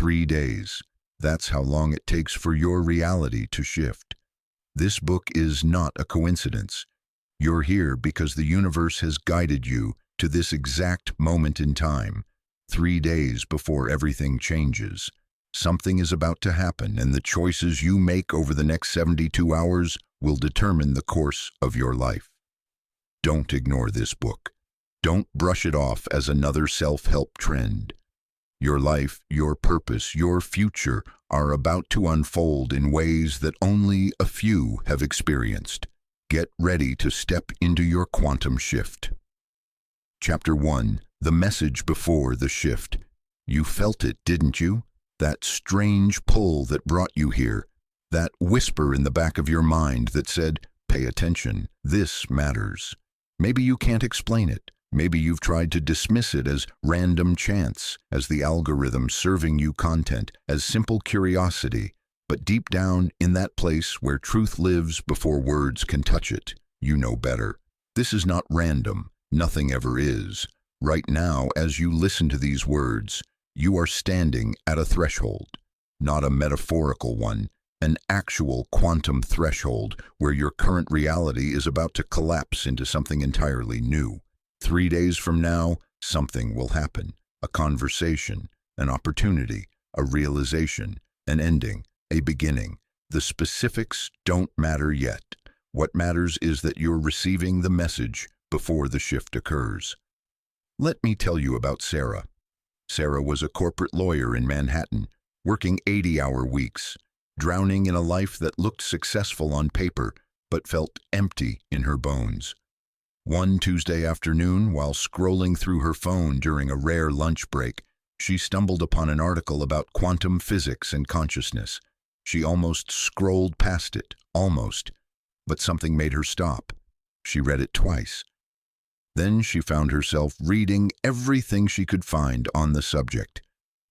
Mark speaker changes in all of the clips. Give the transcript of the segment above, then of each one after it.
Speaker 1: 3 days. That's how long it takes for your reality to shift. This book is not a coincidence. You're here because the universe has guided you to this exact moment in time, 3 days before everything changes. Something is about to happen, and the choices you make over the next 72 hours will determine the course of your life. Don't ignore this book. Don't brush it off as another self-help trend. Your life, your purpose, your future are about to unfold in ways that only a few have experienced. Get ready to step into your quantum shift. Chapter 1. The message before the shift. You felt it, didn't you? That strange pull that brought you here. That whisper in the back of your mind that said, "Pay attention, this matters." Maybe you can't explain it. Maybe you've tried to dismiss it as random chance, as the algorithm serving you content, as simple curiosity. But deep down, in that place where truth lives before words can touch it, you know better. This is not random. Nothing ever is. Right now, as you listen to these words, you are standing at a threshold. Not a metaphorical one, an actual quantum threshold where your current reality is about to collapse into something entirely new. 3 days from now, something will happen. A conversation, an opportunity, a realization, an ending, a beginning. The specifics don't matter yet. What matters is that you're receiving the message before the shift occurs. Let me tell you about Sarah. Sarah was a corporate lawyer in Manhattan, working 80-hour weeks, drowning in a life that looked successful on paper but felt empty in her bones. One Tuesday afternoon, while scrolling through her phone during a rare lunch break, she stumbled upon an article about quantum physics and consciousness. She almost scrolled past it, almost, but something made her stop. She read it twice. Then she found herself reading everything she could find on the subject,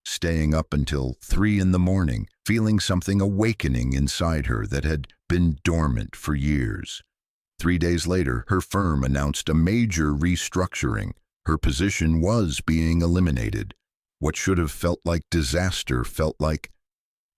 Speaker 1: staying up until 3 in the morning, feeling something awakening inside her that had been dormant for years. 3 days later, her firm announced a major restructuring. Her position was being eliminated. What should have felt like disaster felt like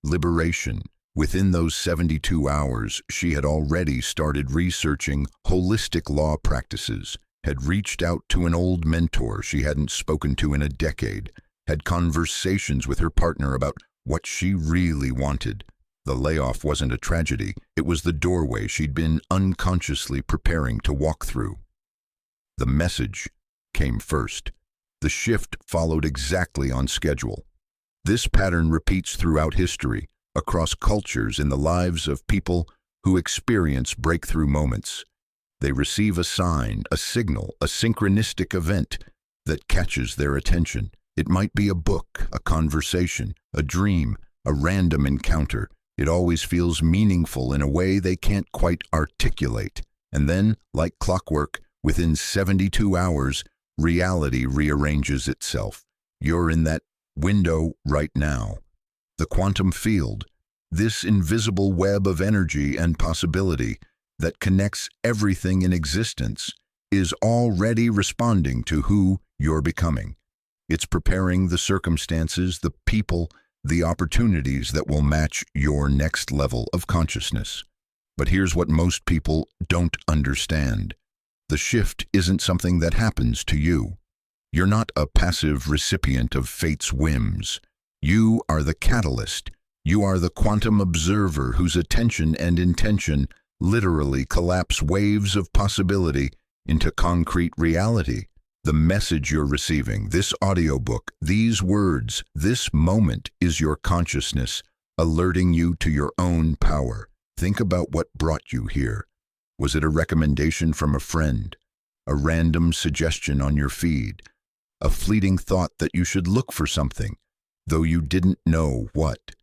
Speaker 1: liberation. Within those 72 hours, she had already started researching holistic law practices, had reached out to an old mentor she hadn't spoken to in a decade, had conversations with her partner about what she really wanted. The layoff wasn't a tragedy. It was the doorway she'd been unconsciously preparing to walk through. The message came first. The shift followed exactly on schedule. This pattern repeats throughout history, across cultures, in the lives of people who experience breakthrough moments. They receive a sign, a signal, a synchronistic event that catches their attention. It might be a book, a conversation, a dream, a random encounter. It always feels meaningful in a way they can't quite articulate. And then, like clockwork, within 72 hours, reality rearranges itself. You're in that window right now. The quantum field, this invisible web of energy and possibility that connects everything in existence, is already responding to who you're becoming. It's preparing the circumstances, the people, the opportunities that will match your next level of consciousness. But here's what most people don't understand. The shift isn't something that happens to you. You're not a passive recipient of fate's whims. You are the catalyst. You are the quantum observer whose attention and intention literally collapse waves of possibility into concrete reality. The message you're receiving, this audiobook, these words, this moment is your consciousness, alerting you to your own power. Think about what brought you here. Was it a recommendation from a friend? A random suggestion on your feed? A fleeting thought that you should look for something, though you didn't know what?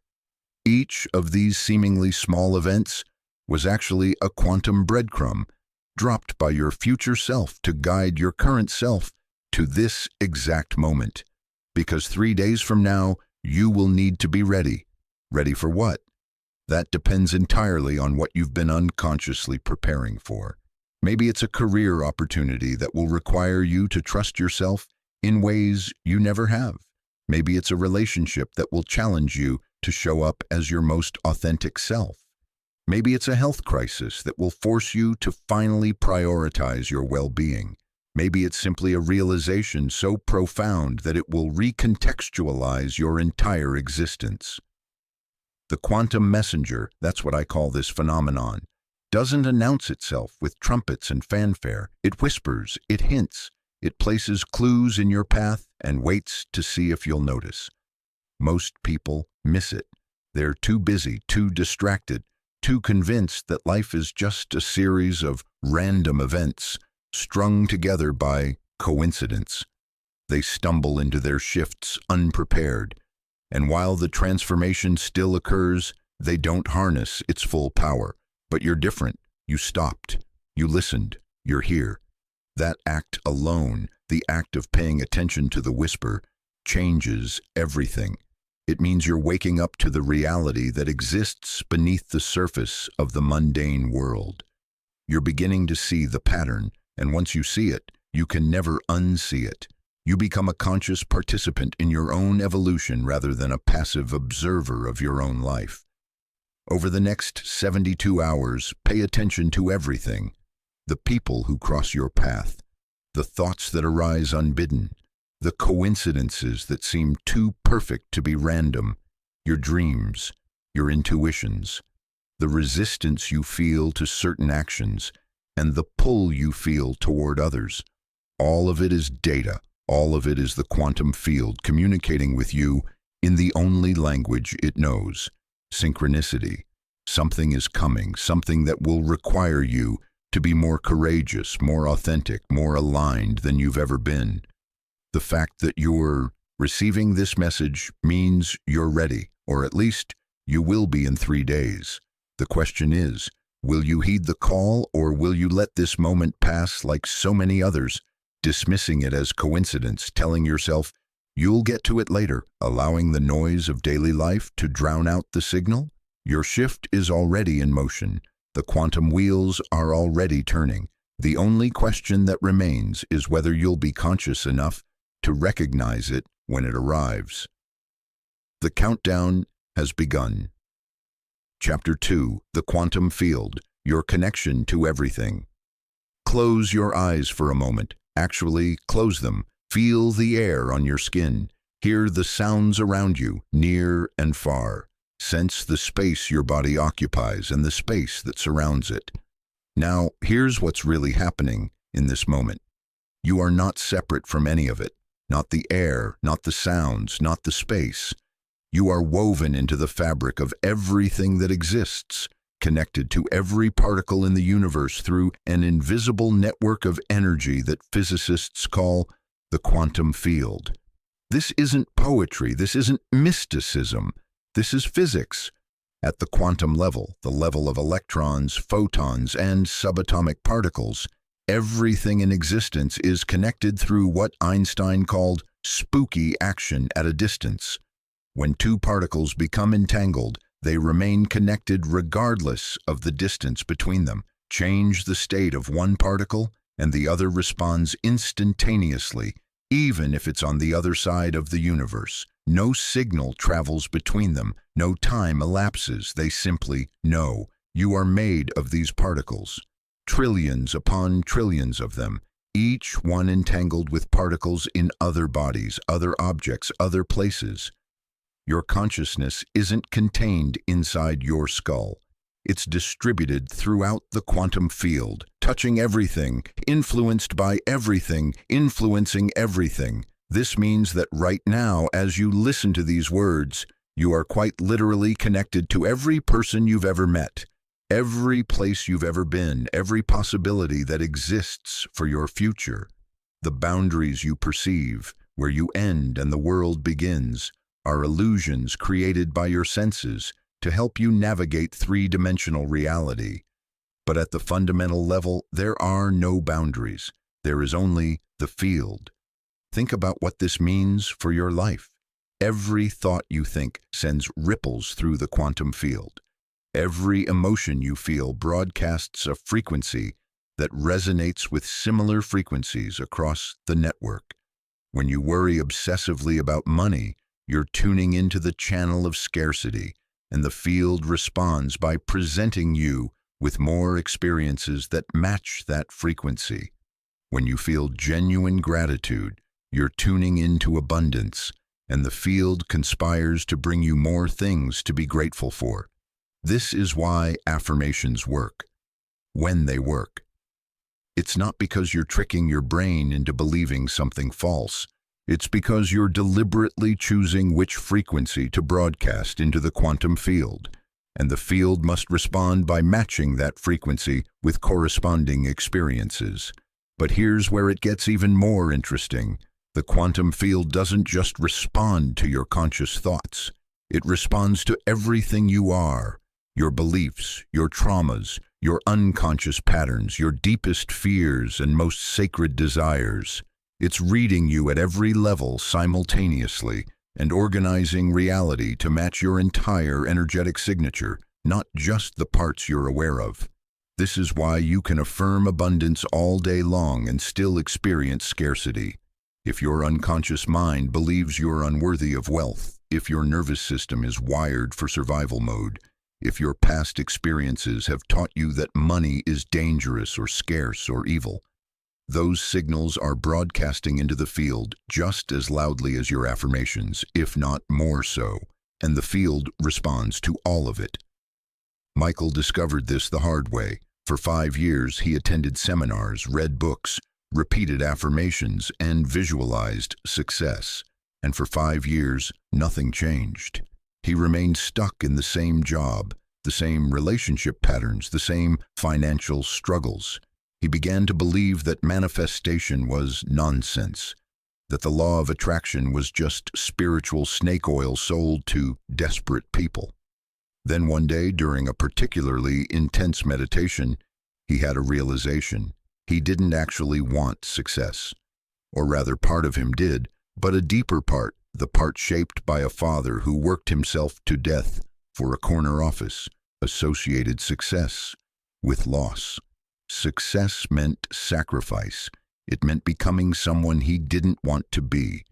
Speaker 1: Each of these seemingly small events was actually a quantum breadcrumb dropped by your future self to guide your current self to this exact moment. Because 3 days from now, you will need to be ready. Ready for what? That depends entirely on what you've been unconsciously preparing for. Maybe it's a career opportunity that will require you to trust yourself in ways you never have. Maybe it's a relationship that will challenge you to show up as your most authentic self. Maybe it's a health crisis that will force you to finally prioritize your well-being. Maybe it's simply a realization so profound that it will recontextualize your entire existence. The quantum messenger, that's what I call this phenomenon, doesn't announce itself with trumpets and fanfare. It whispers, it hints, it places clues in your path and waits to see if you'll notice. Most people miss it. They're too busy, too distracted, too convinced that life is just a series of random events strung together by coincidence. They stumble into their shifts unprepared, and while the transformation still occurs, they don't harness its full power. But you're different. You stopped. You listened. You're here. That act alone, the act of paying attention to the whisper, changes everything. It means you're waking up to the reality that exists beneath the surface of the mundane world. You're beginning to see the pattern, and once you see it, you can never unsee it. You become a conscious participant in your own evolution rather than a passive observer of your own life. Over the next 72 hours, pay attention to everything. The people who cross your path, the thoughts that arise unbidden, the coincidences that seem too perfect to be random, your dreams, your intuitions, the resistance you feel to certain actions, and the pull you feel toward others. All of it is data. All of it is the quantum field communicating with you in the only language it knows. Synchronicity. Something is coming, something that will require you to be more courageous, more authentic, more aligned than you've ever been. The fact that you're receiving this message means you're ready, or at least you will be in 3 days. The question is, will you heed the call, or will you let this moment pass like so many others, dismissing it as coincidence, telling yourself you'll get to it later, allowing the noise of daily life to drown out the signal? Your shift is already in motion. The quantum wheels are already turning. The only question that remains is whether you'll be conscious enough to recognize it when it arrives. The countdown has begun. Chapter 2, The Quantum Field, Your Connection to Everything. Close your eyes for a moment. Actually, close them. Feel the air on your skin. Hear the sounds around you, near and far. Sense the space your body occupies and the space that surrounds it. Now, here's what's really happening in this moment. You are not separate from any of it. Not the air, not the sounds, not the space. You are woven into the fabric of everything that exists, connected to every particle in the universe through an invisible network of energy that physicists call the quantum field. This isn't poetry, this isn't mysticism, this is physics. At the quantum level, the level of electrons, photons, and subatomic particles, everything in existence is connected through what Einstein called spooky action at a distance. When two particles become entangled, they remain connected regardless of the distance between them. Change the state of one particle, and the other responds instantaneously, even if it's on the other side of the universe. No signal travels between them, no time elapses, they simply know. You are made of these particles. Trillions upon trillions of them, each one entangled with particles in other bodies, other objects, other places. Your consciousness isn't contained inside your skull. It's distributed throughout the quantum field, touching everything, influenced by everything, influencing everything. This means that right now, as you listen to these words, you are quite literally connected to every person you've ever met, every place you've ever been, every possibility that exists for your future. The boundaries you perceive, where you end and the world begins, are illusions created by your senses to help you navigate three-dimensional reality. But at the fundamental level, there are no boundaries. There is only the field. Think about what this means for your life. Every thought you think sends ripples through the quantum field. Every emotion you feel broadcasts a frequency that resonates with similar frequencies across the network. When you worry obsessively about money, you're tuning into the channel of scarcity, and the field responds by presenting you with more experiences that match that frequency. When you feel genuine gratitude, you're tuning into abundance, and the field conspires to bring you more things to be grateful for. This is why affirmations work. When they work. It's not because you're tricking your brain into believing something false. It's because you're deliberately choosing which frequency to broadcast into the quantum field, and the field must respond by matching that frequency with corresponding experiences. But here's where it gets even more interesting. The quantum field doesn't just respond to your conscious thoughts. It responds to everything you are, your beliefs, your traumas, your unconscious patterns, your deepest fears and most sacred desires. It's reading you at every level simultaneously and organizing reality to match your entire energetic signature, not just the parts you're aware of. This is why you can affirm abundance all day long and still experience scarcity. If your unconscious mind believes you're unworthy of wealth, if your nervous system is wired for survival mode, if your past experiences have taught you that money is dangerous or scarce or evil, those signals are broadcasting into the field just as loudly as your affirmations, if not more so, and the field responds to all of it. Michael discovered this the hard way. For 5 years, he attended seminars, read books, repeated affirmations, and visualized success. And for 5 years, nothing changed. He remained stuck in the same job, the same relationship patterns, the same financial struggles. He began to believe that manifestation was nonsense, that the law of attraction was just spiritual snake oil sold to desperate people. Then one day, during a particularly intense meditation, he had a realization. He didn't actually want success. Or rather, part of him did, but a deeper part, the part shaped by a father who worked himself to death for a corner office, associated success with loss. Success meant sacrifice. It meant becoming someone he didn't want to be.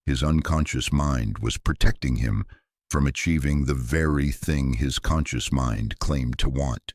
Speaker 1: His unconscious mind was protecting him from achieving the very thing his conscious mind claimed to want.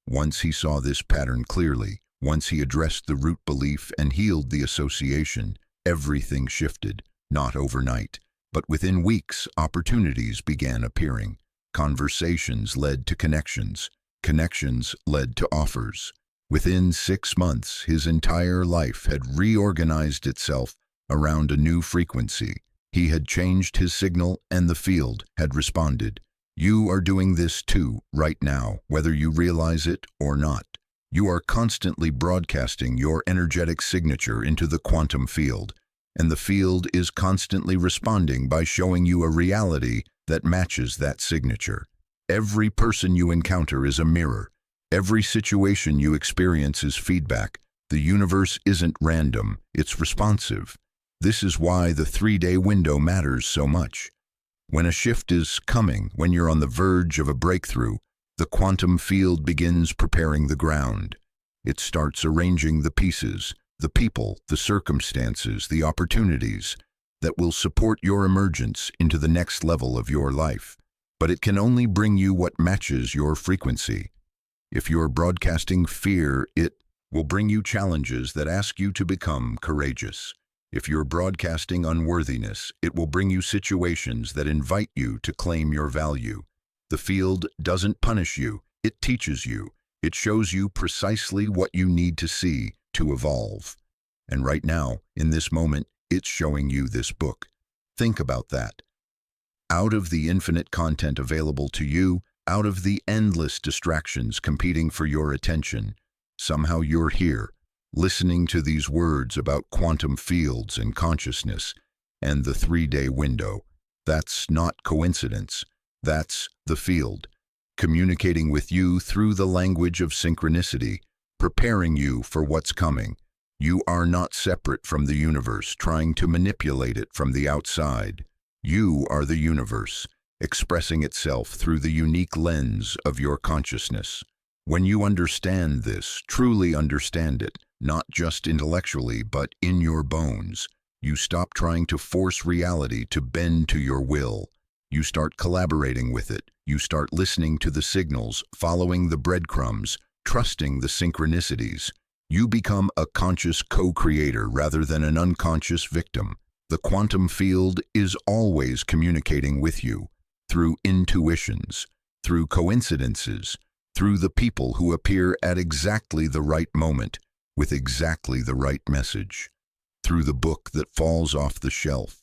Speaker 1: Once he saw this pattern clearly, once he addressed the root belief and healed the association, everything shifted, not overnight, but within weeks, opportunities began appearing. Conversations led to connections. Connections led to offers. Within 6 months, his entire life had reorganized itself around a new frequency. He had changed his signal, and the field had responded. You are doing this too, right now, whether you realize it or not. You are constantly broadcasting your energetic signature into the quantum field, and the field is constantly responding by showing you a reality that matches that signature. Every person you encounter is a mirror. Every situation you experience is feedback. The universe isn't random, it's responsive. This is why the 3-day window matters so much. When a shift is coming, when you're on the verge of a breakthrough, the quantum field begins preparing the ground. It starts arranging the pieces, the people, the circumstances, the opportunities that will support your emergence into the next level of your life. But it can only bring you what matches your frequency. If you're broadcasting fear, it will bring you challenges that ask you to become courageous. If you're broadcasting unworthiness, it will bring you situations that invite you to claim your value. The field doesn't punish you, it teaches you. It shows you precisely what you need to see to evolve. And right now, in this moment, it's showing you this book. Think about that. Out of the infinite content available to you, out of the endless distractions competing for your attention, somehow you're here, listening to these words about quantum fields and consciousness and the 3-day window. That's not coincidence. That's the field, communicating with you through the language of synchronicity, preparing you for what's coming. You are not separate from the universe, trying to manipulate it from the outside. You are the universe, expressing itself through the unique lens of your consciousness. When you understand this, truly understand it, not just intellectually, but in your bones, You stop trying to force reality to bend to your will. You start collaborating with it. You start listening to the signals, following the breadcrumbs, trusting the synchronicities. You become a conscious co-creator rather than an unconscious victim. The quantum field is always communicating with you through intuitions, through coincidences, through the people who appear at exactly the right moment with exactly the right message, through the book that falls off the shelf,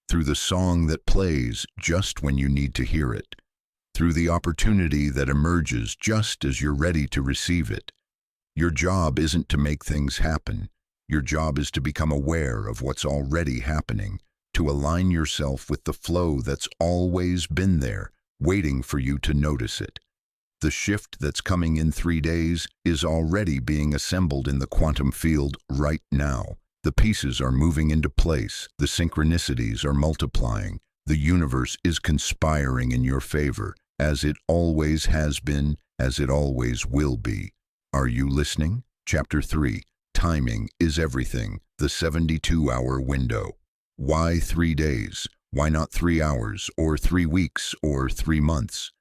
Speaker 1: through the song that plays just when you need to hear it, through the opportunity that emerges just as you're ready to receive it. Your job isn't to make things happen. Your job is to become aware of what's already happening, to align yourself with the flow that's always been there, waiting for you to notice it. The shift that's coming in 3 days is already being assembled in the quantum field right now. The pieces are moving into place. The synchronicities are multiplying. The universe is conspiring in your favor, as it always has been, as it always will be. Are you listening? Chapter 3. Timing is everything. The 72-hour window. Why 3 days? Why not 3 hours, or 3 weeks, or 3 months?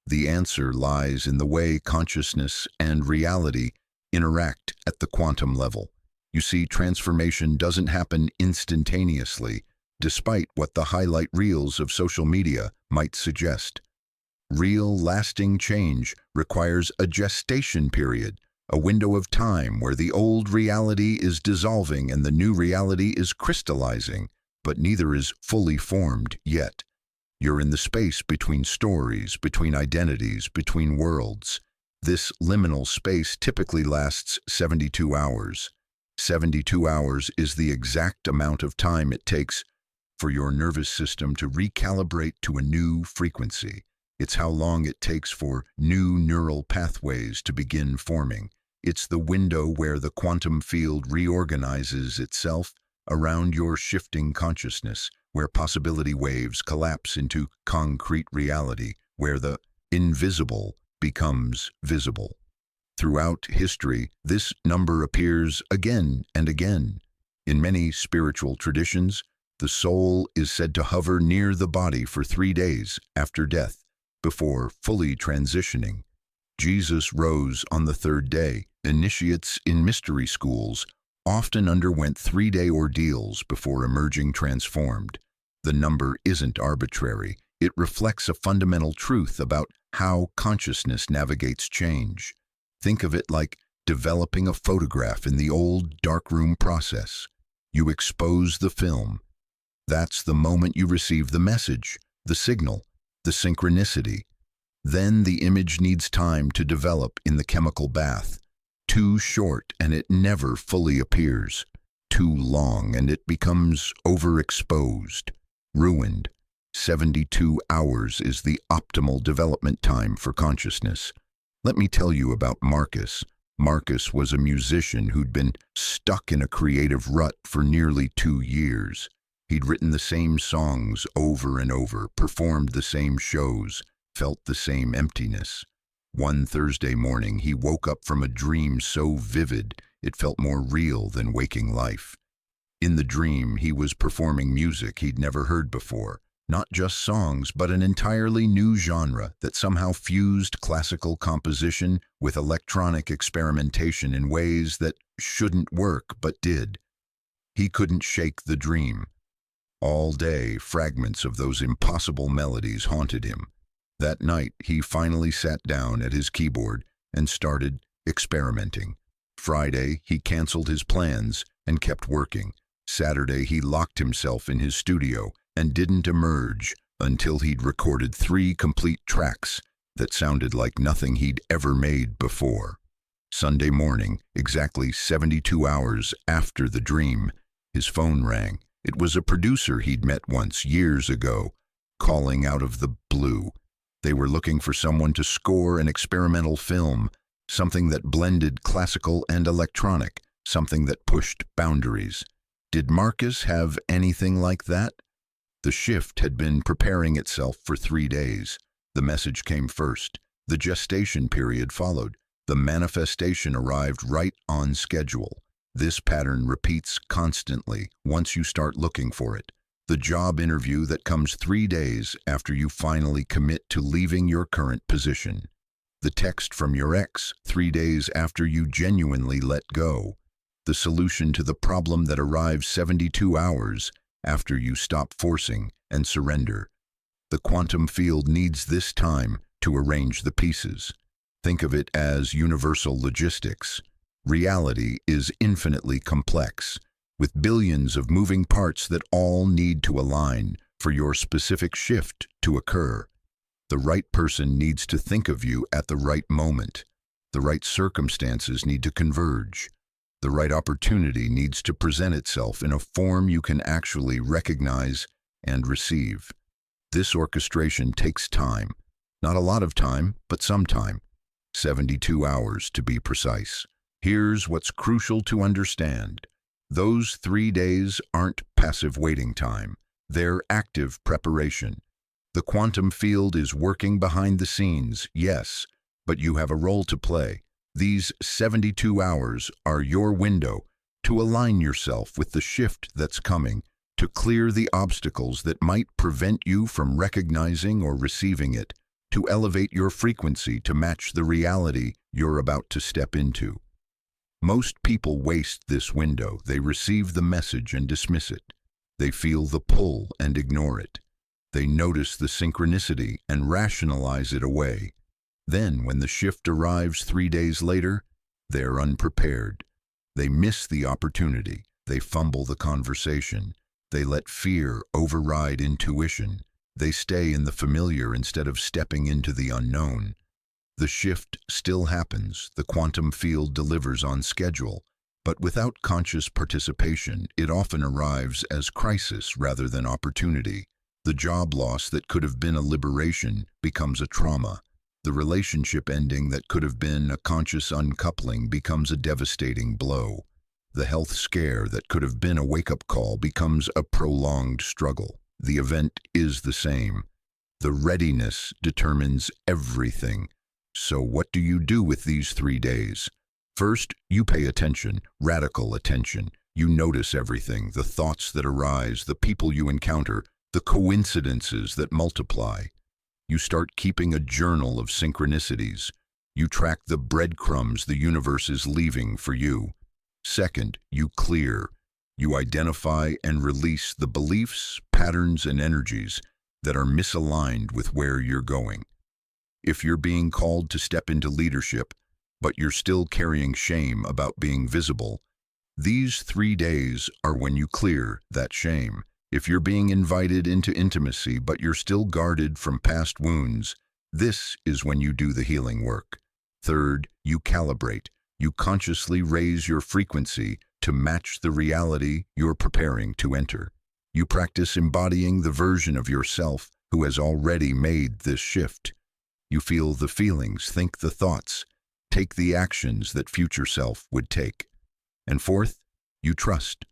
Speaker 1: The answer lies in the way consciousness and reality interact at the quantum level. You see, transformation doesn't happen instantaneously, despite what the highlight reels of social media might suggest. Real, lasting change requires a gestation period, a window of time where the old reality is dissolving and the new reality is crystallizing, but neither is fully formed yet. You're in the space between stories, between identities, between worlds. This liminal space typically lasts 72 hours. 72 hours is the exact amount of time it takes for your nervous system to recalibrate to a new frequency. It's how long it takes for new neural pathways to begin forming. It's the window where the quantum field reorganizes itself around your shifting consciousness, where possibility waves collapse into concrete reality, where the invisible becomes visible. Throughout history, this number appears again and again. In many spiritual traditions, the soul is said to hover near the body for 3 days after death, before fully transitioning. Jesus rose on the 3rd day. Initiates in mystery schools often underwent 3-day ordeals before emerging transformed. The number isn't arbitrary. It reflects a fundamental truth about how consciousness navigates change. Think of it like developing a photograph in the old darkroom process. You expose the film. That's the moment you receive the message, the signal, the synchronicity. Then the image needs time to develop in the chemical bath. Too short and it never fully appears. Too long and it becomes overexposed, ruined. 72 hours is the optimal development time for consciousness. Let me tell you about Marcus. Marcus was a musician who'd been stuck in a creative rut for nearly 2 years. He'd written the same songs over and over, performed the same shows, felt the same emptiness. One Thursday morning, he woke up from a dream so vivid it felt more real than waking life. In the dream, he was performing music he'd never heard before. Not just songs, but an entirely new genre that somehow fused classical composition with electronic experimentation in ways that shouldn't work but did. He couldn't shake the dream. All day, fragments of those impossible melodies haunted him. That night, he finally sat down at his keyboard and started experimenting. Friday, he canceled his plans and kept working. Saturday, he locked himself in his studio and didn't emerge until he'd recorded 3 complete tracks that sounded like nothing he'd ever made before. Sunday morning, exactly 72 hours after the dream, his phone rang. It was a producer he'd met once years ago, calling out of the blue. They were looking for someone to score an experimental film, something that blended classical and electronic, something that pushed boundaries. Did Marcus have anything like that? The shift had been preparing itself for 3 days. The message came first. The gestation period followed. The manifestation arrived right on schedule. This pattern repeats constantly once you start looking for it. The job interview that comes 3 days after you finally commit to leaving your current position. The text from your ex 3 days after you genuinely let go. The solution to the problem that arrives 72 hours after you stop forcing and surrender. The quantum field needs this time to arrange the pieces. Think of it as universal logistics. Reality is infinitely complex, with billions of moving parts that all need to align for your specific shift to occur. The right person needs to think of you at the right moment. The right circumstances need to converge. The right opportunity needs to present itself in a form you can actually recognize and receive. This orchestration takes time. Not a lot of time, but some time. 72 hours to be precise. Here's what's crucial to understand. Those 3 days aren't passive waiting time. They're active preparation. The quantum field is working behind the scenes, yes, but you have a role to play. These 72 hours are your window to align yourself with the shift that's coming, to clear the obstacles that might prevent you from recognizing or receiving it, to elevate your frequency to match the reality you're about to step into. Most people waste this window. They receive the message and dismiss it. They feel the pull and ignore it. They notice the synchronicity and rationalize it away. Then, when the shift arrives 3 days later, they're unprepared. They miss the opportunity. They fumble the conversation. They let fear override intuition. They stay in the familiar instead of stepping into the unknown. The shift still happens. The quantum field delivers on schedule. But without conscious participation, it often arrives as crisis rather than opportunity. The job loss that could have been a liberation becomes a trauma. The relationship ending that could have been a conscious uncoupling becomes a devastating blow. The health scare that could have been a wake-up call becomes a prolonged struggle. The event is the same. The readiness determines everything. So what do you do with these 3 days? First, you pay attention, radical attention. You notice everything, the thoughts that arise, the people you encounter, the coincidences that multiply. You start keeping a journal of synchronicities. You track the breadcrumbs the universe is leaving for you. Second, you clear. You identify and release the beliefs, patterns, and energies that are misaligned with where you're going. If you're being called to step into leadership, but you're still carrying shame about being visible, these 3 days are when you clear that shame. If you're being invited into intimacy, but you're still guarded from past wounds, this is when you do the healing work. Third, you calibrate. You consciously raise your frequency to match the reality you're preparing to enter. You practice embodying the version of yourself who has already made this shift. You feel the feelings, think the thoughts, take the actions that future self would take. And fourth, you trust.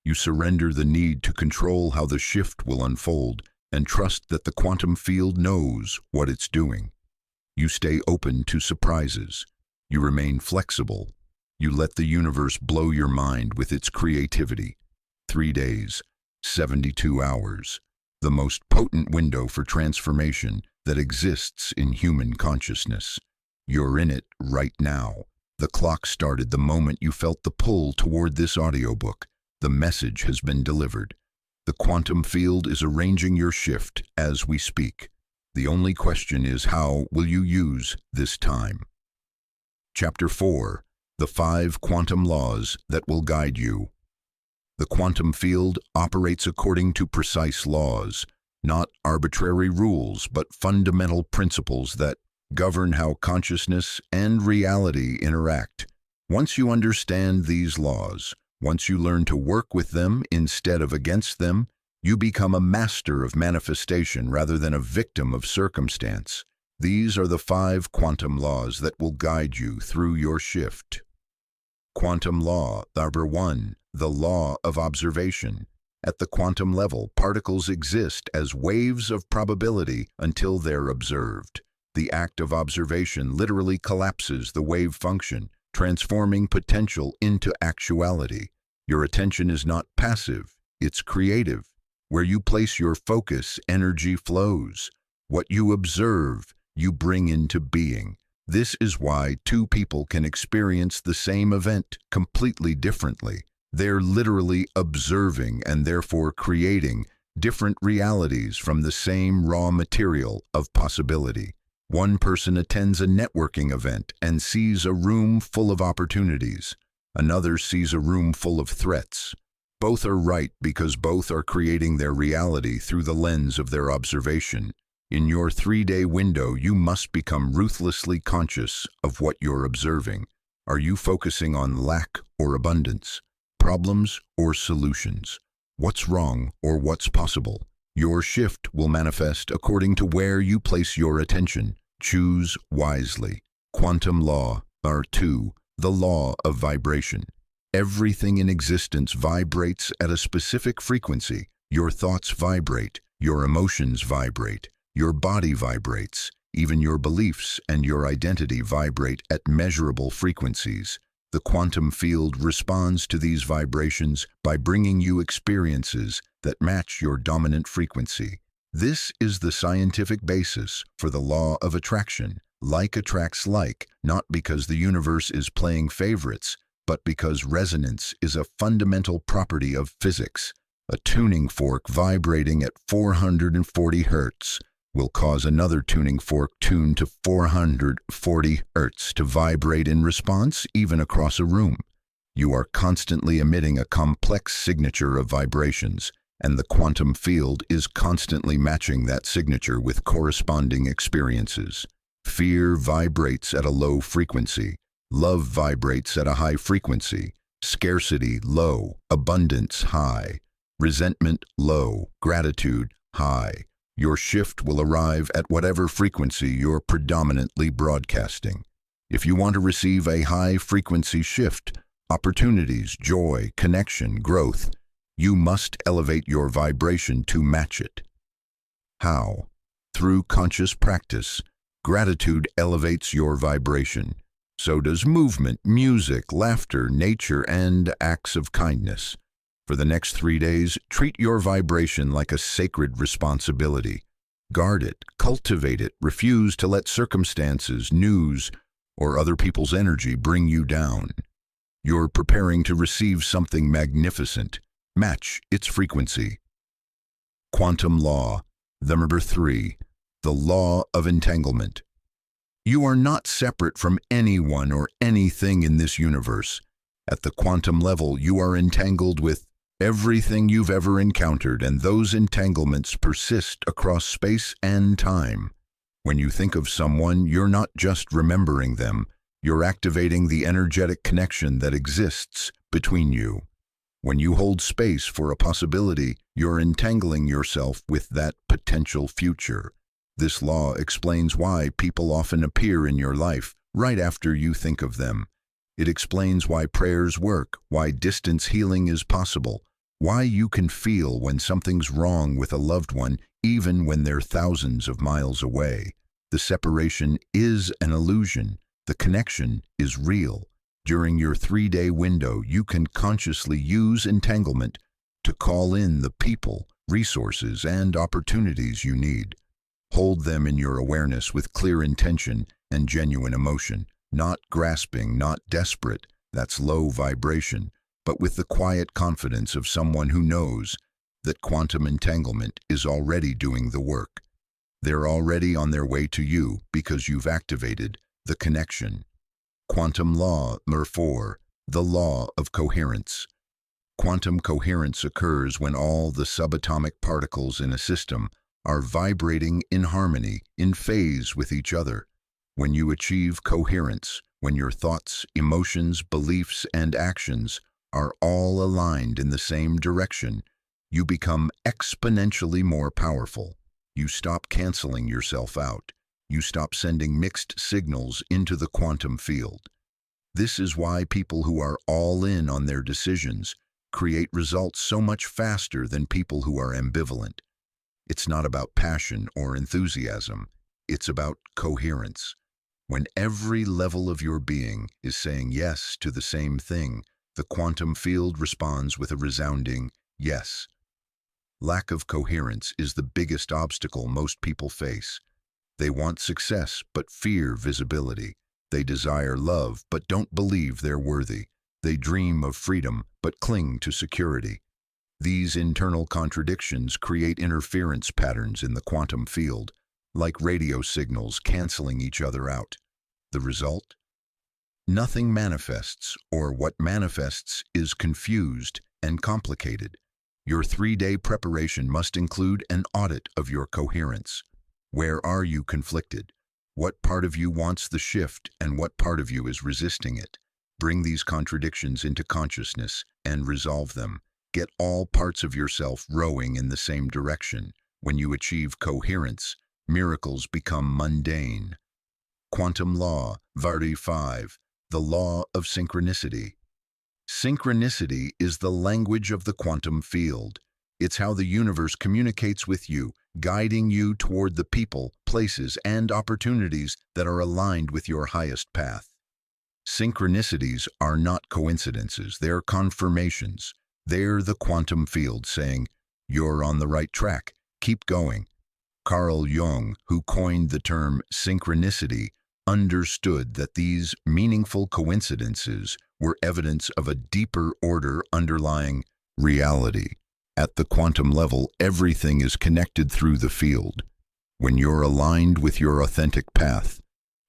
Speaker 1: You surrender the need to control how the shift will unfold and trust that the quantum field knows what it's doing. You stay open to surprises. You remain flexible. You let the universe blow your mind with its creativity. 3 days, 72 hours, the most potent window for transformation that exists in human consciousness. You're in it right now. The clock started the moment you felt the pull toward this audiobook. The message has been delivered. The quantum field is arranging your shift as we speak. The only question is, how will you use this time? Chapter 4. The 5 Quantum Laws that will guide you. The quantum field operates according to precise laws, not arbitrary rules, but fundamental principles that govern how consciousness and reality interact. Once you understand these laws, once you learn to work with them instead of against them, you become a master of manifestation rather than a victim of circumstance. These are the 5 quantum laws that will guide you through your shift. Quantum law number 1, the law of observation. At the quantum level, particles exist as waves of probability until they're observed. The act of observation literally collapses the wave function. transforming potential into actuality. Your attention is not passive, it's creative. Where you place your focus, energy flows. What you observe, you bring into being. This is why two people can experience the same event completely differently. They're literally observing and therefore creating different realities from the same raw material of possibility. One person attends a networking event and sees a room full of opportunities. Another sees a room full of threats. Both are right because both are creating their reality through the lens of their observation. In your 3-day window, you must become ruthlessly conscious of what you're observing. Are you focusing on lack or abundance, problems or solutions, what's wrong or what's possible? Your shift will manifest according to where you place your attention. Choose wisely. Quantum law, R2, the law of vibration. Everything in existence vibrates at a specific frequency. Your thoughts vibrate, your emotions vibrate, your body vibrates, even your beliefs and your identity vibrate at measurable frequencies. The quantum field responds to these vibrations by bringing you experiences that match your dominant frequency. This is the scientific basis for the law of attraction. Like attracts like, not because the universe is playing favorites, but because resonance is a fundamental property of physics. A tuning fork vibrating at 440 Hz will cause another tuning fork tuned to 440 Hz to vibrate in response even across a room. You are constantly emitting a complex signature of vibrations, and the quantum field is constantly matching that signature with corresponding experiences. Fear vibrates at a low frequency. Love vibrates at a high frequency. Scarcity low, abundance high, resentment low, gratitude high. Your shift will arrive at whatever frequency you're predominantly broadcasting. If you want to receive a high-frequency shift, opportunities, joy, connection, growth, you must elevate your vibration to match it. How? Through conscious practice. Gratitude elevates your vibration. So does movement, music, laughter, nature, and acts of kindness. For the next 3 days, treat your vibration like a sacred responsibility. Guard it, cultivate it, refuse to let circumstances, news, or other people's energy bring you down. You're preparing to receive something magnificent. Match its frequency. Quantum law, number 3, the law of entanglement. You are not separate from anyone or anything in this universe. At the quantum level, you are entangled with everything you've ever encountered, and those entanglements persist across space and time. When you think of someone, you're not just remembering them, you're activating the energetic connection that exists between you. When you hold space for a possibility, you're entangling yourself with that potential future. This law explains why people often appear in your life right after you think of them. It explains why prayers work, why distance healing is possible, why you can feel when something's wrong with a loved one even when they're thousands of miles away. The separation is an illusion. The connection is real. During your 3-day window, you can consciously use entanglement to call in the people, resources, and opportunities you need. Hold them in your awareness with clear intention and genuine emotion, not grasping, not desperate, that's low vibration, but with the quiet confidence of someone who knows that quantum entanglement is already doing the work. They're already on their way to you because you've activated the connection. Quantum law, number 4, the law of coherence. Quantum coherence occurs when all the subatomic particles in a system are vibrating in harmony, in phase with each other. When you achieve coherence, when your thoughts, emotions, beliefs, and actions are all aligned in the same direction, you become exponentially more powerful. You stop canceling yourself out. You stop sending mixed signals into the quantum field. This is why people who are all in on their decisions create results so much faster than people who are ambivalent. It's not about passion or enthusiasm. It's about coherence. When every level of your being is saying yes to the same thing, the quantum field responds with a resounding yes. Lack of coherence is the biggest obstacle most people face. They want success but fear visibility. They desire love but don't believe they're worthy. They dream of freedom but cling to security. These internal contradictions create interference patterns in the quantum field, like radio signals canceling each other out. The result? Nothing manifests, or what manifests is confused and complicated. Your 3-day preparation must include an audit of your coherence. Where are you conflicted? What part of you wants the shift and what part of you is resisting it? Bring these contradictions into consciousness and resolve them. Get all parts of yourself rowing in the same direction. When you achieve coherence, miracles become mundane. Quantum Law, Vardy 5, the Law of Synchronicity. Synchronicity is the language of the quantum field. It's how the universe communicates with you, guiding you toward the people, places, and opportunities that are aligned with your highest path. Synchronicities are not coincidences, they're confirmations. They're the quantum field saying, "You're on the right track, keep going." Carl Jung, who coined the term synchronicity, understood that these meaningful coincidences were evidence of a deeper order underlying reality. At the quantum level, everything is connected through the field. When you're aligned with your authentic path,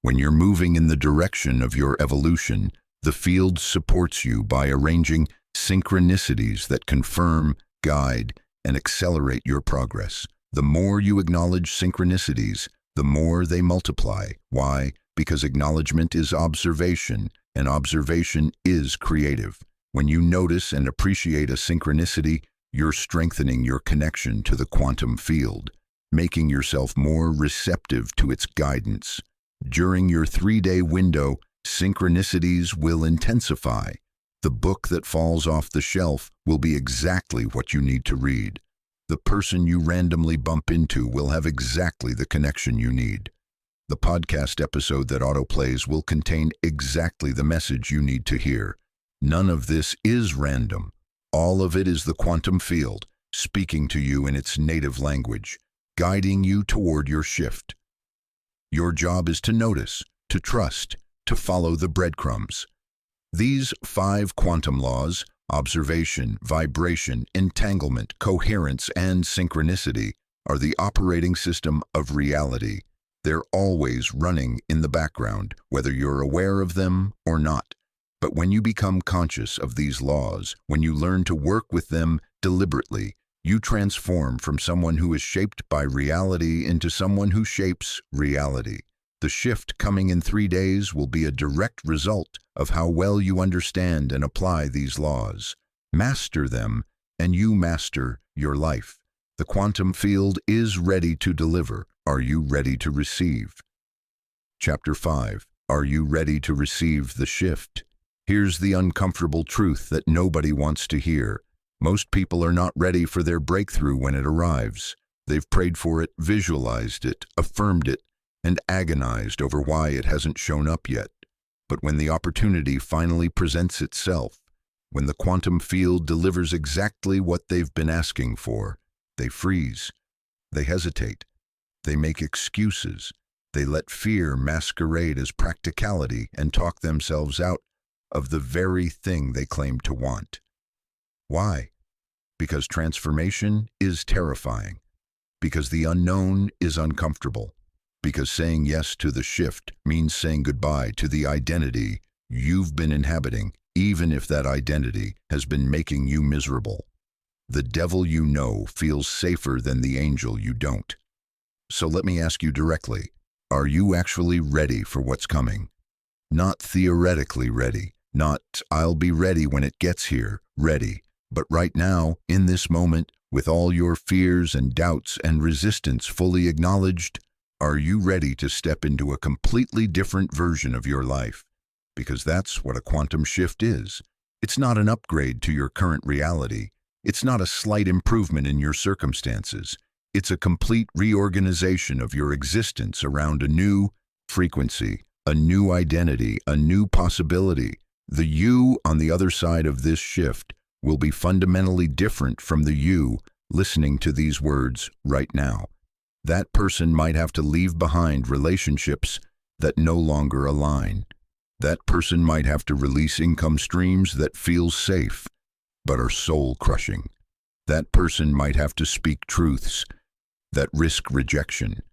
Speaker 1: when you're moving in the direction of your evolution, the field supports you by arranging synchronicities that confirm, guide, and accelerate your progress. The more you acknowledge synchronicities, the more they multiply. Why? Because acknowledgement is observation, and observation is creative. When you notice and appreciate a synchronicity, you're strengthening your connection to the quantum field, making yourself more receptive to its guidance. During your 3-day window, synchronicities will intensify. The book that falls off the shelf will be exactly what you need to read. The person you randomly bump into will have exactly the connection you need. The podcast episode that autoplays will contain exactly the message you need to hear. None of this is random. All of it is the quantum field, speaking to you in its native language, guiding you toward your shift. Your job is to notice, to trust, to follow the breadcrumbs. These 5 quantum laws, observation, vibration, entanglement, coherence, and synchronicity, are the operating system of reality. They're always running in the background, whether you're aware of them or not. But when you become conscious of these laws, when you learn to work with them deliberately, you transform from someone who is shaped by reality into someone who shapes reality. The shift coming in 3 days will be a direct result of how well you understand and apply these laws. Master them, and you master your life. The quantum field is ready to deliver. Are you ready to receive? Chapter 5. Are you ready to receive the shift? Here's the uncomfortable truth that nobody wants to hear. Most people are not ready for their breakthrough when it arrives. They've prayed for it, visualized it, affirmed it, and agonized over why it hasn't shown up yet. But when the opportunity finally presents itself, when the quantum field delivers exactly what they've been asking for, they freeze. They hesitate. They make excuses. They let fear masquerade as practicality and talk themselves out of the very thing they claim to want. Why? Because transformation is terrifying. Because the unknown is uncomfortable. Because saying yes to the shift means saying goodbye to the identity you've been inhabiting, even if that identity has been making you miserable. The devil you know feels safer than the angel you don't. So let me ask you directly, are you actually ready for what's coming? Not theoretically ready, not "I'll be ready when it gets here" ready, but right now, in this moment, with all your fears and doubts and resistance fully acknowledged, are you ready to step into a completely different version of your life? Because that's what a quantum shift is. It's not an upgrade to your current reality. It's not a slight improvement in your circumstances. It's a complete reorganization of your existence around a new frequency, a new identity, a new possibility. The you on the other side of this shift will be fundamentally different from the you listening to these words right now. That person might have to leave behind relationships that no longer align. That person might have to release income streams that feel safe but are soul-crushing. That person might have to speak truths that risk rejection.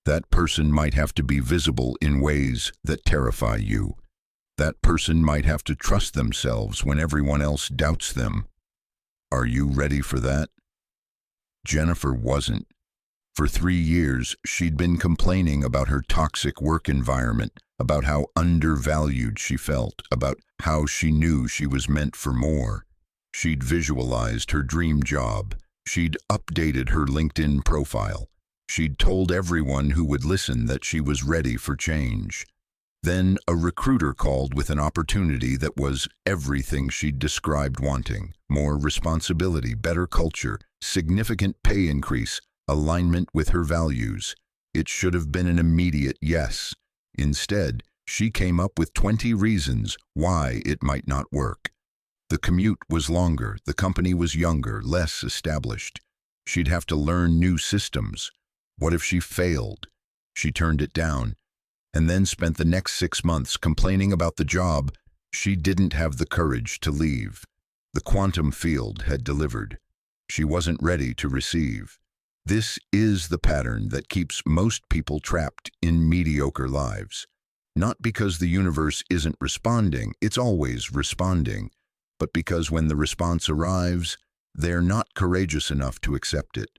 Speaker 1: That person might have to be visible in ways that terrify you. That person might have to trust themselves when everyone else doubts them. Are you ready for that? Jennifer wasn't. For 3 years, she'd been complaining about her toxic work environment, about how undervalued she felt, about how she knew she was meant for more. She'd visualized her dream job. She'd updated her LinkedIn profile. She'd told everyone who would listen that she was ready for change. Then a recruiter called with an opportunity that was everything she'd described wanting: more responsibility, better culture, significant pay increase, alignment with her values. It should have been an immediate yes. Instead, she came up with 20 reasons why it might not work. The commute was longer, the company was younger, less established. She'd have to learn new systems. What if she failed? She turned it down, and then spent the next 6 months complaining about the job. She didn't have the courage to leave. The quantum field had delivered. She wasn't ready to receive. This is the pattern that keeps most people trapped in mediocre lives. Not because the universe isn't responding, it's always responding, but because when the response arrives, they're not courageous enough to accept it.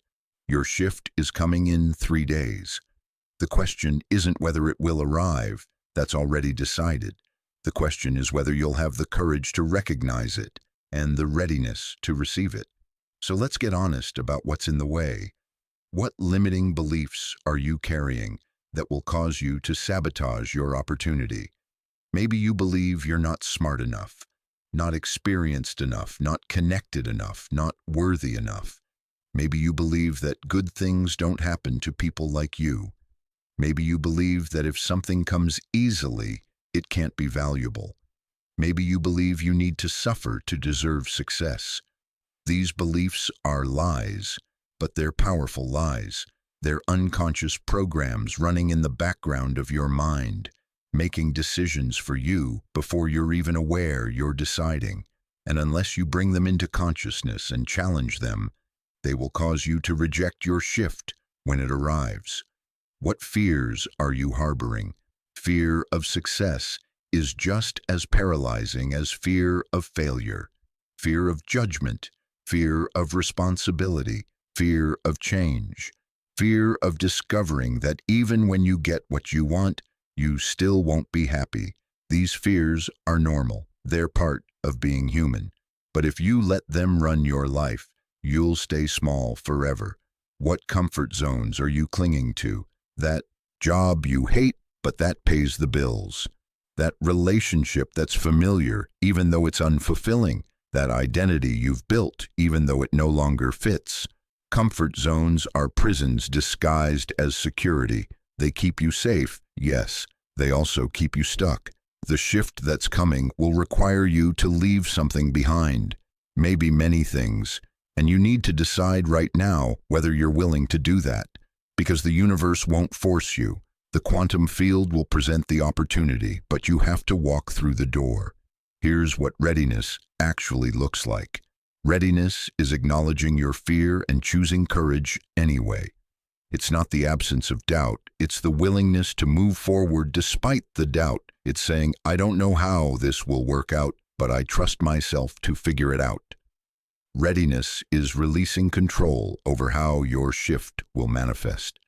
Speaker 1: Your shift is coming in 3 days. The question isn't whether it will arrive. That's already decided. The question is whether you'll have the courage to recognize it and the readiness to receive it. So let's get honest about what's in the way. What limiting beliefs are you carrying that will cause you to sabotage your opportunity? Maybe you believe you're not smart enough, not experienced enough, not connected enough, not worthy enough. Maybe you believe that good things don't happen to people like you. Maybe you believe that if something comes easily, it can't be valuable. Maybe you believe you need to suffer to deserve success. These beliefs are lies, but they're powerful lies. They're unconscious programs running in the background of your mind, making decisions for you before you're even aware you're deciding. And unless you bring them into consciousness and challenge them, they will cause you to reject your shift when it arrives. What fears are you harboring? Fear of success is just as paralyzing as fear of failure. Fear of judgment, fear of responsibility, fear of change, fear of discovering that even when you get what you want, you still won't be happy. These fears are normal. They're part of being human. But if you let them run your life, you'll stay small forever. What comfort zones are you clinging to? That job you hate, but that pays the bills. That relationship that's familiar, even though it's unfulfilling. That identity you've built, even though it no longer fits. Comfort zones are prisons disguised as security. They keep you safe, yes. They also keep you stuck. The shift that's coming will require you to leave something behind. Maybe many things. And you need to decide right now whether you're willing to do that. Because the universe won't force you. The quantum field will present the opportunity, but you have to walk through the door. Here's what readiness actually looks like. Readiness is acknowledging your fear and choosing courage anyway. It's not the absence of doubt, it's the willingness to move forward despite the doubt. It's saying, I don't know how this will work out, but I trust myself to figure it out. Readiness is releasing control over how your shift will manifest.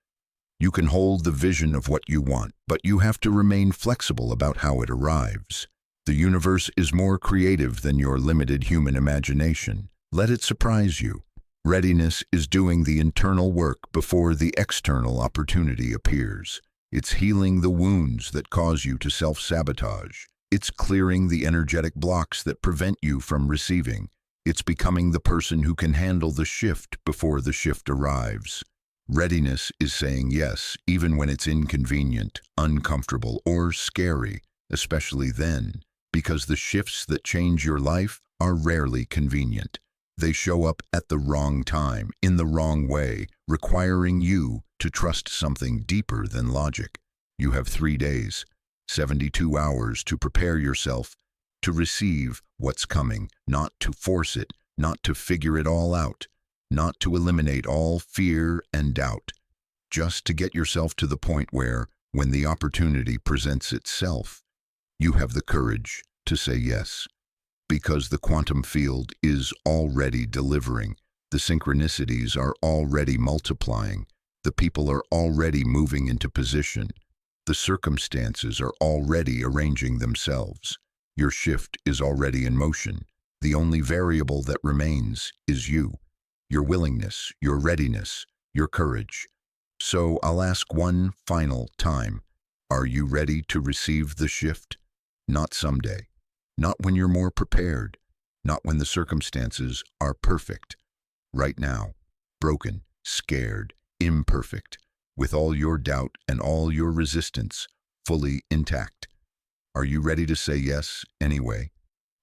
Speaker 1: You can hold the vision of what you want, but you have to remain flexible about how it arrives. The universe is more creative than your limited human imagination. Let it surprise you. Readiness is doing the internal work before the external opportunity appears. It's healing the wounds that cause you to self-sabotage. It's clearing the energetic blocks that prevent you from receiving. It's becoming the person who can handle the shift before the shift arrives. Readiness is saying yes, even when it's inconvenient, uncomfortable, or scary, especially then, because the shifts that change your life are rarely convenient. They show up at the wrong time, in the wrong way, requiring you to trust something deeper than logic. You have 3 days, 72 hours to prepare yourself to receive what's coming, not to force it, not to figure it all out, not to eliminate all fear and doubt, just to get yourself to the point where, when the opportunity presents itself, you have the courage to say yes. Because the quantum field is already delivering, the synchronicities are already multiplying, the people are already moving into position, the circumstances are already arranging themselves. Your shift is already in motion. The only variable that remains is you, your willingness, your readiness, your courage. So I'll ask one final time, are you ready to receive the shift? Not someday, not when you're more prepared, not when the circumstances are perfect. Right now, broken, scared, imperfect, with all your doubt and all your resistance fully intact. Are you ready to say yes anyway?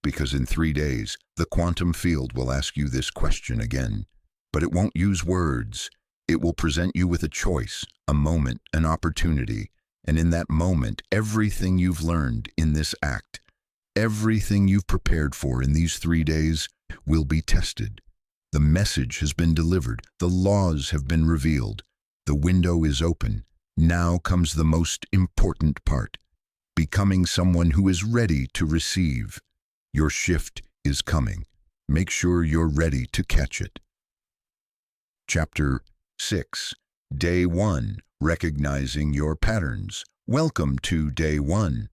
Speaker 1: Because in 3 days, the quantum field will ask you this question again, but it won't use words. It will present you with a choice, a moment, an opportunity, and in that moment, everything you've learned in this act, everything you've prepared for in these 3 days will be tested. The message has been delivered. The laws have been revealed. The window is open. Now comes the most important part, becoming someone who is ready to receive. Your shift is coming. Make sure you're ready to catch it. Chapter 6. Day 1. Recognizing your patterns. Welcome to Day 1.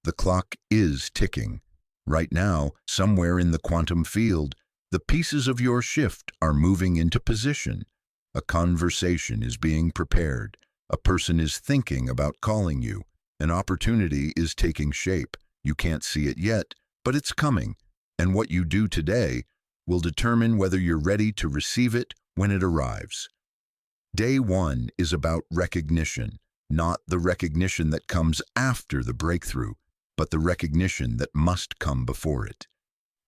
Speaker 1: The clock is ticking. Right now, somewhere in the quantum field, the pieces of your shift are moving into position. A conversation is being prepared. A person is thinking about calling you. An opportunity is taking shape. You can't see it yet, but it's coming. And what you do today will determine whether you're ready to receive it when it arrives. Day 1 is about recognition, not the recognition that comes after the breakthrough, but the recognition that must come before it.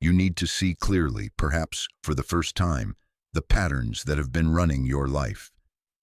Speaker 1: You need to see clearly, perhaps for the first time, the patterns that have been running your life,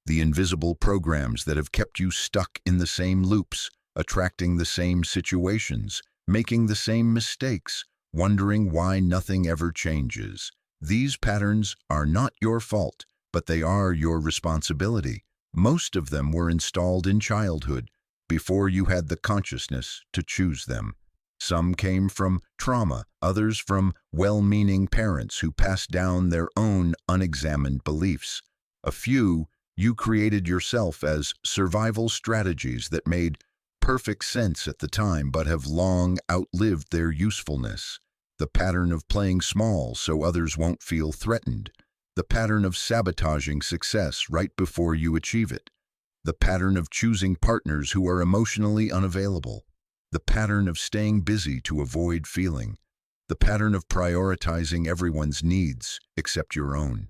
Speaker 1: the invisible programs that have kept you stuck in the same loops, attracting the same situations, making the same mistakes, wondering why nothing ever changes. These patterns are not your fault, but they are your responsibility. Most of them were installed in childhood, before you had the consciousness to choose them. Some came from trauma, others from well-meaning parents who passed down their own unexamined beliefs. A few you created yourself as survival strategies that made perfect sense at the time but have long outlived their usefulness. The pattern of playing small so others won't feel threatened. The pattern of sabotaging success right before you achieve it. The pattern of choosing partners who are emotionally unavailable. The pattern of staying busy to avoid feeling. The pattern of prioritizing everyone's needs except your own.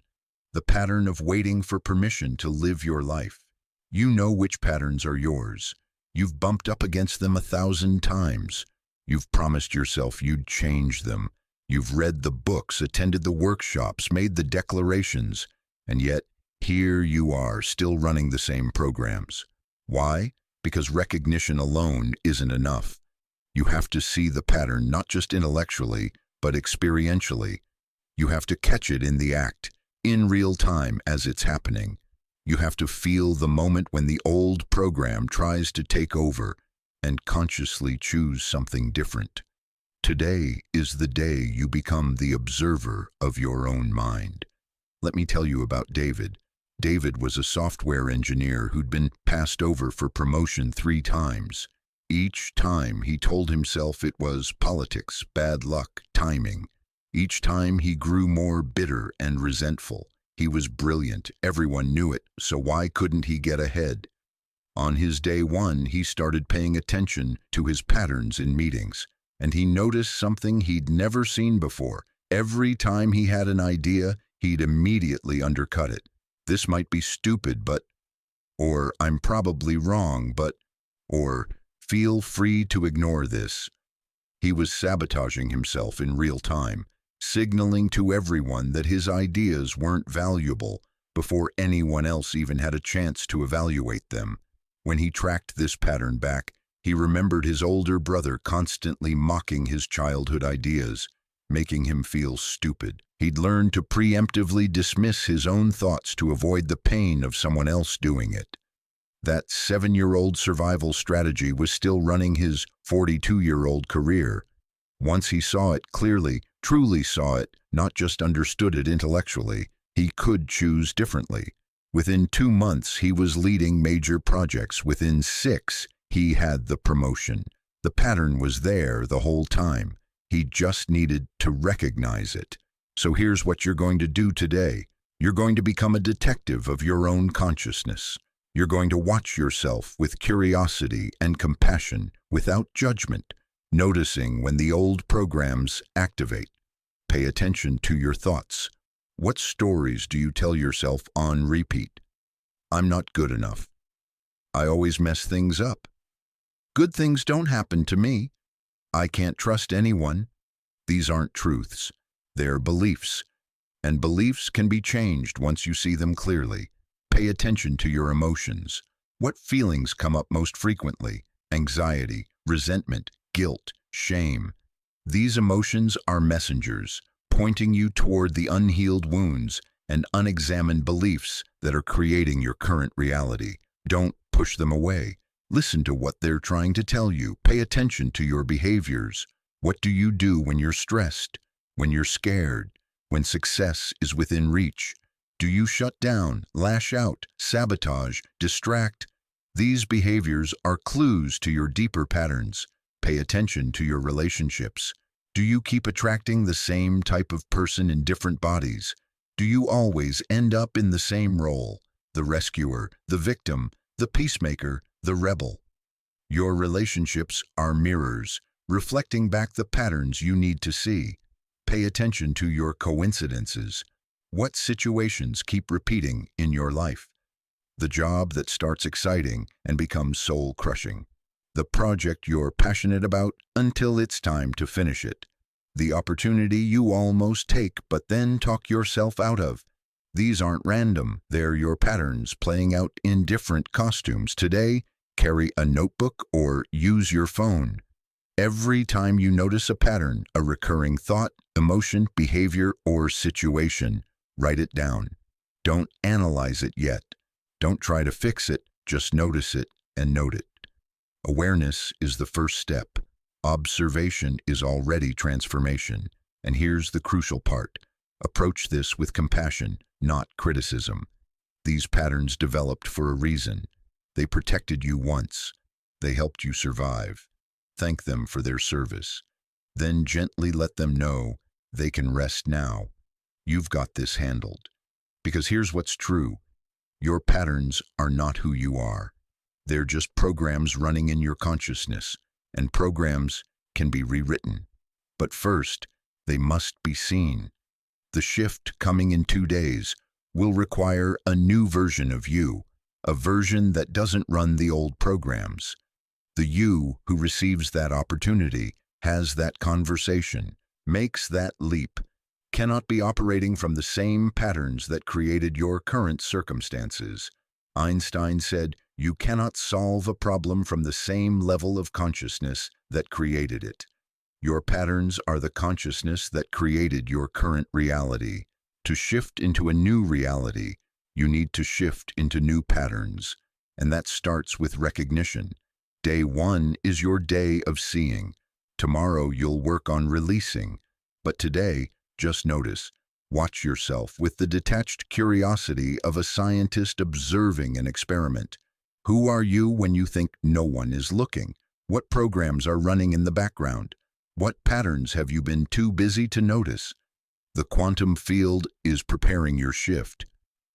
Speaker 1: The pattern of waiting for permission to live your life. You know which patterns are yours. You've bumped up against them 1,000 times. You've promised yourself you'd change them. You've read the books, attended the workshops, made the declarations, and yet here you are, still running the same programs. Why? Because recognition alone isn't enough. You have to see the pattern not just intellectually, but experientially. You have to catch it in the act, in real time as it's happening. You have to feel the moment when the old program tries to take over and consciously choose something different. Today is the day you become the observer of your own mind. Let me tell you about David. David was a software engineer who'd been passed over for promotion 3 times. Each time he told himself it was politics, bad luck, timing. Each time he grew more bitter and resentful. He was brilliant, everyone knew it, so why couldn't he get ahead? On his day 1, he started paying attention to his patterns in meetings, and he noticed something he'd never seen before. Every time he had an idea, he'd immediately undercut it. This might be stupid, but, or I'm probably wrong, but, or feel free to ignore this. He was sabotaging himself in real time, signaling to everyone that his ideas weren't valuable before anyone else even had a chance to evaluate them. When he tracked this pattern back, he remembered his older brother constantly mocking his childhood ideas, making him feel stupid. He'd learned to preemptively dismiss his own thoughts to avoid the pain of someone else doing it. That 7-year-old survival strategy was still running his 42-year-old career. Once he saw it clearly, truly saw it, not just understood it intellectually, he could choose differently. Within 2 months, he was leading major projects. Within 6, he had the promotion. The pattern was there the whole time. He just needed to recognize it. So here's what you're going to do today. You're going to become a detective of your own consciousness. You're going to watch yourself with curiosity and compassion, without judgment, noticing when the old programs activate. Pay attention to your thoughts. What stories do you tell yourself on repeat? I'm not good enough. I always mess things up. Good things don't happen to me. I can't trust anyone. These aren't truths. They're beliefs. And beliefs can be changed once you see them clearly. Pay attention to your emotions. What feelings come up most frequently? Anxiety, resentment, guilt, shame. These emotions are messengers, pointing you toward the unhealed wounds and unexamined beliefs that are creating your current reality. Don't push them away. Listen to what they're trying to tell you. Pay attention to your behaviors. What do you do when you're stressed? When you're scared? When success is within reach? Do you shut down, lash out, sabotage, distract? These behaviors are clues to your deeper patterns. Pay attention to your relationships. Do you keep attracting the same type of person in different bodies? Do you always end up in the same role? The rescuer, the victim, the peacemaker, the rebel? Your relationships are mirrors, reflecting back the patterns you need to see. Pay attention to your coincidences. What situations keep repeating in your life? The job that starts exciting and becomes soul-crushing. The project you're passionate about until it's time to finish it. The opportunity you almost take but then talk yourself out of. These aren't random. They're your patterns playing out in different costumes. Today, carry a notebook or use your phone. Every time you notice a pattern, a recurring thought, emotion, behavior, or situation, write it down. Don't analyze it yet. Don't try to fix it. Just notice it and note it. Awareness is the first step. Observation is already transformation. And here's the crucial part. Approach this with compassion, not criticism. These patterns developed for a reason. They protected you once. They helped you survive. Thank them for their service. Then gently let them know they can rest now. You've got this handled. Because here's what's true. Your patterns are not who you are. They're just programs running in your consciousness, and programs can be rewritten. But first, they must be seen. The shift coming in 2 days will require a new version of you, a version that doesn't run the old programs. The you who receives that opportunity, has that conversation, makes that leap, cannot be operating from the same patterns that created your current circumstances. Einstein said, "You cannot solve a problem from the same level of consciousness that created it." Your patterns are the consciousness that created your current reality. To shift into a new reality, you need to shift into new patterns, and that starts with recognition. Day 1 is your day of seeing. Tomorrow you'll work on releasing. But today, just notice. Watch yourself with the detached curiosity of a scientist observing an experiment. Who are you when you think no one is looking? What programs are running in the background? What patterns have you been too busy to notice? The quantum field is preparing your shift.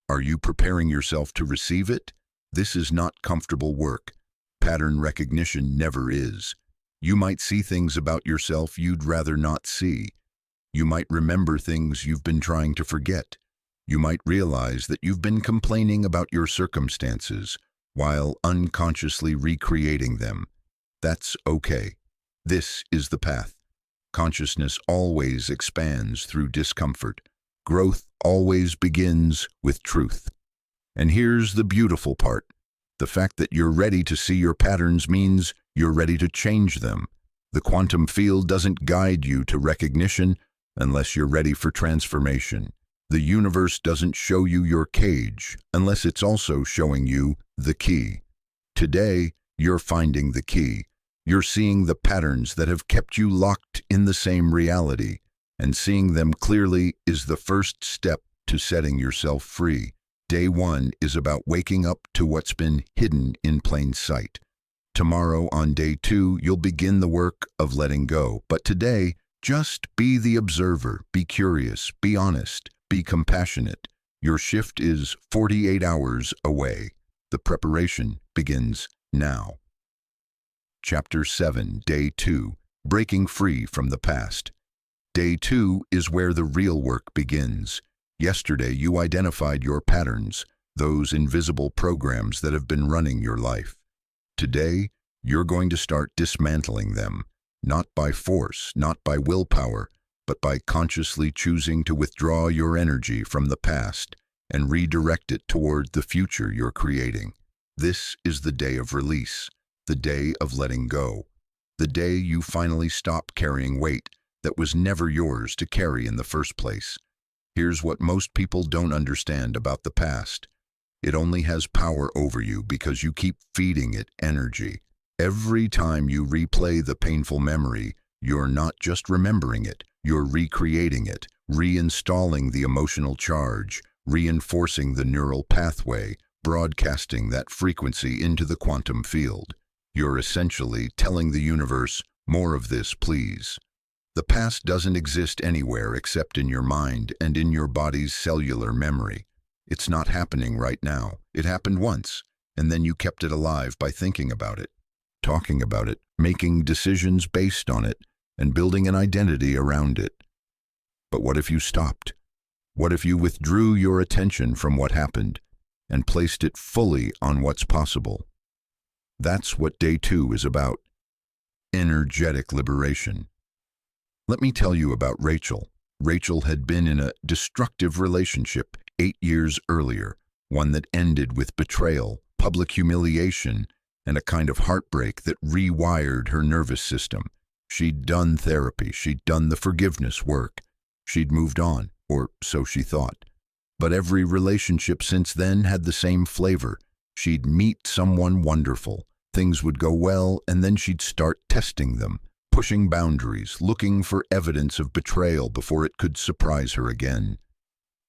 Speaker 1: Are you preparing yourself to receive it? This is not comfortable work. Pattern recognition never is. You might see things about yourself you'd rather not see. You might remember things you've been trying to forget. You might realize that you've been complaining about your circumstances while unconsciously recreating them. That's okay. This is the path. Consciousness always expands through discomfort. Growth always begins with truth. And here's the beautiful part. The fact that you're ready to see your patterns means you're ready to change them. The quantum field doesn't guide you to recognition unless you're ready for transformation. The universe doesn't show you your cage unless it's also showing you the key. Today, you're finding the key. You're seeing the patterns that have kept you locked in the same reality, and seeing them clearly is the first step to setting yourself free. Day 1 is about waking up to what's been hidden in plain sight. Tomorrow, on day 2, you'll begin the work of letting go. But today, just be the observer, be curious, be honest, be compassionate. Your shift is 48 hours away. The preparation begins now. Chapter 7, Day 2, Breaking Free from the Past. Day 2 is where the real work begins. Yesterday, you identified your patterns, those invisible programs that have been running your life. Today, you're going to start dismantling them, not by force, not by willpower, but by consciously choosing to withdraw your energy from the past and redirect it toward the future you're creating. This is the day of release, the day of letting go, the day you finally stop carrying weight that was never yours to carry in the first place. Here's what most people don't understand about the past. It only has power over you because you keep feeding it energy. Every time you replay the painful memory, you're not just remembering it, you're recreating it, reinstalling the emotional charge, reinforcing the neural pathway, broadcasting that frequency into the quantum field. You're essentially telling the universe, more of this, please. The past doesn't exist anywhere except in your mind and in your body's cellular memory. It's not happening right now. It happened once, and then you kept it alive by thinking about it, talking about it, making decisions based on it, and building an identity around it. But what if you stopped? What if you withdrew your attention from what happened and placed it fully on what's possible? That's what Day 2 is about. Energetic liberation. Let me tell you about Rachel. Rachel had been in a destructive relationship 8 years earlier, one that ended with betrayal, public humiliation, and a kind of heartbreak that rewired her nervous system. She'd done therapy, she'd done the forgiveness work, she'd moved on, or so she thought. But every relationship since then had the same flavor. She'd meet someone wonderful, things would go well, and then she'd start testing them, pushing boundaries, looking for evidence of betrayal before it could surprise her again.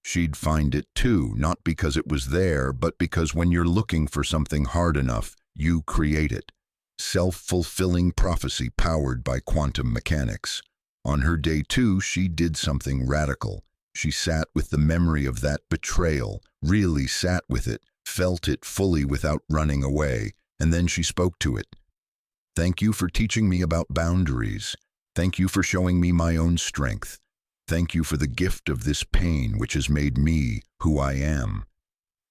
Speaker 1: She'd find it too, not because it was there, but because when you're looking for something hard enough, you create it. Self-fulfilling prophecy powered by quantum mechanics. On her Day 2, she did something radical. She sat with the memory of that betrayal, really sat with it, felt it fully without running away, and then she spoke to it. Thank you for teaching me about boundaries. Thank you for showing me my own strength. Thank you for the gift of this pain which has made me who I am.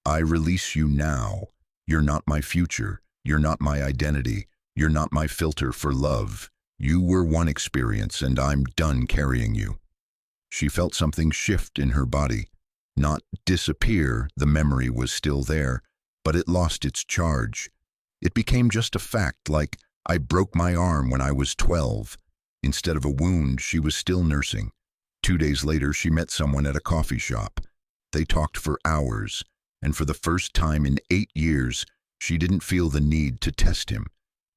Speaker 1: I release you now. You're not my future. You're not my identity. You're not my filter for love. You were one experience, and I'm done carrying you. She felt something shift in her body. Not disappear, the memory was still there, but it lost its charge. It became just a fact, like, I broke my arm when I was 12. Instead of a wound, she was still nursing. 2 days later, she met someone at a coffee shop. They talked for hours, and for the first time in 8 years, she didn't feel the need to test him.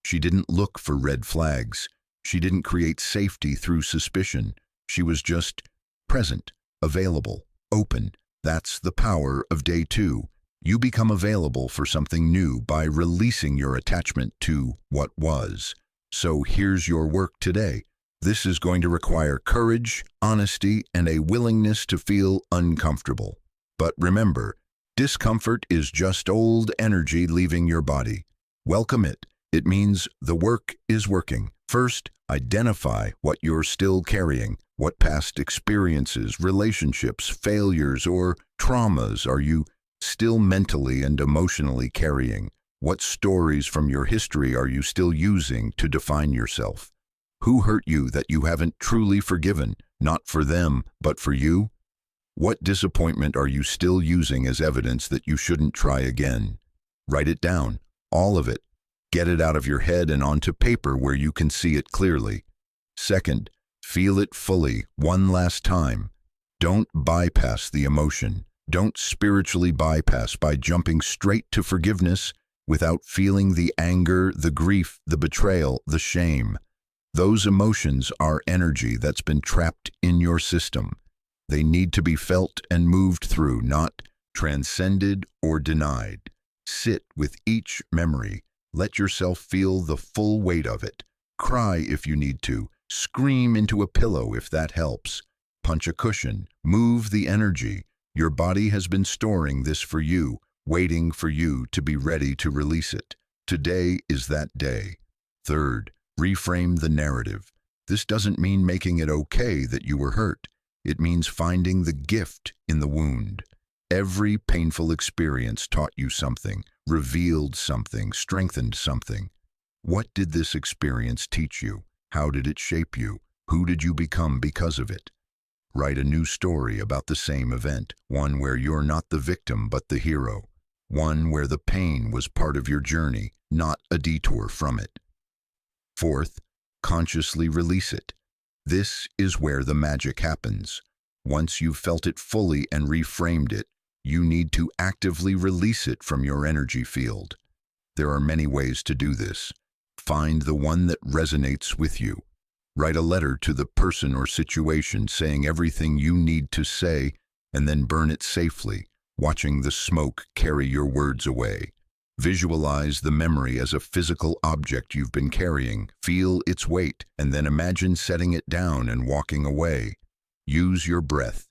Speaker 1: She didn't look for red flags. She didn't create safety through suspicion. She was just present, available, open. That's the power of Day 2. You become available for something new by releasing your attachment to what was. So here's your work today. This is going to require courage, honesty, and a willingness to feel uncomfortable. But remember, discomfort is just old energy leaving your body. Welcome it. It means the work is working. First, identify what you're still carrying. What past experiences, relationships, failures, or traumas are you still mentally and emotionally carrying? What stories from your history are you still using to define yourself? Who hurt you that you haven't truly forgiven, not for them, but for you? What disappointment are you still using as evidence that you shouldn't try again? Write it down, all of it. Get it out of your head and onto paper where you can see it clearly. Second, feel it fully, one last time. Don't bypass the emotion. Don't spiritually bypass by jumping straight to forgiveness without feeling the anger, the grief, the betrayal, the shame. Those emotions are energy that's been trapped in your system. They need to be felt and moved through, not transcended or denied. Sit with each memory. Let yourself feel the full weight of it. Cry if you need to. Scream into a pillow if that helps. Punch a cushion. Move the energy. Your body has been storing this for you, waiting for you to be ready to release it. Today is that day. Third, reframe the narrative. This doesn't mean making it okay that you were hurt. It means finding the gift in the wound. Every painful experience taught you something, revealed something, strengthened something. What did this experience teach you? How did it shape you? Who did you become because of it? Write a new story about the same event, one where you're not the victim but the hero, one where the pain was part of your journey, not a detour from it. Fourth, consciously release it. This is where the magic happens. Once you've felt it fully and reframed it, you need to actively release it from your energy field. There are many ways to do this. Find the one that resonates with you. Write a letter to the person or situation saying everything you need to say, and then burn it safely, watching the smoke carry your words away. Visualize the memory as a physical object you've been carrying. Feel its weight, and then imagine setting it down and walking away. Use your breath.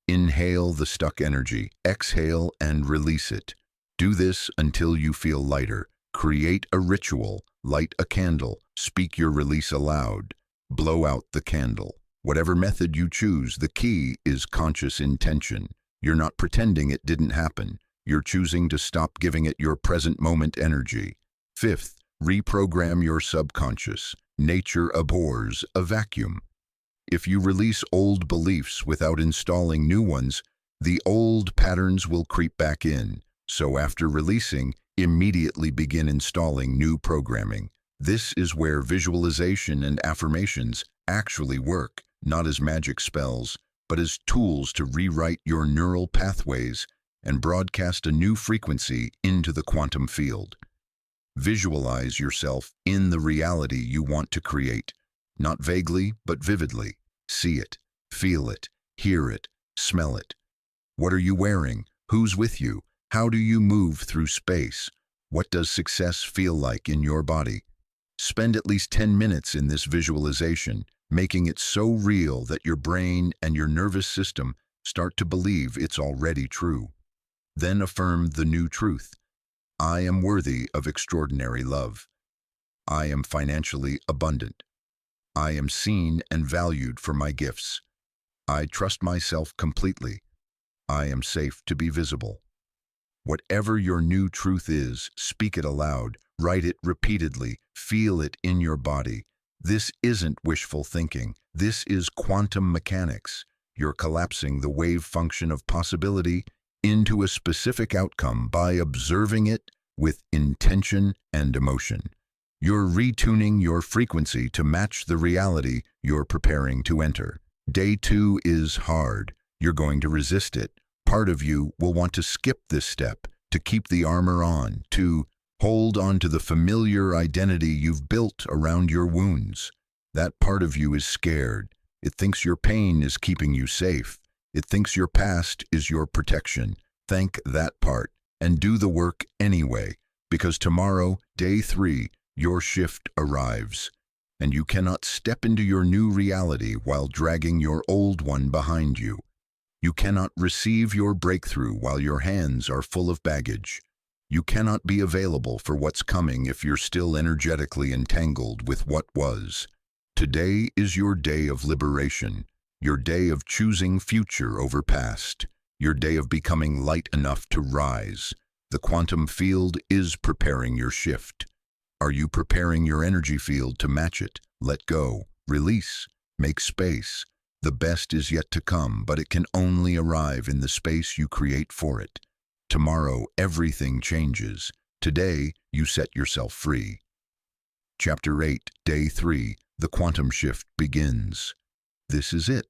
Speaker 1: Inhale the stuck energy, exhale and release it. Do this until you feel lighter. Create a ritual, light a candle, speak your release aloud. Blow out the candle. Whatever method you choose, the key is conscious intention. You're not pretending it didn't happen. You're choosing to stop giving it your present moment energy. Fifth, reprogram your subconscious. Nature abhors a vacuum. If you release old beliefs without installing new ones, the old patterns will creep back in. So after releasing, immediately begin installing new programming. This is where visualization and affirmations actually work, not as magic spells, but as tools to rewrite your neural pathways and broadcast a new frequency into the quantum field. Visualize yourself in the reality you want to create, not vaguely, but vividly. See it, feel it, hear it, smell it. What are you wearing? Who's with you? How do you move through space? What does success feel like in your body? Spend at least 10 minutes in this visualization, making it so real that your brain and your nervous system start to believe it's already true. Then affirm the new truth. I am worthy of extraordinary love. I am financially abundant. I am seen and valued for my gifts. I trust myself completely. I am safe to be visible. Whatever your new truth is, speak it aloud, write it repeatedly, feel it in your body. This isn't wishful thinking. This is quantum mechanics. You're collapsing the wave function of possibility into a specific outcome by observing it with intention and emotion. You're retuning your frequency to match the reality you're preparing to enter. Day 2 is hard. You're going to resist it. Part of you will want to skip this step, to keep the armor on, to hold on to the familiar identity you've built around your wounds. That part of you is scared. It thinks your pain is keeping you safe. It thinks your past is your protection. Thank that part and do the work anyway, because tomorrow, day 3, your shift arrives, and you cannot step into your new reality while dragging your old one behind you. You cannot receive your breakthrough while your hands are full of baggage. You cannot be available for what's coming if you're still energetically entangled with what was. Today is your day of liberation, your day of choosing future over past, your day of becoming light enough to rise. The quantum field is preparing your shift. Are you preparing your energy field to match it? Let go, release, make space. The best is yet to come, but it can only arrive in the space you create for it. Tomorrow, everything changes. Today, you set yourself free. Chapter 8, Day 3, The Quantum Shift begins. This is it.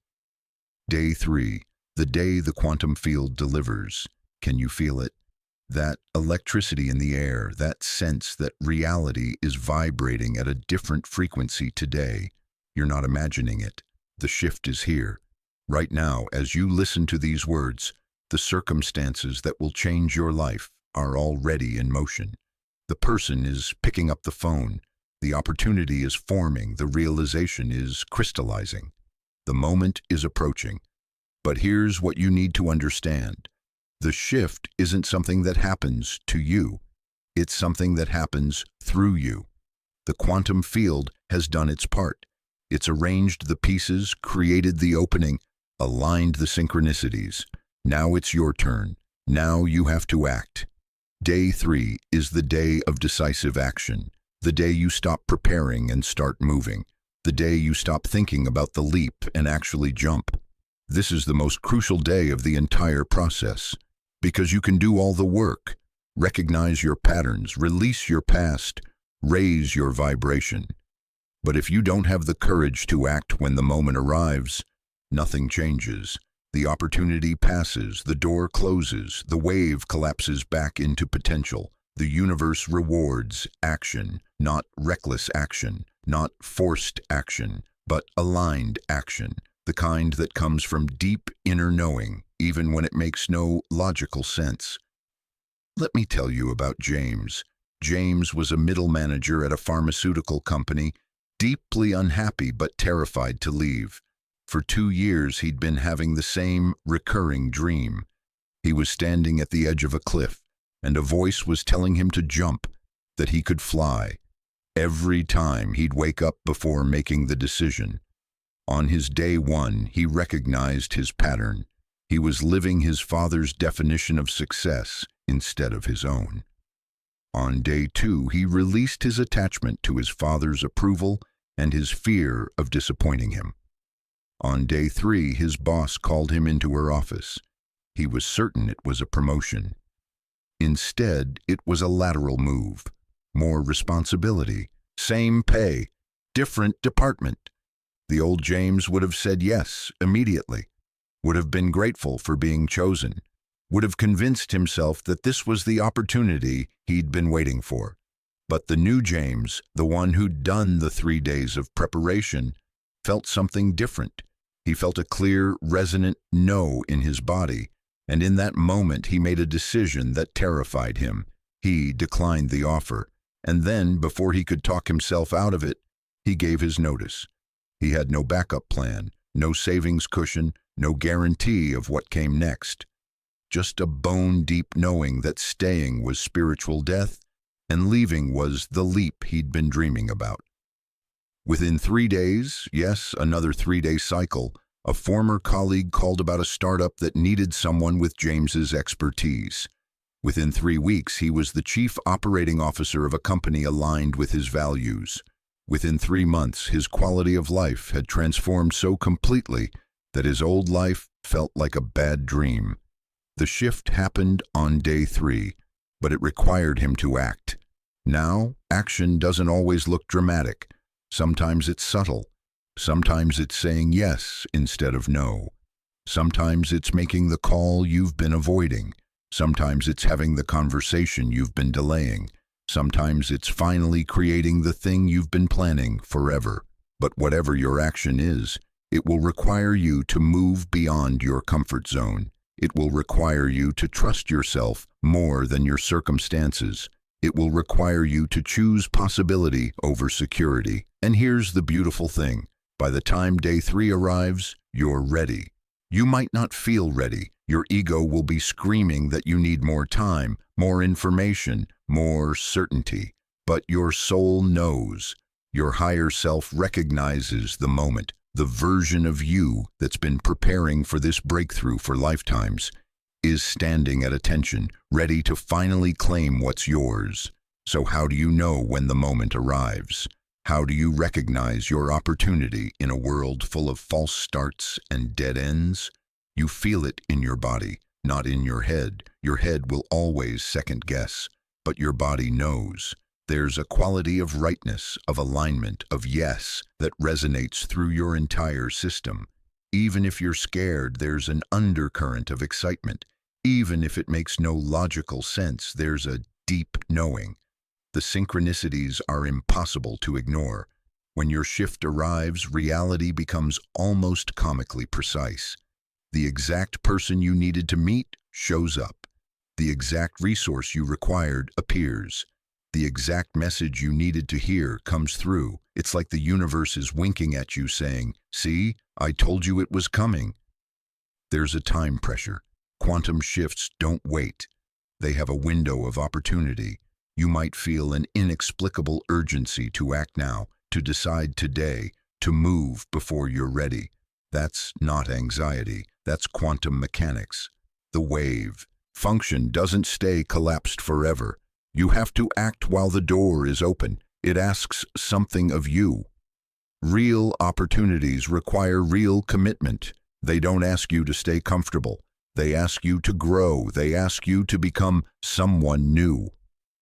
Speaker 1: Day 3, the day the quantum field delivers. Can you feel it? That electricity in the air, that sense that reality is vibrating at a different frequency today. You're not imagining it. The shift is here. Right now, as you listen to these words, the circumstances that will change your life are already in motion. The person is picking up the phone. The opportunity is forming. The realization is crystallizing. The moment is approaching. But here's what you need to understand. The shift isn't something that happens to you. It's something that happens through you. The quantum field has done its part. It's arranged the pieces, created the opening, aligned the synchronicities. Now it's your turn. Now you have to act. Day 3 is the day of decisive action. The day you stop preparing and start moving. The day you stop thinking about the leap and actually jump. This is the most crucial day of the entire process, because you can do all the work. Recognize your patterns, release your past, raise your vibration. But if you don't have the courage to act when the moment arrives, nothing changes. The opportunity passes, the door closes, the wave collapses back into potential. The universe rewards action, not reckless action, not forced action, but aligned action, the kind that comes from deep inner knowing, even when it makes no logical sense. Let me tell you about James. James was a middle manager at a pharmaceutical company, deeply unhappy but terrified to leave. For 2 years he'd been having the same recurring dream. He was standing at the edge of a cliff, and a voice was telling him to jump, that he could fly. Every time he'd wake up before making the decision. On his day 1, he recognized his pattern. He was living his father's definition of success instead of his own. On day 2, he released his attachment to his father's approval and his fear of disappointing him. On day 3, his boss called him into her office. He was certain it was a promotion. Instead, it was a lateral move. More responsibility, same pay, different department. The old James would have said yes immediately, would have been grateful for being chosen, would have convinced himself that this was the opportunity he'd been waiting for. But the new James, the one who'd done the 3 days of preparation, felt something different. He felt a clear, resonant no in his body, and in that moment he made a decision that terrified him. He declined the offer, and then, before he could talk himself out of it, he gave his notice. He had no backup plan, no savings cushion, no guarantee of what came next. Just a bone-deep knowing that staying was spiritual death and leaving was the leap he'd been dreaming about. Within 3 days, yes, another 3-day cycle, a former colleague called about a startup that needed someone with James's expertise. Within 3 weeks, he was the chief operating officer of a company aligned with his values. Within 3 months, his quality of life had transformed so completely that his old life felt like a bad dream. The shift happened on day 3, but it required him to act. Now, action doesn't always look dramatic. Sometimes it's subtle. Sometimes it's saying yes instead of no. Sometimes it's making the call you've been avoiding. Sometimes it's having the conversation you've been delaying. Sometimes it's finally creating the thing you've been planning forever. But whatever your action is, it will require you to move beyond your comfort zone. It will require you to trust yourself more than your circumstances. It will require you to choose possibility over security. And here's the beautiful thing. By the time day 3 arrives, you're ready. You might not feel ready. Your ego will be screaming that you need more time, more information, more certainty. But your soul knows. Your higher self recognizes the moment, the version of you that's been preparing for this breakthrough for lifetimes, is standing at attention, ready to finally claim what's yours. So how do you know when the moment arrives? How do you recognize your opportunity in a world full of false starts and dead ends? You feel it in your body, not in your head. Your head will always second guess, but your body knows. There's a quality of rightness, of alignment, of yes, that resonates through your entire system. Even if you're scared, there's an undercurrent of excitement. Even if it makes no logical sense, there's a deep knowing. The synchronicities are impossible to ignore. When your shift arrives, reality becomes almost comically precise. The exact person you needed to meet shows up. The exact resource you required appears. The exact message you needed to hear comes through. It's like the universe is winking at you saying, "See, I told you it was coming." There's a time pressure. Quantum shifts don't wait. They have a window of opportunity. You might feel an inexplicable urgency to act now, to decide today, to move before you're ready. That's not anxiety. That's quantum mechanics. The wave. Function doesn't stay collapsed forever. You have to act while the door is open. It asks something of you. Real opportunities require real commitment. They don't ask you to stay comfortable. They ask you to grow. They ask you to become someone new.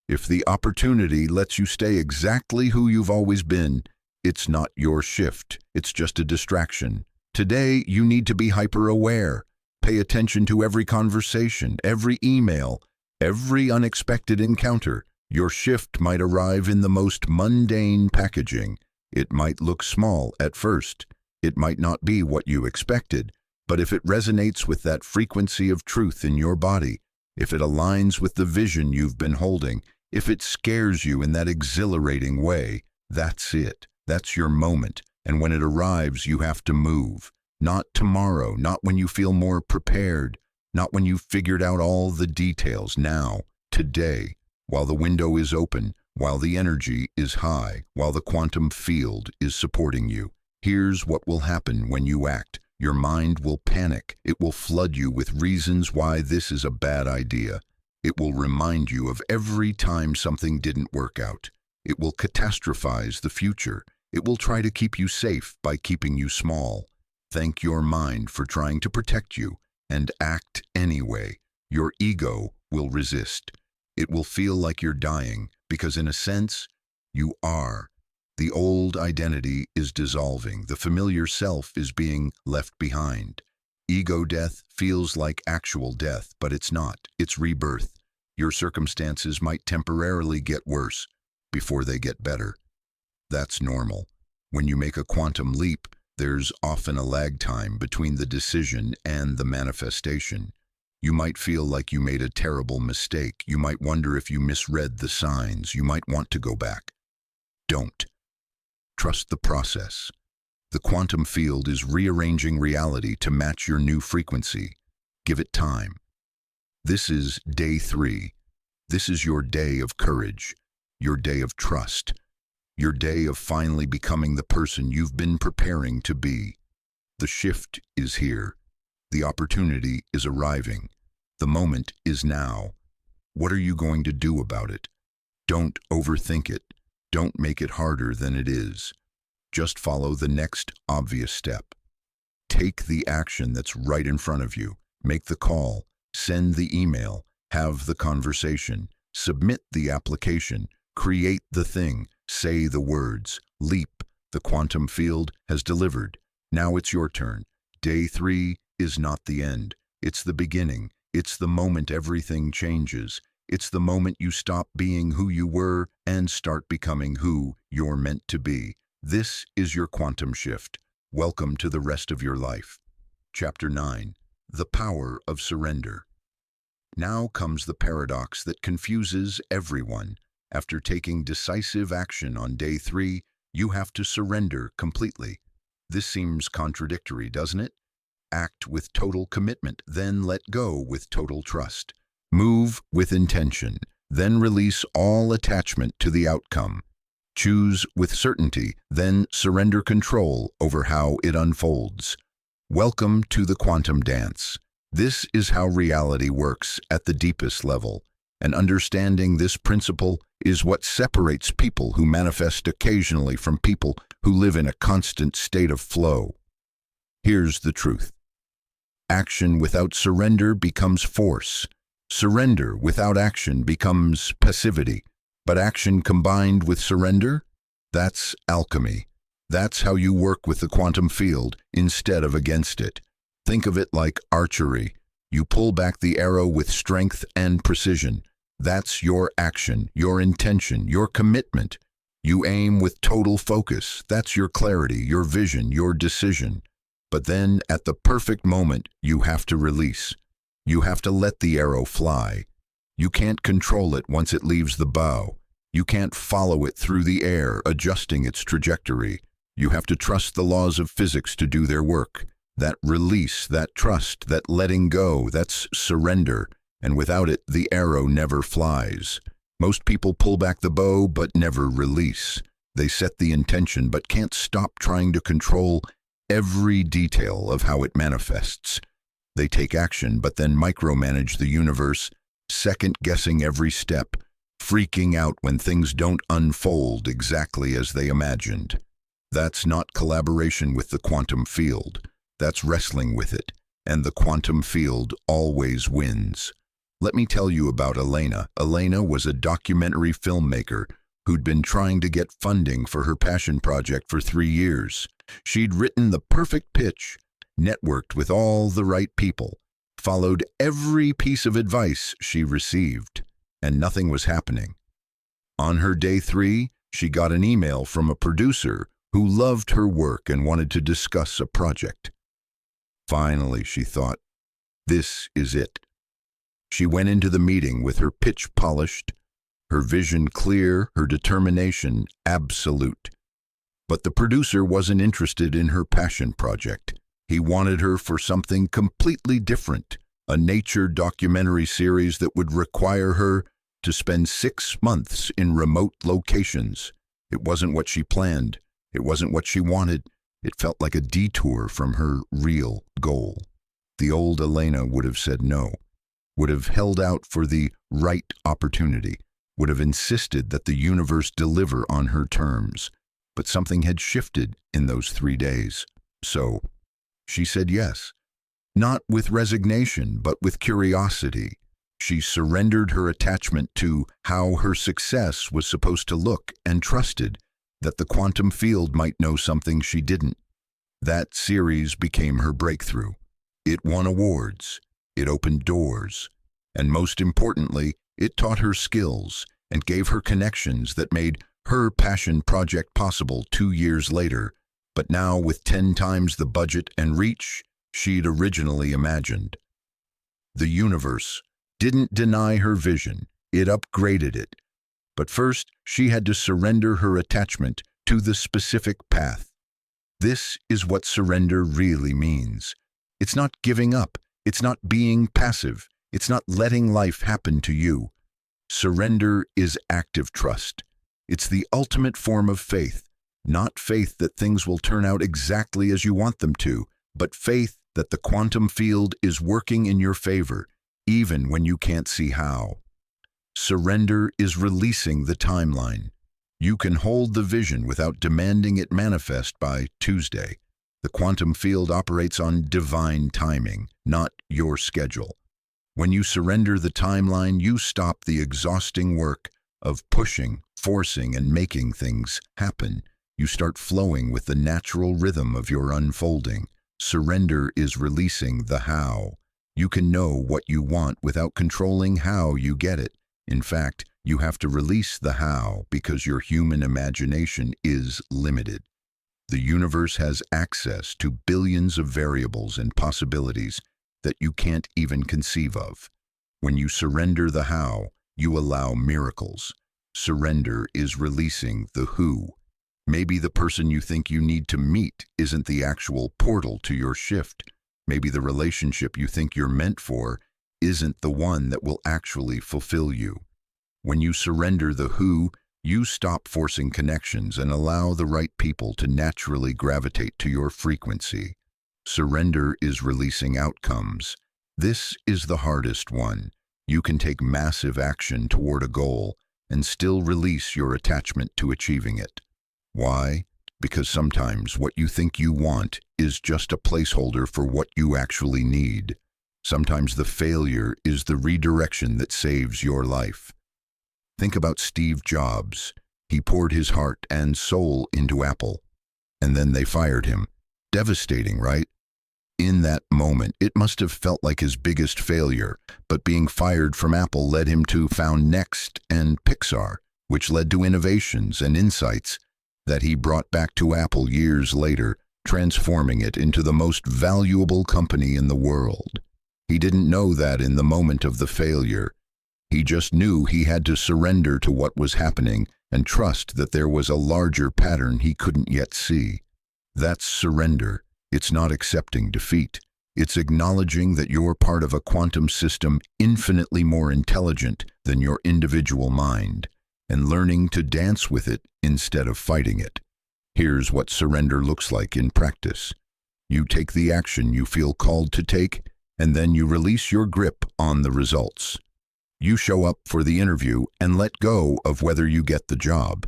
Speaker 1: If the opportunity lets you stay exactly who you've always been, it's not your shift. It's just a distraction. Today, you need to be hyper-aware. Pay attention to every conversation, every email, every unexpected encounter. Your shift might arrive in the most mundane packaging. It might look small at first. It might not be what you expected. But if it resonates with that frequency of truth in your body, if it aligns with the vision you've been holding, if it scares you in that exhilarating way, that's it. That's your moment. And when it arrives, you have to move. Not tomorrow, not when you feel more prepared, not when you've figured out all the details. Now, today, while the window is open, while the energy is high, while the quantum field is supporting you. Here's what will happen when you act. Your mind will panic. It will flood you with reasons why this is a bad idea. It will remind you of every time something didn't work out. It will catastrophize the future. It will try to keep you safe by keeping you small. Thank your mind for trying to protect you, and act anyway. Your ego will resist. It will feel like you're dying, because in a sense, you are. The old identity is dissolving. The familiar self is being left behind. Ego death feels like actual death, but it's not. It's rebirth. Your circumstances might temporarily get worse before they get better. That's normal. When you make a quantum leap, there's often a lag time between the decision and the manifestation. You might feel like you made a terrible mistake. You might wonder if you misread the signs. You might want to go back. Don't. Trust the process. The quantum field is rearranging reality to match your new frequency. Give it time. This is day 3. This is your day of courage, your day of trust, your day of finally becoming the person you've been preparing to be. The shift is here. The opportunity is arriving. The moment is now. What are you going to do about it? Don't overthink it. Don't make it harder than it is. Just follow the next obvious step. Take the action that's right in front of you. Make the call. Send the email. Have the conversation. Submit the application. Create the thing. Say the words. Leap. The quantum field has delivered. Now it's your turn. Day 3 is not the end. It's the beginning. It's the moment everything changes. It's the moment you stop being who you were and start becoming who you're meant to be. This is your quantum shift. Welcome to the rest of your life. Chapter 9. The Power of Surrender. Now comes the paradox that confuses everyone. After taking decisive action on day 3, you have to surrender completely. This seems contradictory, doesn't it? Act with total commitment, then let go with total trust. Move with intention, then release all attachment to the outcome. Choose with certainty, then surrender control over how it unfolds. Welcome to the quantum dance. This is how reality works at the deepest level, and understanding this principle is what separates people who manifest occasionally from people who live in a constant state of flow. Here's the truth. Action without surrender becomes force. Surrender without action becomes passivity. But action combined with surrender? That's alchemy. That's how you work with the quantum field instead of against it. Think of it like archery. You pull back the arrow with strength and precision. That's your action, your intention, your commitment. You aim with total focus. That's your clarity, your vision, your decision. But then, at the perfect moment, you have to release. You have to let the arrow fly. You can't control it once it leaves the bow. You can't follow it through the air, adjusting its trajectory. You have to trust the laws of physics to do their work. That release, that trust, that letting go, that's surrender. And without it, the arrow never flies. Most people pull back the bow but never release. They set the intention but can't stop trying to control every detail of how it manifests. They take action but then micromanage the universe, second-guessing every step, freaking out when things don't unfold exactly as they imagined. That's not collaboration with the quantum field. That's wrestling with it, and the quantum field always wins. Let me tell you about Elena. Elena was a documentary filmmaker who'd been trying to get funding for her passion project for 3 years. She'd written the perfect pitch, networked with all the right people, followed every piece of advice she received, and nothing was happening. On her day 3, she got an email from a producer who loved her work and wanted to discuss a project. Finally, she thought, this is it. She went into the meeting with her pitch polished, her vision clear, her determination absolute. But the producer wasn't interested in her passion project. He wanted her for something completely different, a nature documentary series that would require her to spend 6 months in remote locations. It wasn't what she planned. It wasn't what she wanted. It felt like a detour from her real goal. The old Elena would have said no, would have held out for the right opportunity, would have insisted that the universe deliver on her terms. But something had shifted in those 3 days. So she said yes, not with resignation, but with curiosity. She surrendered her attachment to how her success was supposed to look and trusted that the quantum field might know something she didn't. That series became her breakthrough. It won awards, it opened doors, and most importantly, it taught her skills and gave her connections that made her passion project possible 2 years later, but now with 10 times the budget and reach she'd originally imagined. The universe didn't deny her vision, it upgraded it. But first, she had to surrender her attachment to the specific path. This is what surrender really means. It's not giving up, it's not being passive, it's not letting life happen to you. Surrender is active trust. It's the ultimate form of faith, not faith that things will turn out exactly as you want them to, but faith that the quantum field is working in your favor, even when you can't see how. Surrender is releasing the timeline. You can hold the vision without demanding it manifest by Tuesday. The quantum field operates on divine timing, not your schedule. When you surrender the timeline, you stop the exhausting work of pushing, forcing, and making things happen. You start flowing with the natural rhythm of your unfolding. Surrender is releasing the how. You can know what you want without controlling how you get it. In fact, you have to release the how because your human imagination is limited. The universe has access to billions of variables and possibilities that you can't even conceive of. When you surrender the how, you allow miracles. Surrender is releasing the who. Maybe the person you think you need to meet isn't the actual portal to your shift. Maybe the relationship you think you're meant for isn't the one that will actually fulfill you. When you surrender the who, you stop forcing connections and allow the right people to naturally gravitate to your frequency. Surrender is releasing outcomes. This is the hardest one. You can take massive action toward a goal and still release your attachment to achieving it. Why? Because sometimes what you think you want is just a placeholder for what you actually need. Sometimes the failure is the redirection that saves your life. Think about Steve Jobs. He poured his heart and soul into Apple, and then they fired him. Devastating, right? In that moment, it must have felt like his biggest failure, but being fired from Apple led him to found Next and Pixar, which led to innovations and insights that he brought back to Apple years later, transforming it into the most valuable company in the world. He didn't know that in the moment of the failure. He just knew he had to surrender to what was happening and trust that there was a larger pattern he couldn't yet see. That's surrender. It's not accepting defeat. It's acknowledging that you're part of a quantum system infinitely more intelligent than your individual mind, and learning to dance with it instead of fighting it. Here's what surrender looks like in practice. You take the action you feel called to take, and then you release your grip on the results. You show up for the interview and let go of whether you get the job.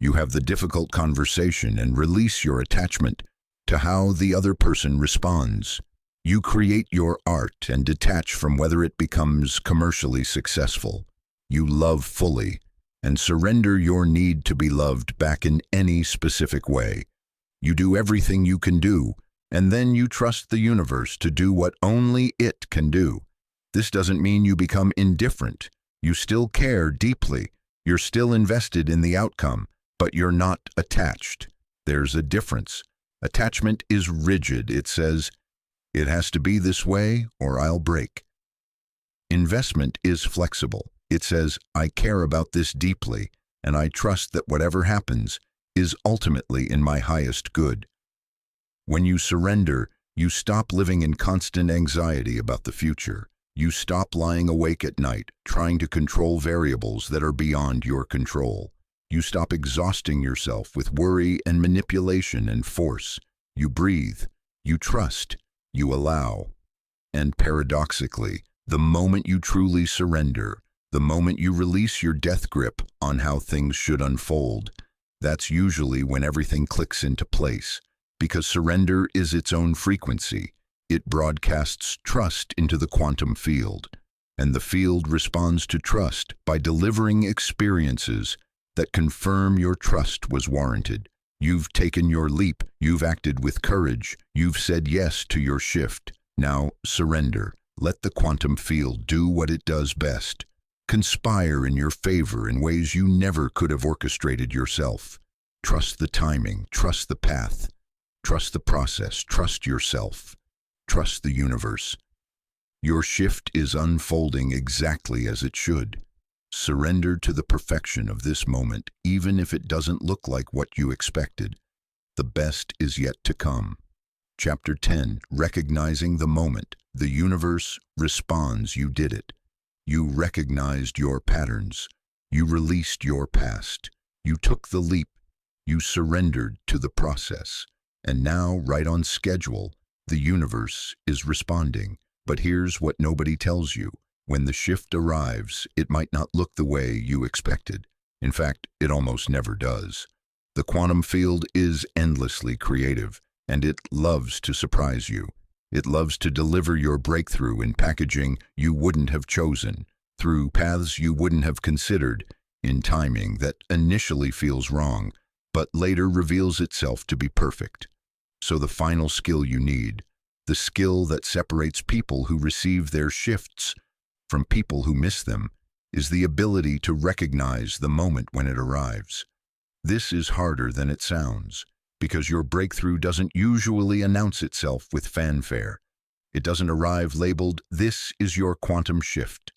Speaker 1: You have the difficult conversation and release your attachment to how the other person responds. You create your art and detach from whether it becomes commercially successful. You love fully and surrender your need to be loved back in any specific way. You do everything you can do, and then you trust the universe to do what only it can do. This doesn't mean you become indifferent. You still care deeply. You're still invested in the outcome, but you're not attached. There's a difference. Attachment is rigid. It says, it has to be this way or I'll break. Investment is flexible. It says, I care about this deeply, and I trust that whatever happens is ultimately in my highest good. When you surrender, you stop living in constant anxiety about the future. You stop lying awake at night, trying to control variables that are beyond your control. You stop exhausting yourself with worry and manipulation and force. You breathe, you trust, you allow. And paradoxically, the moment you truly surrender, the moment you release your death grip on how things should unfold, that's usually when everything clicks into place. Because surrender is its own frequency. It broadcasts trust into the quantum field, and the field responds to trust by delivering experiences that confirm your trust was warranted. You've taken your leap, you've acted with courage, you've said yes to your shift. Now surrender. Let the quantum field do what it does best. Conspire in your favor in ways you never could have orchestrated yourself. Trust the timing, trust the path, trust the process, trust yourself. Trust the universe. Your shift is unfolding exactly as it should. Surrender to the perfection of this moment, even if it doesn't look like what you expected. The best is yet to come. Chapter 10, Recognizing the Moment. The universe responds. You did it. You recognized your patterns. You released your past. You took the leap. You surrendered to the process. And now, right on schedule, the universe is responding. But here's what nobody tells you. When the shift arrives, it might not look the way you expected. In fact, it almost never does. The quantum field is endlessly creative, and it loves to surprise you. It loves to deliver your breakthrough in packaging you wouldn't have chosen, through paths you wouldn't have considered, in timing that initially feels wrong, but later reveals itself to be perfect. So the final skill you need, the skill that separates people who receive their shifts from people who miss them, is the ability to recognize the moment when it arrives. This is harder than it sounds, because your breakthrough doesn't usually announce itself with fanfare. It doesn't arrive labeled, "This is your quantum shift."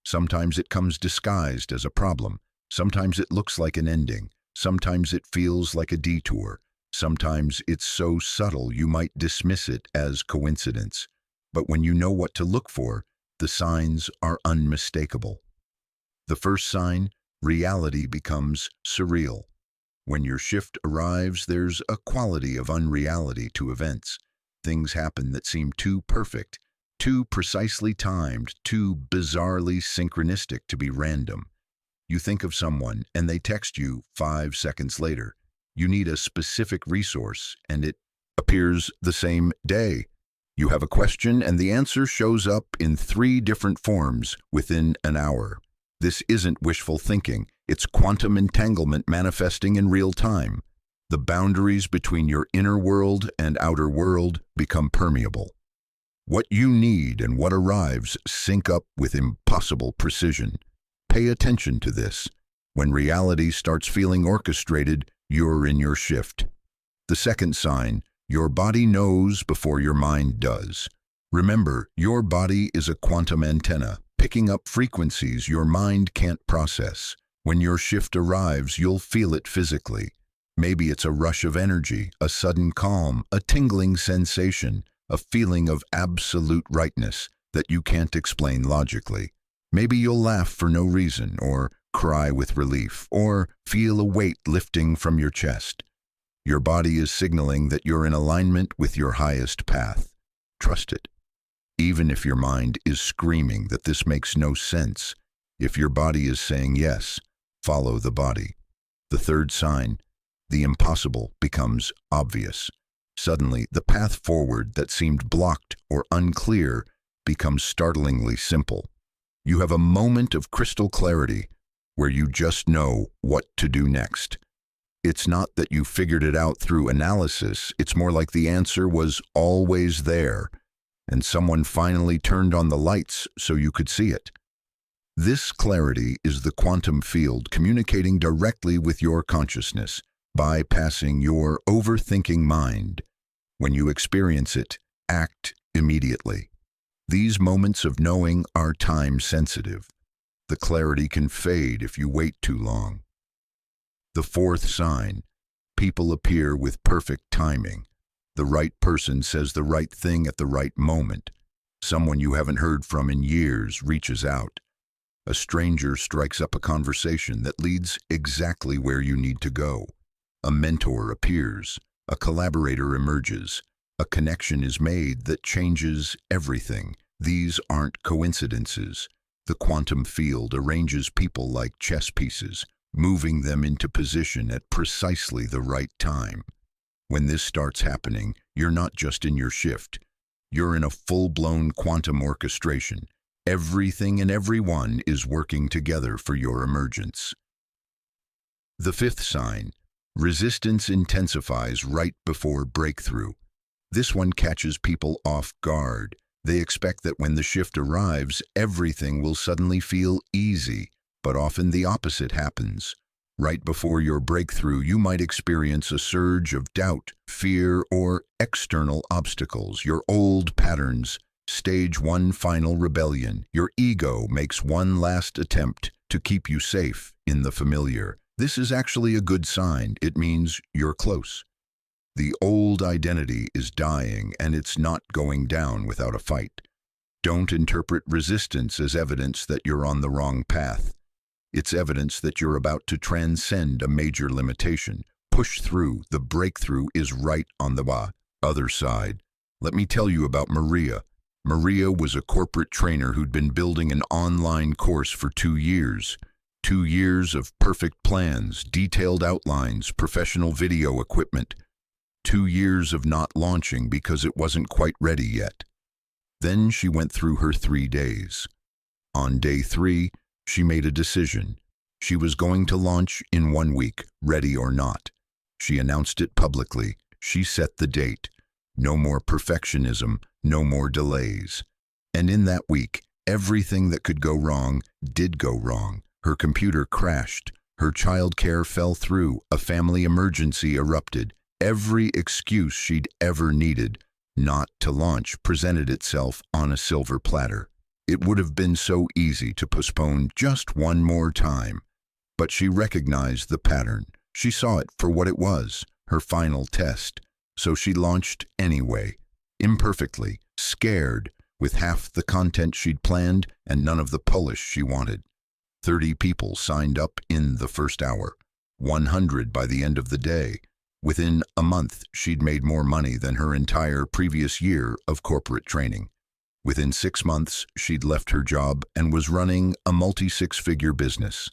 Speaker 1: Sometimes it comes disguised as a problem. Sometimes it looks like an ending. Sometimes it feels like a detour. Sometimes it's so subtle you might dismiss it as coincidence. But when you know what to look for, the signs are unmistakable. The first sign, reality becomes surreal. When your shift arrives, there's a quality of unreality to events. Things happen that seem too perfect, too precisely timed, too bizarrely synchronistic to be random. You think of someone and they text you 5 seconds later. You need a specific resource and it appears the same day. You have a question and the answer shows up in 3 different forms within an hour. This isn't wishful thinking. It's quantum entanglement manifesting in real time. The boundaries between your inner world and outer world become permeable. What you need and what arrives sync up with impossible precision. Pay attention to this. When reality starts feeling orchestrated, you're in your shift. The second sign, your body knows before your mind does. Remember, your body is a quantum antenna, picking up frequencies your mind can't process. When your shift arrives, you'll feel it physically. Maybe it's a rush of energy, a sudden calm, a tingling sensation, a feeling of absolute rightness that you can't explain logically. Maybe you'll laugh for no reason, or cry with relief, or feel a weight lifting from your chest. Your body is signaling that you're in alignment with your highest path. Trust it. Even if your mind is screaming that this makes no sense, if your body is saying yes, follow the body. The third sign, the impossible becomes obvious. Suddenly, the path forward that seemed blocked or unclear becomes startlingly simple. You have a moment of crystal clarity where you just know what to do next. It's not that you figured it out through analysis, it's more like the answer was always there, and someone finally turned on the lights so you could see it. This clarity is the quantum field communicating directly with your consciousness, bypassing your overthinking mind. When you experience it, act immediately. These moments of knowing are time-sensitive. The clarity can fade if you wait too long. The fourth sign, people appear with perfect timing. The right person says the right thing at the right moment. Someone you haven't heard from in years reaches out. A stranger strikes up a conversation that leads exactly where you need to go. A mentor appears. A collaborator emerges. A connection is made that changes everything. These aren't coincidences. The quantum field arranges people like chess pieces, moving them into position at precisely the right time. When this starts happening, you're not just in your shift. You're in a full-blown quantum orchestration. Everything and everyone is working together for your emergence. The fifth sign, resistance intensifies right before breakthrough. This one catches people off guard. They expect that when the shift arrives, everything will suddenly feel easy, but often the opposite happens. Right before your breakthrough, you might experience a surge of doubt, fear, or external obstacles. Your old patterns stage one final rebellion. Your ego makes one last attempt to keep you safe in the familiar. This is actually a good sign. It means you're close. The old identity is dying, and it's not going down without a fight. Don't interpret resistance as evidence that you're on the wrong path. It's evidence that you're about to transcend a major limitation. Push through. The breakthrough is right on the other side. Let me tell you about Maria. Maria was a corporate trainer who'd been building an online course for 2 years. 2 years of perfect plans, detailed outlines, professional video equipment. 2 years of not launching because it wasn't quite ready yet. Then she went through her 3 days. On day 3, she made a decision. She was going to launch in 1 week, ready or not. She announced it publicly. She set the date. No more perfectionism, no more delays. And in that week, everything that could go wrong did go wrong. Her computer crashed. Her childcare fell through. A family emergency erupted. Every excuse she'd ever needed not to launch presented itself on a silver platter. It would have been so easy to postpone just one more time. But she recognized the pattern. She saw it for what it was. her final test. So she launched anyway, imperfectly, scared, with half the content she'd planned and none of the polish she wanted. 30 people signed up in the first hour, 100 by the end of the day. Within a month, she'd made more money than her entire previous year of corporate training. Within 6 months, she'd left her job and was running a multi-six-figure business.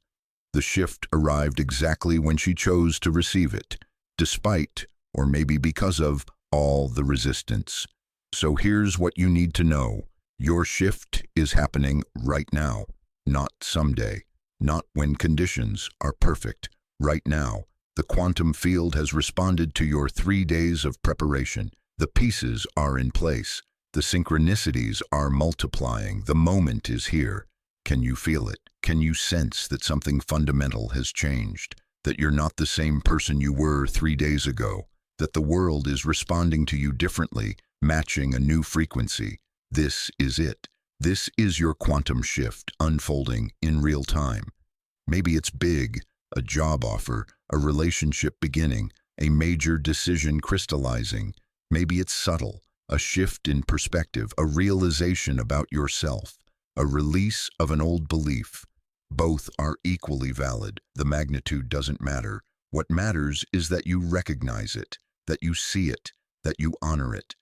Speaker 1: The shift arrived exactly when she chose to receive it, despite, or maybe because of, all the resistance. So here's what you need to know. Your shift is happening right now, not someday, not when conditions are perfect. Right now, the quantum field has responded to your 3 days of preparation. The pieces are in place. The synchronicities are multiplying. The moment is here. Can you feel it? Can you sense that something fundamental has changed? That you're not the same person you were 3 days ago? That the world is responding to you differently, matching a new frequency? This is it. This is your quantum shift unfolding in real time. Maybe it's big, a job offer, a relationship beginning, a major decision crystallizing. Maybe it's subtle, a shift in perspective, a realization about yourself, a release of an old belief. Both are equally valid. The magnitude doesn't matter. What matters is that you recognize it, that you see it, that you honor it.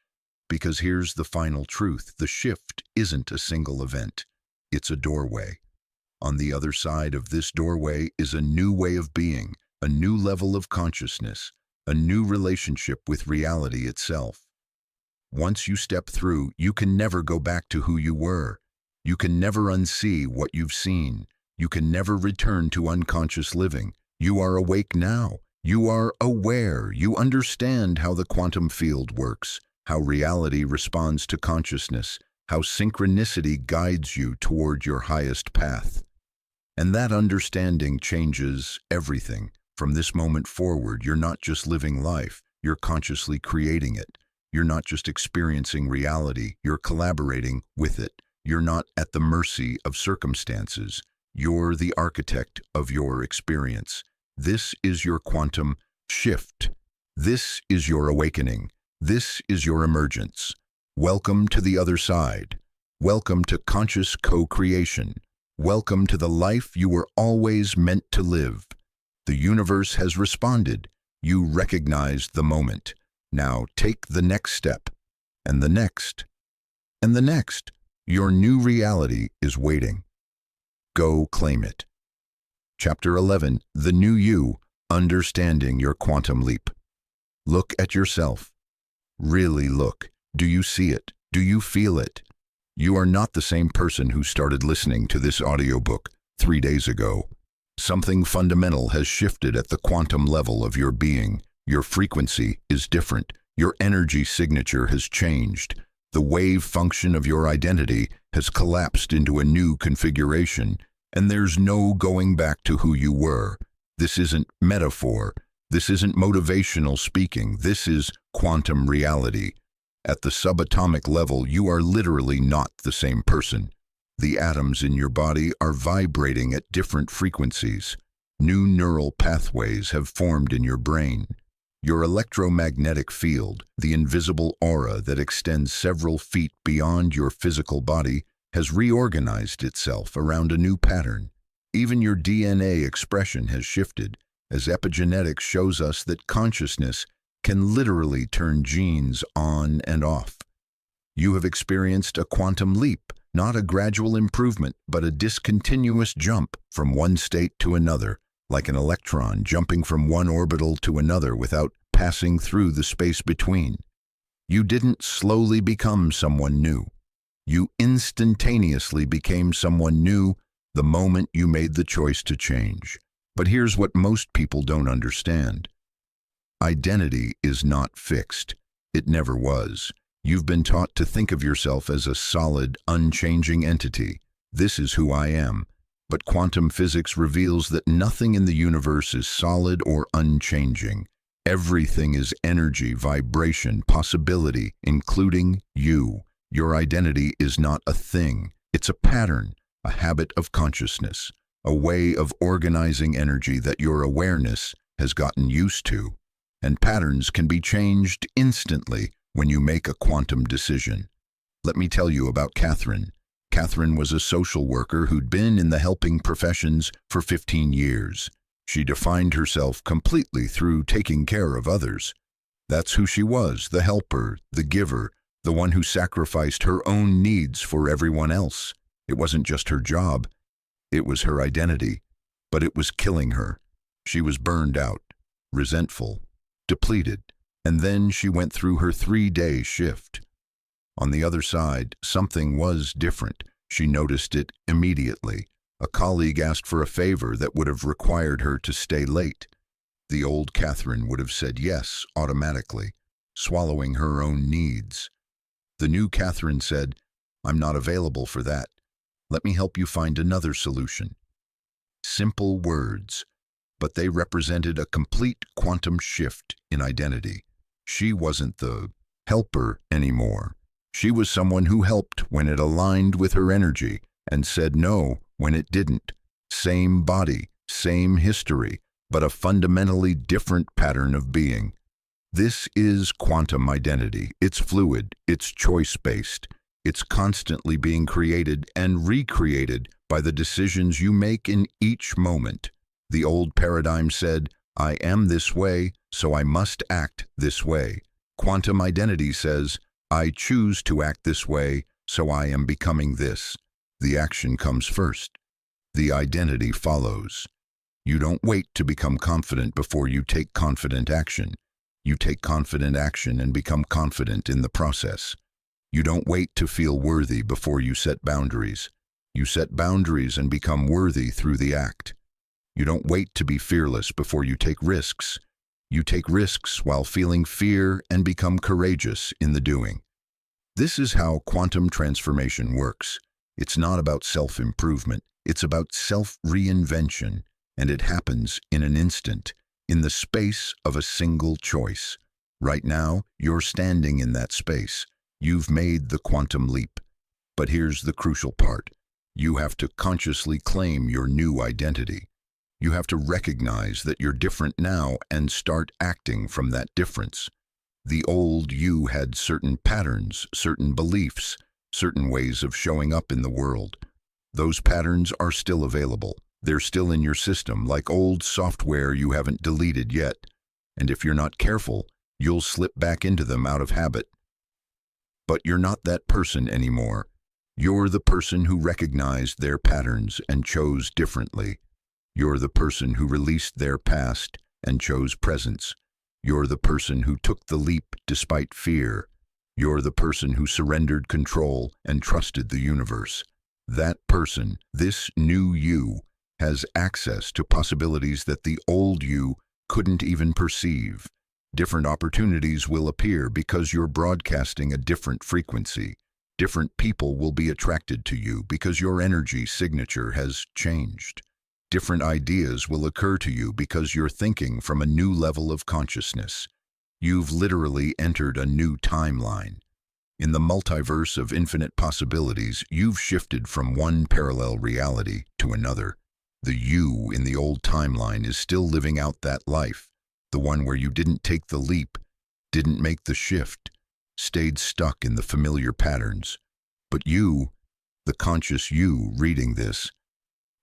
Speaker 1: Because here's the final truth. The shift isn't a single event. It's a doorway. On the other side of this doorway is a new way of being, a new level of consciousness, a new relationship with reality itself. Once you step through, you can never go back to who you were. You can never unsee what you've seen. You can never return to unconscious living. You are awake now. You are aware. You understand how the quantum field works, how reality responds to consciousness, how synchronicity guides you toward your highest path. And that understanding changes everything. From this moment forward, you're not just living life, you're consciously creating it. You're not just experiencing reality, you're collaborating with it. You're not at the mercy of circumstances. You're the architect of your experience. This is your quantum shift. This is your awakening. This is your emergence. Welcome to the other side. Welcome to conscious co-creation. Welcome to the life you were always meant to live. The universe has responded. You recognized the moment. Now take the next step, and the next, and the next. Your new reality is waiting. Go claim it. Chapter 11, The New You, Understanding Your Quantum Leap. Look at yourself. Really look. Do you see it? Do you feel it? You are not the same person who started listening to this audiobook 3 days ago. Something fundamental has shifted at the quantum level of your being. Your frequency is different. Your energy signature has changed. The wave function of your identity has collapsed into a new configuration, and there's no going back to who you were. This isn't metaphor. This isn't motivational speaking. This is quantum reality. At the subatomic level, you are literally not the same person. The atoms in your body are vibrating at different frequencies. New neural pathways have formed in your brain. Your electromagnetic field, the invisible aura that extends several feet beyond your physical body, has reorganized itself around a new pattern. Even your DNA expression has shifted, as epigenetics shows us that consciousness can literally turn genes on and off. You have experienced a quantum leap, not a gradual improvement, but a discontinuous jump from one state to another, like an electron jumping from one orbital to another without passing through the space between. You didn't slowly become someone new. You instantaneously became someone new the moment you made the choice to change. But here's what most people don't understand. Identity is not fixed. It never was. You've been taught to think of yourself as a solid, unchanging entity. This is who I am. But quantum physics reveals that nothing in the universe is solid or unchanging. Everything is energy, vibration, possibility, including you. Your identity is not a thing. It's a pattern, a habit of consciousness, a way of organizing energy that your awareness has gotten used to. and patterns can be changed instantly when you make a quantum decision. Let me tell you about Catherine. Catherine was a social worker who'd been in the helping professions for 15 years. She defined herself completely through taking care of others. That's who she was, the helper, the giver, the one who sacrificed her own needs for everyone else. It wasn't just her job, it was her identity, but it was killing her. She was burned out, resentful, depleted, and then she went through her 3-day shift. On the other side, something was different. She noticed it immediately. A colleague asked for a favor that would have required her to stay late. The old Catherine would have said yes automatically, swallowing her own needs. The new Catherine said, "I'm not available for that. Let me help you find another solution." Simple words, but they represented a complete quantum shift in identity. She wasn't the helper anymore. She was someone who helped when it aligned with her energy and said no when it didn't. Same body, same history, but a fundamentally different pattern of being. This is quantum identity. It's fluid, it's choice-based. It's constantly being created and recreated by the decisions you make in each moment. The old paradigm said, "I am this way, so I must act this way." Quantum identity says, "I choose to act this way, so I am becoming this." The action comes first. The identity follows. You don't wait to become confident before you take confident action. You take confident action and become confident in the process. You don't wait to feel worthy before you set boundaries. You set boundaries and become worthy through the act. You don't wait to be fearless before you take risks. You take risks while feeling fear and become courageous in the doing. This is how quantum transformation works. It's not about self-improvement. It's about self-reinvention, and it happens in an instant, in the space of a single choice. Right now, you're standing in that space. You've made the quantum leap. But here's the crucial part. You have to consciously claim your new identity. You have to recognize that you're different now and start acting from that difference. The old you had certain patterns, certain beliefs, certain ways of showing up in the world. Those patterns are still available. They're still in your system, like old software you haven't deleted yet. And if you're not careful, you'll slip back into them out of habit. But you're not that person anymore. You're the person who recognized their patterns and chose differently. You're the person who released their past and chose presence. You're the person who took the leap despite fear. You're the person who surrendered control and trusted the universe. That person, this new you, has access to possibilities that the old you couldn't even perceive. Different opportunities will appear because you're broadcasting a different frequency. Different people will be attracted to you because your energy signature has changed. Different ideas will occur to you because you're thinking from a new level of consciousness. You've literally entered a new timeline. In the multiverse of infinite possibilities, you've shifted from one parallel reality to another. The you in the old timeline is still living out that life, the one where you didn't take the leap, didn't make the shift, stayed stuck in the familiar patterns. But you, the conscious you reading this,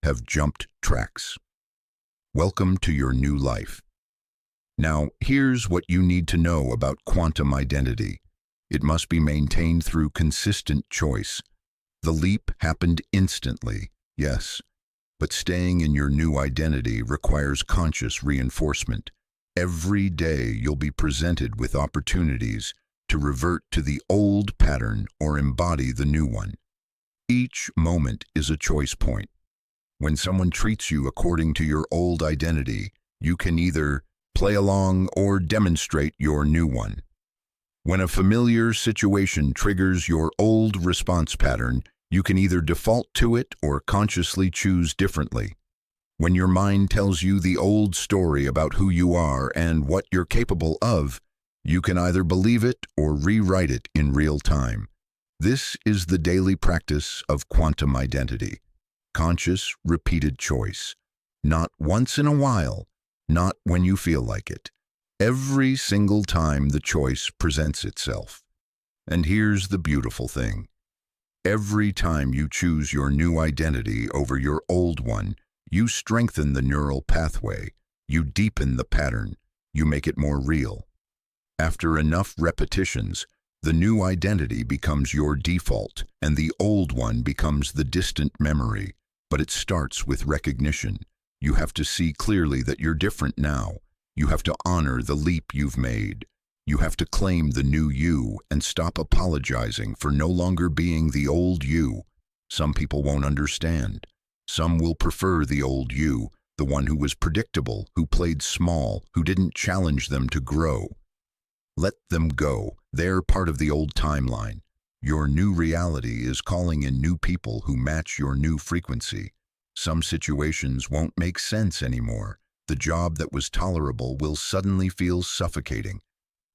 Speaker 1: have jumped tracks. Welcome to your new life. Now, here's what you need to know about quantum identity. It must be maintained through consistent choice. The leap happened instantly, yes, but staying in your new identity requires conscious reinforcement. Every day you'll be presented with opportunities to revert to the old pattern or embody the new one. Each moment is a choice point. When someone treats you according to your old identity, you can either play along or demonstrate your new one. When a familiar situation triggers your old response pattern, you can either default to it or consciously choose differently. When your mind tells you the old story about who you are and what you're capable of, you can either believe it or rewrite it in real time. This is the daily practice of quantum identity. Conscious, repeated choice. Not once in a while, not when you feel like it, Every single time the choice presents itself. And here's the beautiful thing. Every time you choose your new identity over your old one, you strengthen the neural pathway, you deepen the pattern, you make it more real. After enough repetitions, the new identity becomes your default, and the old one becomes the distant memory. But it starts with recognition. You have to see clearly that you're different now. You have to honor the leap you've made. You have to claim the new you and stop apologizing for no longer being the old you. Some people won't understand. Some will prefer the old you, the one who was predictable, who played small, who didn't challenge them to grow. Let them go. They're part of the old timeline. Your new reality is calling in new people who match your new frequency. Some situations won't make sense anymore. The job that was tolerable will suddenly feel suffocating.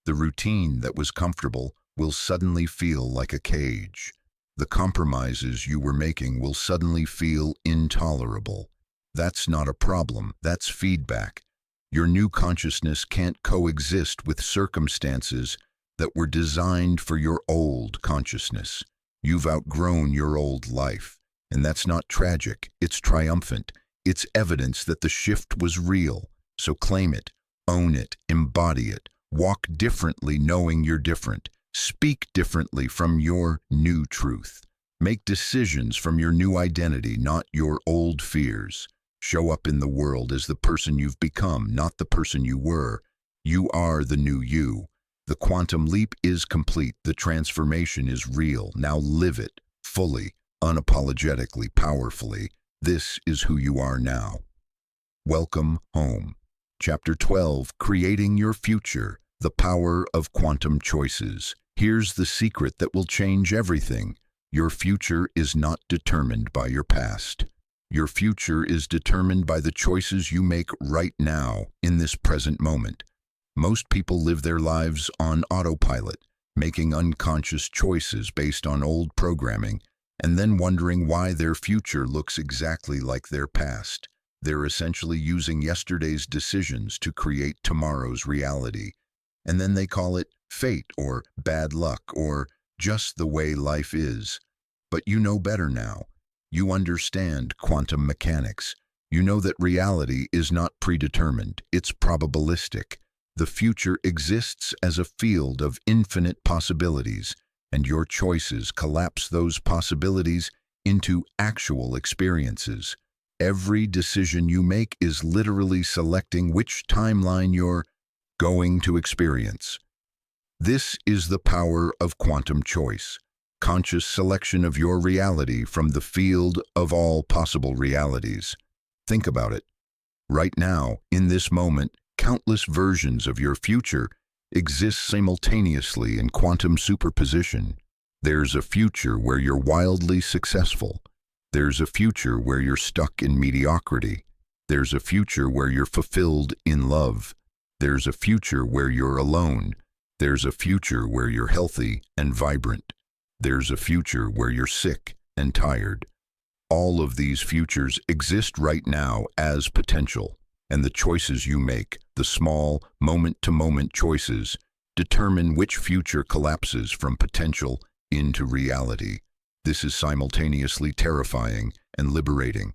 Speaker 1: The routine that was comfortable will suddenly feel like a cage. The compromises you were making will suddenly feel intolerable. That's not a problem, that's feedback. Your new consciousness can't coexist with circumstances that were designed for your old consciousness. You've outgrown your old life, and that's not tragic, it's triumphant. It's evidence that the shift was real, so claim it, own it, embody it. Walk differently knowing you're different. Speak differently from your new truth. Make decisions from your new identity, not your old fears. Show up in the world as the person you've become, not the person you were. You are the new you. The quantum leap is complete. The transformation is real. Now live it fully, unapologetically, powerfully. This is who you are now. Welcome home. Chapter 12, Creating Your Future, the Power of Quantum Choices. Here's the secret that will change everything. Your future is not determined by your past. Your future is determined by the choices you make right now, in this present moment. Most people live their lives on autopilot, making unconscious choices based on old programming, and then wondering why their future looks exactly like their past. They're essentially using yesterday's decisions to create tomorrow's reality. And then they call it fate or bad luck or just the way life is. But you know better now. You understand quantum mechanics. You know that reality is not predetermined, it's probabilistic. The future exists as a field of infinite possibilities, and your choices collapse those possibilities into actual experiences. Every decision you make is literally selecting which timeline you're going to experience. This is the power of quantum choice, conscious selection of your reality from the field of all possible realities. Think about it. Right now, in this moment, countless versions of your future exist simultaneously in quantum superposition. There's a future where you're wildly successful. There's a future where you're stuck in mediocrity. There's a future where you're fulfilled in love. There's a future where you're alone. There's a future where you're healthy and vibrant. There's a future where you're sick and tired. All of these futures exist right now as potential, and the choices you make, the small, moment-to-moment choices, determine which future collapses from potential into reality. This is simultaneously terrifying and liberating.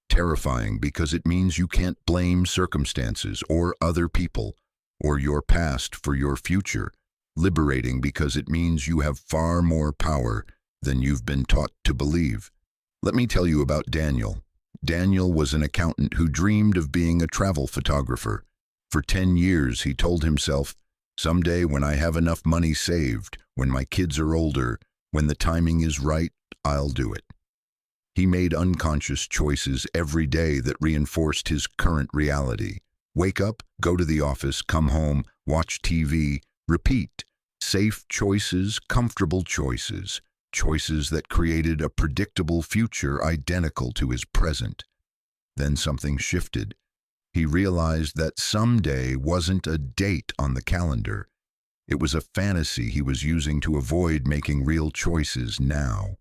Speaker 1: Terrifying because it means you can't blame circumstances or other people or your past for your future. Liberating because it means you have far more power than you've been taught to believe. Let me tell you about Daniel. Daniel was an accountant who dreamed of being a travel photographer. For 10 years, he told himself, "Someday when I have enough money saved, when my kids are older, when the timing is right, I'll do it." He made unconscious choices every day that reinforced his current reality. Wake up, go to the office, come home, watch TV, repeat. Safe choices, comfortable choices. Choices that created a predictable future identical to his present. Then something shifted. He realized that someday wasn't a date on the calendar. It was a fantasy he was using to avoid making real choices now.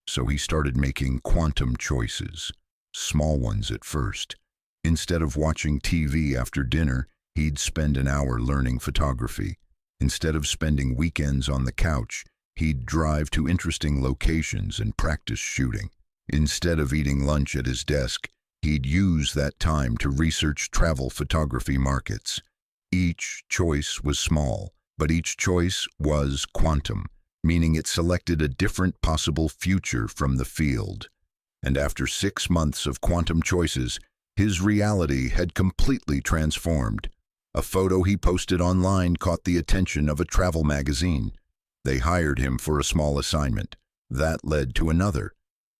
Speaker 1: So he started making quantum choices, small ones at first. Instead of watching TV after dinner, he'd spend an hour learning photography. Instead of spending weekends on the couch, he'd drive to interesting locations and practice shooting. Instead of eating lunch at his desk, he'd use that time to research travel photography markets. Each choice was small, but each choice was quantum, meaning it selected a different possible future from the field. And after 6 months of quantum choices, his reality had completely transformed. A photo he posted online caught the attention of a travel magazine. They hired him for a small assignment. That led to another,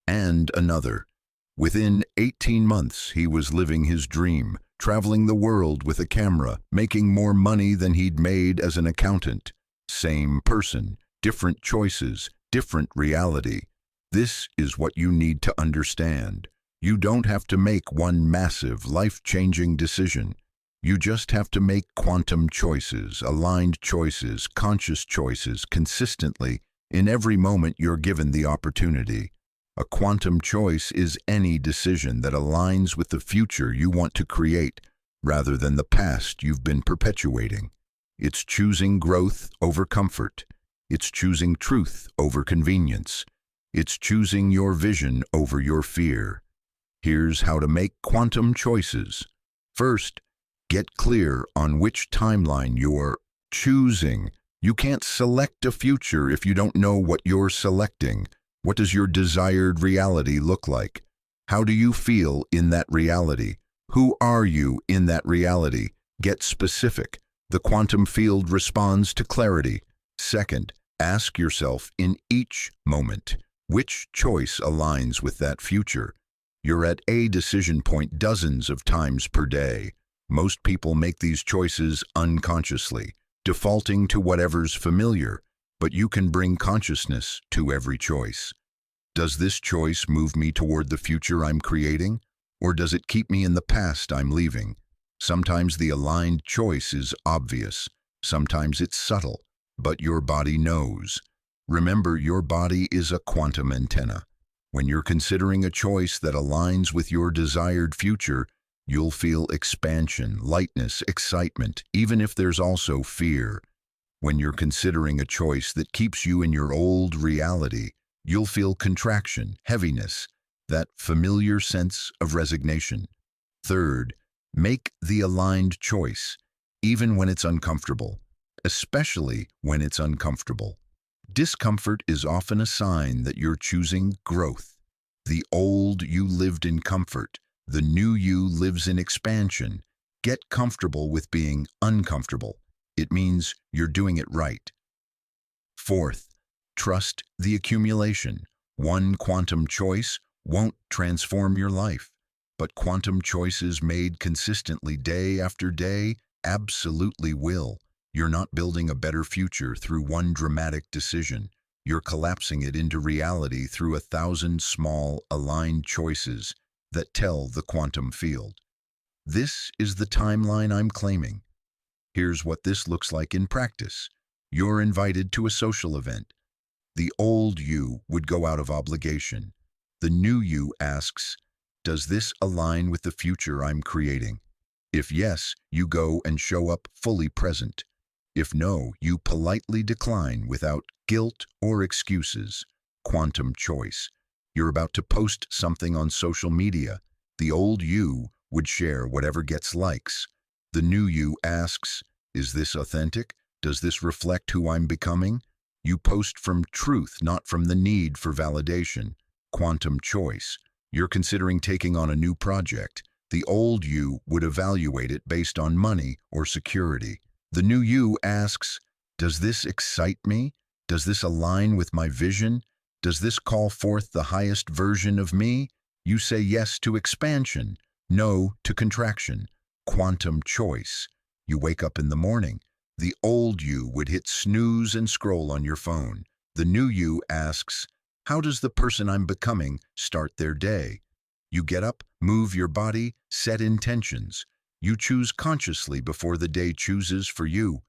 Speaker 1: and another. Within 18 months, he was living his dream, traveling the world with a camera, making more money than he'd made as an accountant. Same person, different choices, different reality. This is what you need to understand. You don't have to make one massive, life-changing decision. You just have to make quantum choices, aligned choices, conscious choices, consistently, in every moment you're given the opportunity. A quantum choice is any decision that aligns with the future you want to create, rather than the past you've been perpetuating. It's choosing growth over comfort. It's choosing truth over convenience. It's choosing your vision over your fear. Here's how to make quantum choices. First, get clear on which timeline you're choosing. You can't select a future if you don't know what you're selecting. What does your desired reality look like? How do you feel in that reality? Who are you in that reality? Get specific. The quantum field responds to clarity. Second, ask yourself in each moment, which choice aligns with that future? You're at a decision point dozens of times per day. Most people make these choices unconsciously, defaulting to whatever's familiar, but you can bring consciousness to every choice. Does this choice move me toward the future I'm creating, or does it keep me in the past I'm leaving? Sometimes the aligned choice is obvious, sometimes it's subtle, but your body knows. Remember, your body is a quantum antenna. When you're considering a choice that aligns with your desired future, you'll feel expansion, lightness, excitement, even if there's also fear. When you're considering a choice that keeps you in your old reality, you'll feel contraction, heaviness, that familiar sense of resignation. Third, make the aligned choice, even when it's uncomfortable, especially when it's uncomfortable. Discomfort is often a sign that you're choosing growth. The old you lived in comfort. The new you lives in expansion. Get comfortable with being uncomfortable. It means you're doing it right. Fourth, trust the accumulation. One quantum choice won't transform your life, but quantum choices made consistently day after day absolutely will. You're not building a better future through one dramatic decision. You're collapsing it into reality through 1,000 small, aligned choices that tell the quantum field. This is the timeline I'm claiming. Here's what this looks like in practice. You're invited to a social event. The old you would go out of obligation. The new you asks, does this align with the future I'm creating? If yes, you go and show up fully present. If no, you politely decline without guilt or excuses. Quantum choice. You're about to post something on social media. The old you would share whatever gets likes. The new you asks, is this authentic? Does this reflect who I'm becoming? You post from truth, not from the need for validation. Quantum choice. You're considering taking on a new project. The old you would evaluate it based on money or security. The new you asks, does this excite me? Does this align with my vision? Does this call forth the highest version of me? You say yes to expansion, no to contraction. Quantum choice. You wake up in the morning. The old you would hit snooze and scroll on your phone. The new you asks, how does the person I'm becoming start their day? You get up, move your body, set intentions. You choose consciously before the day chooses for you.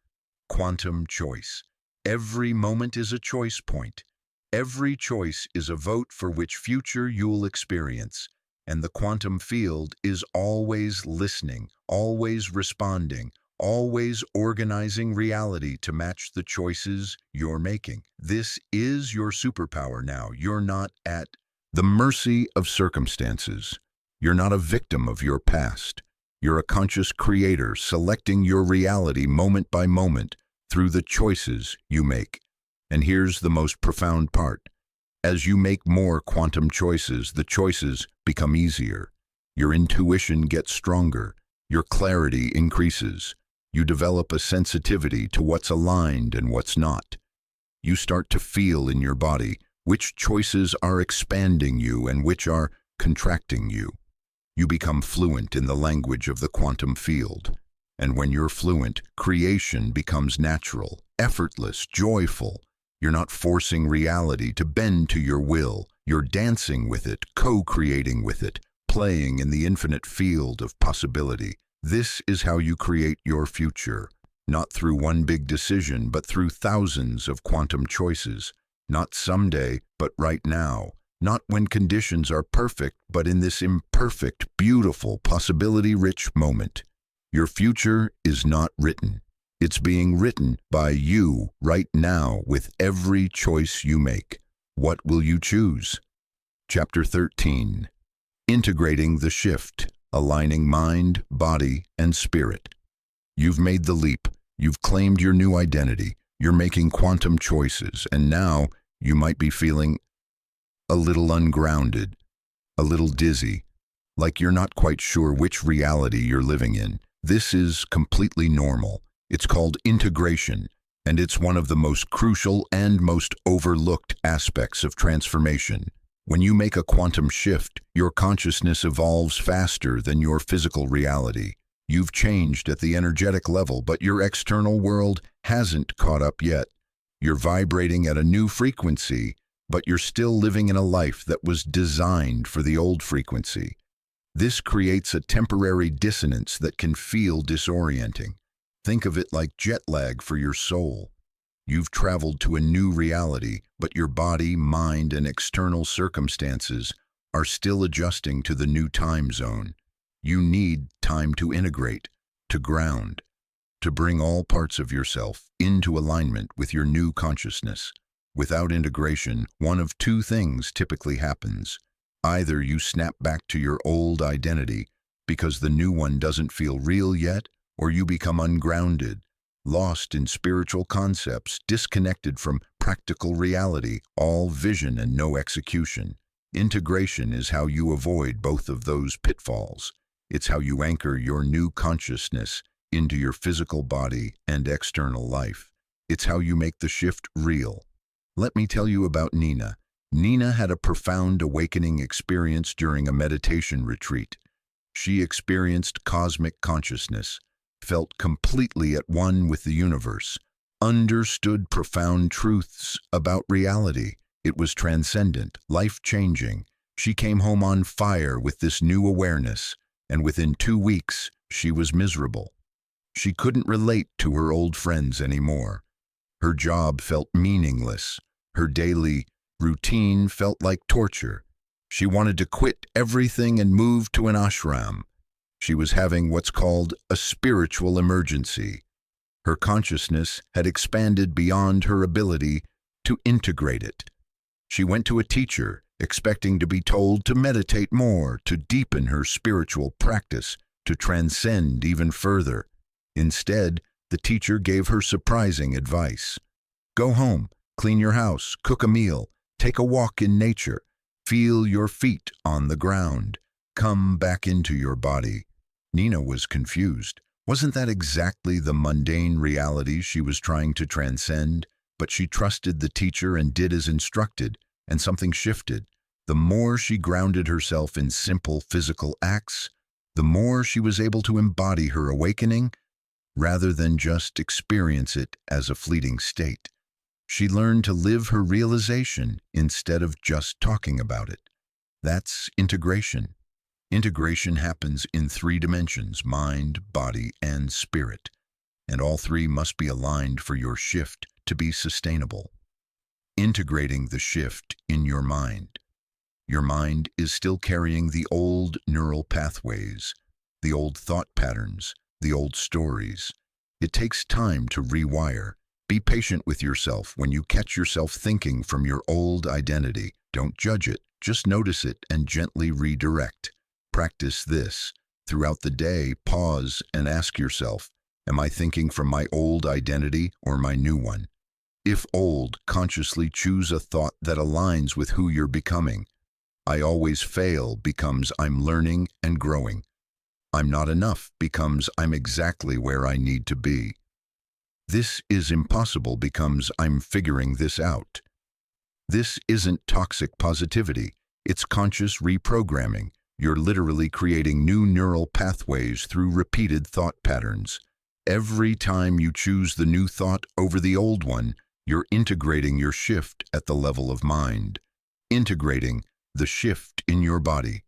Speaker 1: Quantum choice. Every moment is a choice point. Every choice is a vote for which future you'll experience. And the quantum field is always listening, always responding, always organizing reality to match the choices you're making. This is your superpower now. You're not at the mercy of circumstances. You're not a victim of your past. You're a conscious creator selecting your reality moment by moment through the choices you make. And here's the most profound part. As you make more quantum choices, the choices become easier. Your intuition gets stronger. Your clarity increases. You develop a sensitivity to what's aligned and what's not. You start to feel in your body which choices are expanding you and which are contracting you. You become fluent in the language of the quantum field. And when you're fluent, creation becomes natural, effortless, joyful. You're not forcing reality to bend to your will. You're dancing with it, co-creating with it, playing in the infinite field of possibility. This is how you create your future, not through one big decision, but through thousands of quantum choices. Not someday, but right now. Not when conditions are perfect, but in this imperfect, beautiful, possibility-rich moment. Your future is not written. It's being written by you right now with every choice you make. What will you choose? Chapter 13. Integrating the shift, aligning mind, body, and spirit. You've made the leap. You've claimed your new identity. You're making quantum choices, and now you might be feeling a little ungrounded, a little dizzy, like you're not quite sure which reality you're living in. This is completely normal. It's called integration, and it's one of the most crucial and most overlooked aspects of transformation. When you make a quantum shift, your consciousness evolves faster than your physical reality. You've changed at the energetic level, but your external world hasn't caught up yet. You're vibrating at a new frequency, but you're still living in a life that was designed for the old frequency. This creates a temporary dissonance that can feel disorienting. Think of it like jet lag for your soul. You've traveled to a new reality, but your body, mind, and external circumstances are still adjusting to the new time zone. You need time to integrate, to ground, to bring all parts of yourself into alignment with your new consciousness. Without integration, one of two things typically happens. Either you snap back to your old identity because the new one doesn't feel real yet, or you become ungrounded, lost in spiritual concepts, disconnected from practical reality, all vision and no execution. Integration is how you avoid both of those pitfalls. It's how you anchor your new consciousness into your physical body and external life. It's how you make the shift real. Let me tell you about Nina. Nina had a profound awakening experience during a meditation retreat. She experienced cosmic consciousness, felt completely at one with the universe, understood profound truths about reality. It was transcendent, life-changing. She came home on fire with this new awareness, and within 2 weeks, she was miserable. She couldn't relate to her old friends anymore. Her job felt meaningless. Her daily routine felt like torture. She wanted to quit everything and move to an ashram. She was having what's called a spiritual emergency. Her consciousness had expanded beyond her ability to integrate it. She went to a teacher, expecting to be told to meditate more, to deepen her spiritual practice, to transcend even further. Instead, the teacher gave her surprising advice. Go home, clean your house, cook a meal, take a walk in nature, feel your feet on the ground, come back into your body. Nina was confused. Wasn't that exactly the mundane reality she was trying to transcend? But she trusted the teacher and did as instructed, and something shifted. The more she grounded herself in simple physical acts, the more she was able to embody her awakening rather than just experience it as a fleeting state. She learned to live her realization instead of just talking about it. That's integration. Integration happens in 3 dimensions: mind, body, and spirit. And all 3 must be aligned for your shift to be sustainable. Integrating the shift in your mind. Your mind is still carrying the old neural pathways, the old thought patterns, the old stories. It takes time to rewire. Be patient with yourself when you catch yourself thinking from your old identity. Don't judge it, just notice it and gently redirect. Practice this. Throughout the day, pause and ask yourself, am I thinking from my old identity or my new one? If old, consciously choose a thought that aligns with who you're becoming. I always fail becomes I'm learning and growing. I'm not enough becomes I'm exactly where I need to be. This is impossible becomes I'm figuring this out. This isn't toxic positivity, it's conscious reprogramming. You're literally creating new neural pathways through repeated thought patterns. Every time you choose the new thought over the old one, you're integrating your shift at the level of mind. Integrating the shift in your body.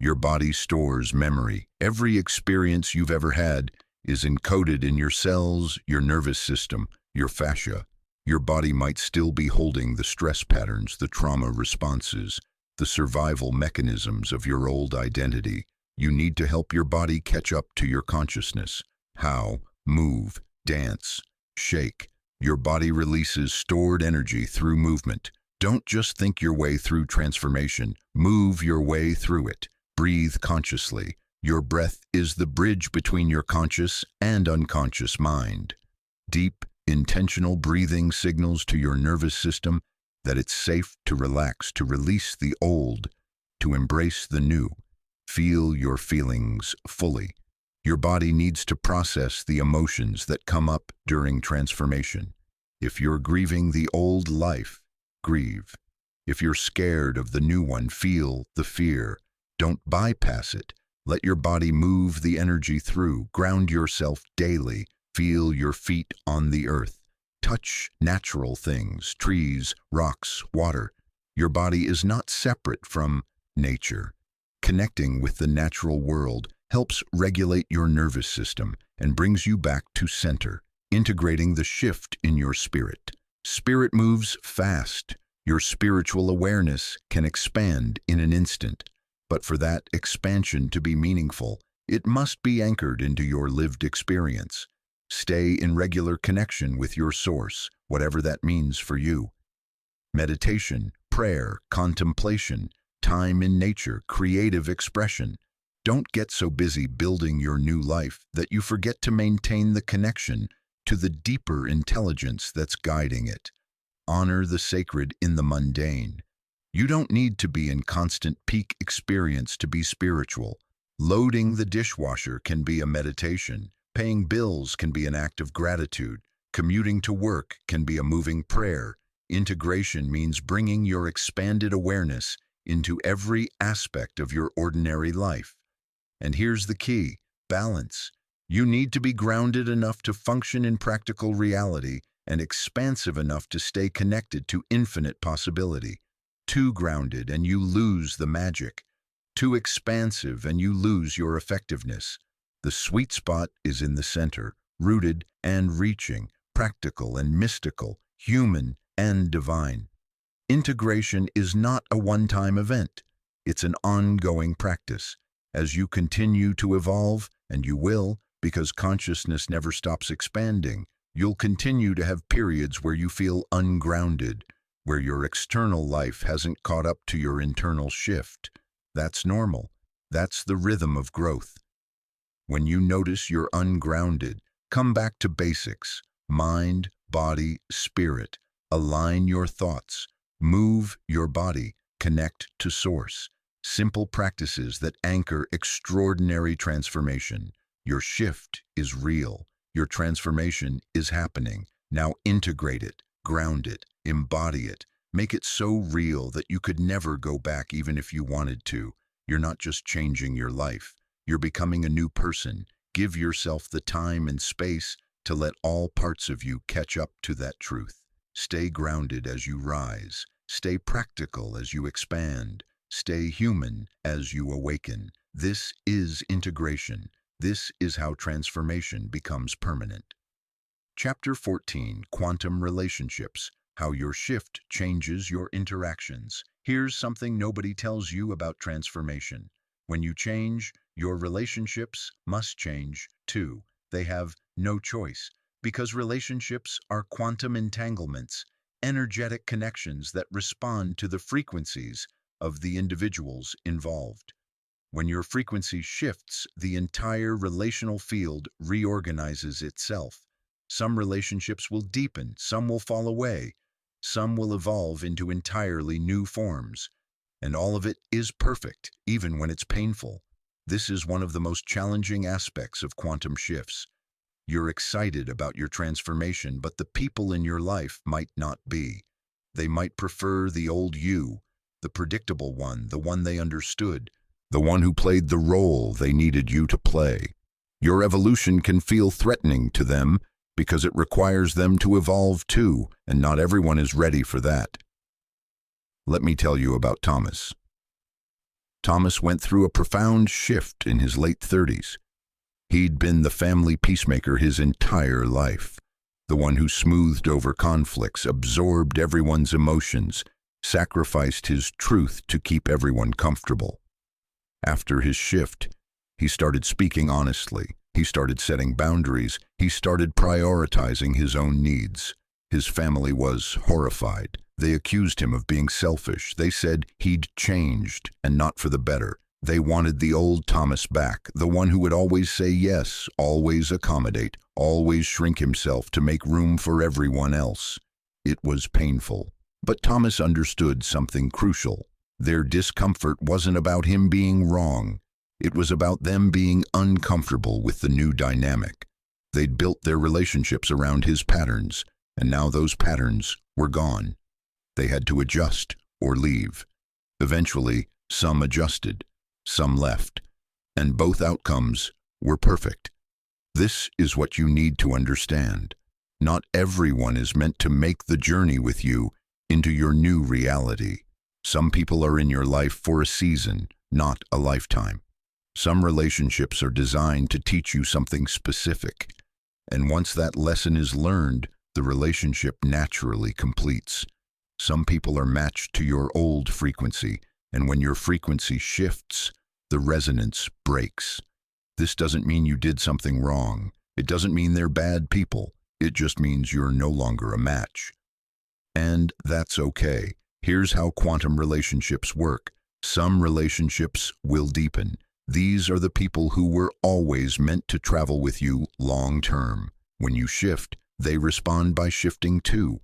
Speaker 1: Your body stores memory. Every experience you've ever had is encoded in your cells, your nervous system, your fascia. Your body might still be holding the stress patterns, the trauma responses, the survival mechanisms of your old identity. You need to help your body catch up to your consciousness. How? Move, dance, shake. Your body releases stored energy through movement. Don't just think your way through transformation. Move your way through it. Breathe consciously. Your breath is the bridge between your conscious and unconscious mind. Deep, intentional breathing signals to your nervous system that it's safe to relax, to release the old, to embrace the new. Feel your feelings fully. Your body needs to process the emotions that come up during transformation. If you're grieving the old life, grieve. If you're scared of the new one, feel the fear. Don't bypass it. Let your body move the energy through. Ground yourself daily. Feel your feet on the earth. Touch natural things, trees, rocks, water. Your body is not separate from nature. Connecting with the natural world helps regulate your nervous system and brings you back to center, integrating the shift in your spirit. Spirit moves fast. Your spiritual awareness can expand in an instant. But for that expansion to be meaningful, it must be anchored into your lived experience. Stay in regular connection with your source, whatever that means for you. Meditation, prayer, contemplation, time in nature, creative expression. Don't get so busy building your new life that you forget to maintain the connection to the deeper intelligence that's guiding it. Honor the sacred in the mundane. You don't need to be in constant peak experience to be spiritual. Loading the dishwasher can be a meditation. Paying bills can be an act of gratitude. Commuting to work can be a moving prayer. Integration means bringing your expanded awareness into every aspect of your ordinary life. And here's the key: balance. You need to be grounded enough to function in practical reality and expansive enough to stay connected to infinite possibility. Too grounded and you lose the magic. Too expansive and you lose your effectiveness. The sweet spot is in the center, rooted and reaching, practical and mystical, human and divine. Integration is not a one-time event. It's an ongoing practice. As you continue to evolve, and you will, because consciousness never stops expanding, you'll continue to have periods where you feel ungrounded, where your external life hasn't caught up to your internal shift. That's normal. That's the rhythm of growth. When you notice you're ungrounded, come back to basics: mind, body, spirit. Align your thoughts. Move your body. Connect to source. Simple practices that anchor extraordinary transformation. Your shift is real. Your transformation is happening. Now integrate it, ground it, embody it. Make it so real that you could never go back even if you wanted to. You're not just changing your life. You're becoming a new person. Give yourself the time and space to let all parts of you catch up to that truth. Stay grounded as you rise. Stay practical as you expand. Stay human as you awaken. This is integration. This is how transformation becomes permanent. Chapter 14, Quantum Relationships: How Your Shift Changes Your Interactions. Here's something nobody tells you about transformation. When you change, your relationships must change too. They have No choice, because relationships are quantum entanglements, energetic connections that respond to the frequencies of the individuals involved. When your frequency shifts, the entire relational field reorganizes itself. Some relationships will deepen, some will fall away, some will evolve into entirely new forms. And all of it is perfect, even when it's painful. This is one of the most challenging aspects of quantum shifts. You're excited about your transformation, but the people in your life might not be. They might prefer the old you, the predictable one, the one they understood, the one who played the role they needed you to play. Your evolution can feel threatening to them because it requires them to evolve too, and not everyone is ready for that. Let me tell you about Thomas. Thomas went through a profound shift in his late 30s. He'd been the family peacemaker his entire life, the one who smoothed over conflicts, absorbed everyone's emotions, sacrificed his truth to keep everyone comfortable. After his shift, he started speaking honestly. He started setting boundaries. He started prioritizing his own needs. His family was horrified. They accused him of being selfish. They said he'd changed, and not for the better. They wanted the old Thomas back, the one who would always say yes, always accommodate, always shrink himself to make room for everyone else. It was painful. But Thomas understood something crucial. Their discomfort wasn't about him being wrong. It was about them being uncomfortable with the new dynamic. They'd built their relationships around his patterns, and now those patterns were gone. They had to adjust or leave. Eventually, some adjusted, some left, and both outcomes were perfect. This is what you need to understand. Not everyone is meant to make the journey with you into your new reality. Some people are in your life for a season, not a lifetime. Some relationships are designed to teach you something specific, and once that lesson is learned, the relationship naturally completes. Some people are matched to your old frequency, and when your frequency shifts, the resonance breaks. This doesn't mean you did something wrong. It doesn't mean they're bad people. It just means you're no longer a match. And that's okay. Here's how quantum relationships work. Some relationships will deepen. These are the people who were always meant to travel with you long term. When you shift, they respond by shifting too.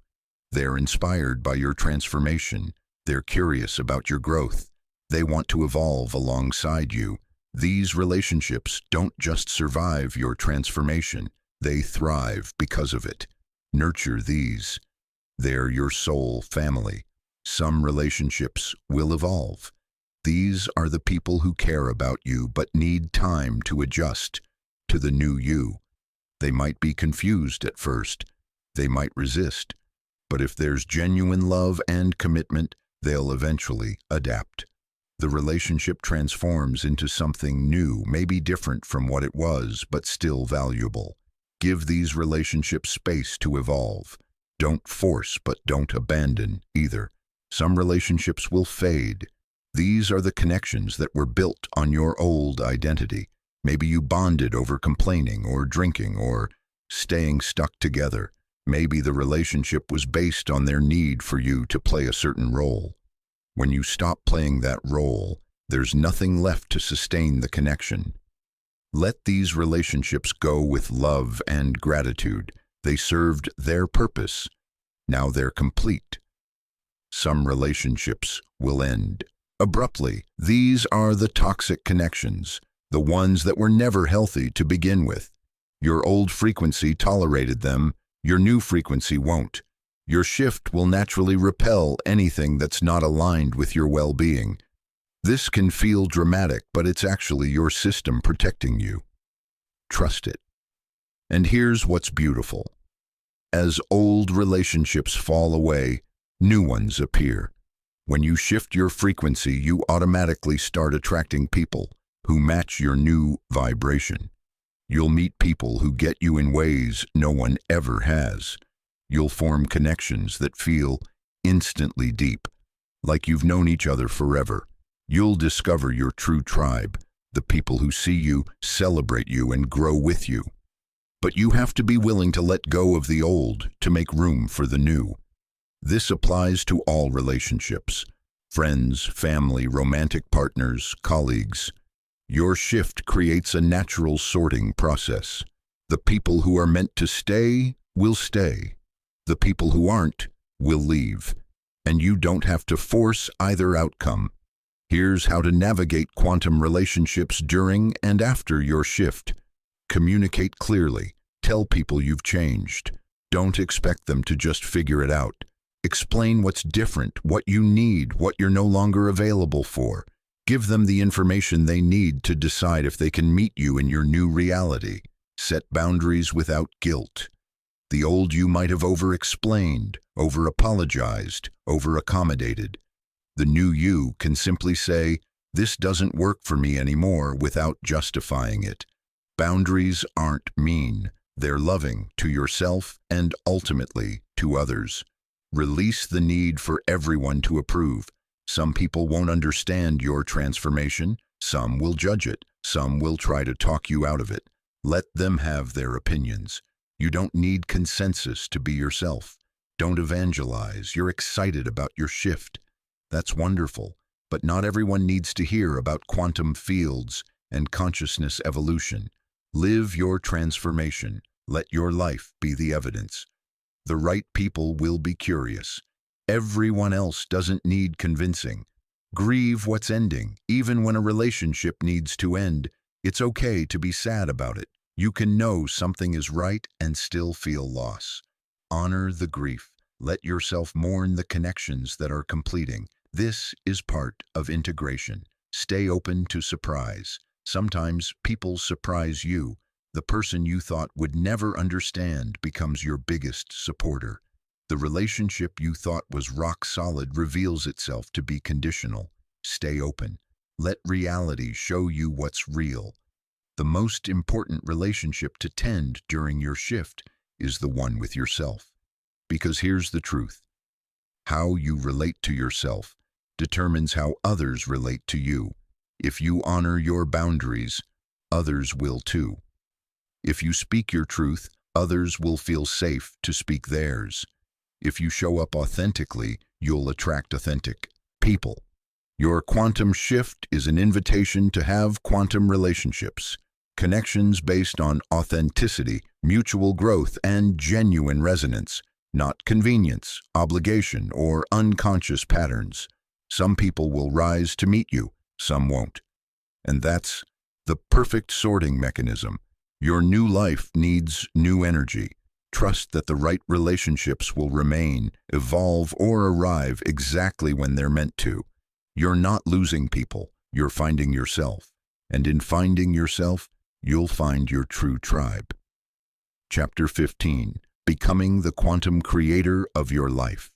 Speaker 1: They're inspired by your transformation. They're curious about your growth. They want to evolve alongside you. These relationships don't just survive your transformation. They thrive because of it. Nurture these. They're your soul family. Some relationships will evolve. These are the people who care about you but need time to adjust to the new you. They might be confused at first. They might resist. But if there's genuine love and commitment, they'll eventually adapt. The relationship transforms into something new, maybe different from what it was, but still valuable. Give these relationships space to evolve. Don't force, but don't abandon either. Some relationships will fade. These are the connections that were built on your old identity. Maybe you bonded over complaining or drinking or staying stuck together. Maybe the relationship was based on their need for you to play a certain role. When you stop playing that role, there's nothing left to sustain the connection. Let these relationships go with love and gratitude. They served their purpose. Now they're complete. Some relationships will end abruptly. These are the toxic connections, the ones that were never healthy to begin with. Your old frequency tolerated them. Your new frequency won't. Your shift will naturally repel anything that's not aligned with your well-being. This can feel dramatic, but it's actually your system protecting you. Trust it. And here's what's beautiful. As old relationships fall away, new ones appear. When you shift your frequency, you automatically start attracting people who match your new vibration. You'll meet people who get you in ways no one ever has. You'll form connections that feel instantly deep, like you've known each other forever. You'll discover your true tribe, the people who see you, celebrate you, and grow with you. But you have to be willing to let go of the old to make room for the new. This applies to all relationships: friends, family, romantic partners, colleagues. Your shift creates a natural sorting process. The people who are meant to stay will stay. The people who aren't will leave. And you don't have to force either outcome. Here's how to navigate quantum relationships during and after your shift. Communicate clearly. Tell people you've changed. Don't expect them to just figure it out. Explain what's different, what you need, what you're no longer available for. Give them the information they need to decide if they can meet you in your new reality. Set boundaries without guilt. The old you might have over-explained, over-apologized, over-accommodated. The new you can simply say, "This doesn't work for me anymore," without justifying it. Boundaries aren't mean. They're loving to yourself and ultimately to others. Release the need for everyone to approve. Some people won't understand your transformation. Some will judge it. Some will try to talk you out of it. Let them have their opinions. You don't need consensus to be yourself. Don't evangelize. You're excited about your shift. That's wonderful, but not everyone needs to hear about quantum fields and consciousness evolution. Live your transformation. Let your life be the evidence. The right people will be curious. Everyone else doesn't need convincing. Grieve what's ending. Even when a relationship needs to end, it's okay to be sad about it. You can know something is right and still feel loss. Honor the grief. Let yourself mourn the connections that are completing. This is part of integration. Stay open to surprise. Sometimes people surprise you. The person you thought would never understand becomes your biggest supporter. The relationship you thought was rock solid reveals itself to be conditional. Stay open. Let reality show you what's real. The most important relationship to tend during your shift is the one with yourself. Because here's the truth. How you relate to yourself determines how others relate to you. If you honor your boundaries, others will too. If you speak your truth, others will feel safe to speak theirs. If you show up authentically, you'll attract authentic people. Your quantum shift is an invitation to have quantum relationships, connections based on authenticity, mutual growth, and genuine resonance, not convenience, obligation, or unconscious patterns. Some people will rise to meet you, some won't. And that's the perfect sorting mechanism. Your new life needs new energy. Trust that the right relationships will remain, evolve, or arrive exactly when they're meant to. You're not losing people, you're finding yourself. And in finding yourself, you'll find your true tribe. Chapter 15. Becoming the quantum creator of your life.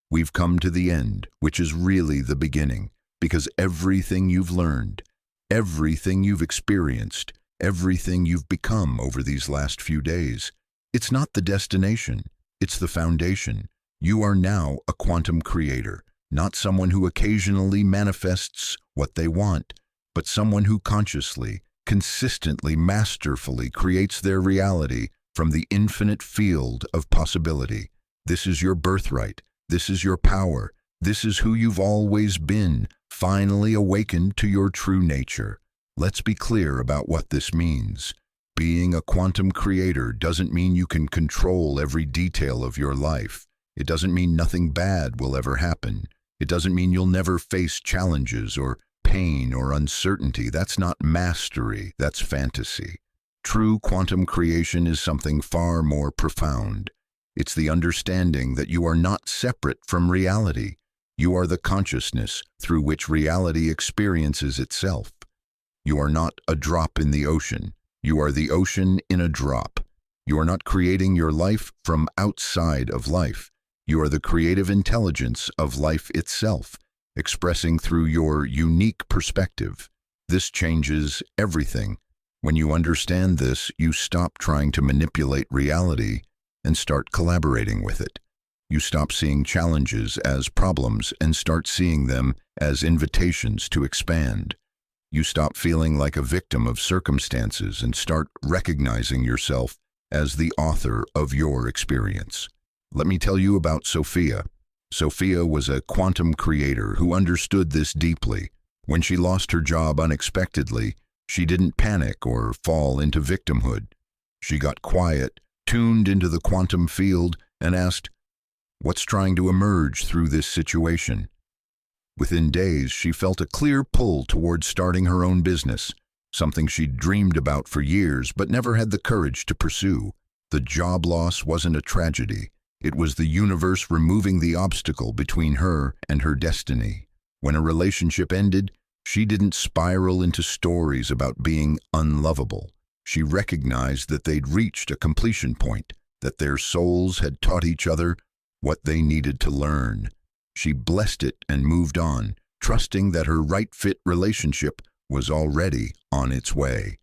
Speaker 1: We've come to the end, which is really the beginning, because everything you've learned, everything you've experienced, everything you've become over these last few days, it's not the destination, it's the foundation. You are now a quantum creator, not someone who occasionally manifests what they want, but someone who consciously, consistently, masterfully creates their reality from the infinite field of possibility. This is your birthright. This is your power. This is who you've always been, finally awakened to your true nature. Let's be clear about what this means. Being a quantum creator doesn't mean you can control every detail of your life. It doesn't mean nothing bad will ever happen. It doesn't mean you'll never face challenges or pain or uncertainty. That's not mastery, that's fantasy. True quantum creation is something far more profound. It's the understanding that you are not separate from reality. You are the consciousness through which reality experiences itself. You are not a drop in the ocean. You are the ocean in a drop. You are not creating your life from outside of life. You are the creative intelligence of life itself, expressing through your unique perspective. This changes everything. When you understand this, you stop trying to manipulate reality and start collaborating with it. You stop seeing challenges as problems and start seeing them as invitations to expand. You stop feeling like a victim of circumstances and start recognizing yourself as the author of your experience. Let me tell you about Sophia. Sophia was a quantum creator who understood this deeply. When she lost her job unexpectedly, she didn't panic or fall into victimhood. She got quiet, tuned into the quantum field, and asked, "What's trying to emerge through this situation?" Within days, she felt a clear pull towards starting her own business, something she'd dreamed about for years but never had the courage to pursue. The job loss wasn't a tragedy. It was the universe removing the obstacle between her and her destiny. When a relationship ended, she didn't spiral into stories about being unlovable. She recognized that they'd reached a completion point, that their souls had taught each other what they needed to learn. She blessed it and moved on, trusting that her right-fit relationship was already on its way.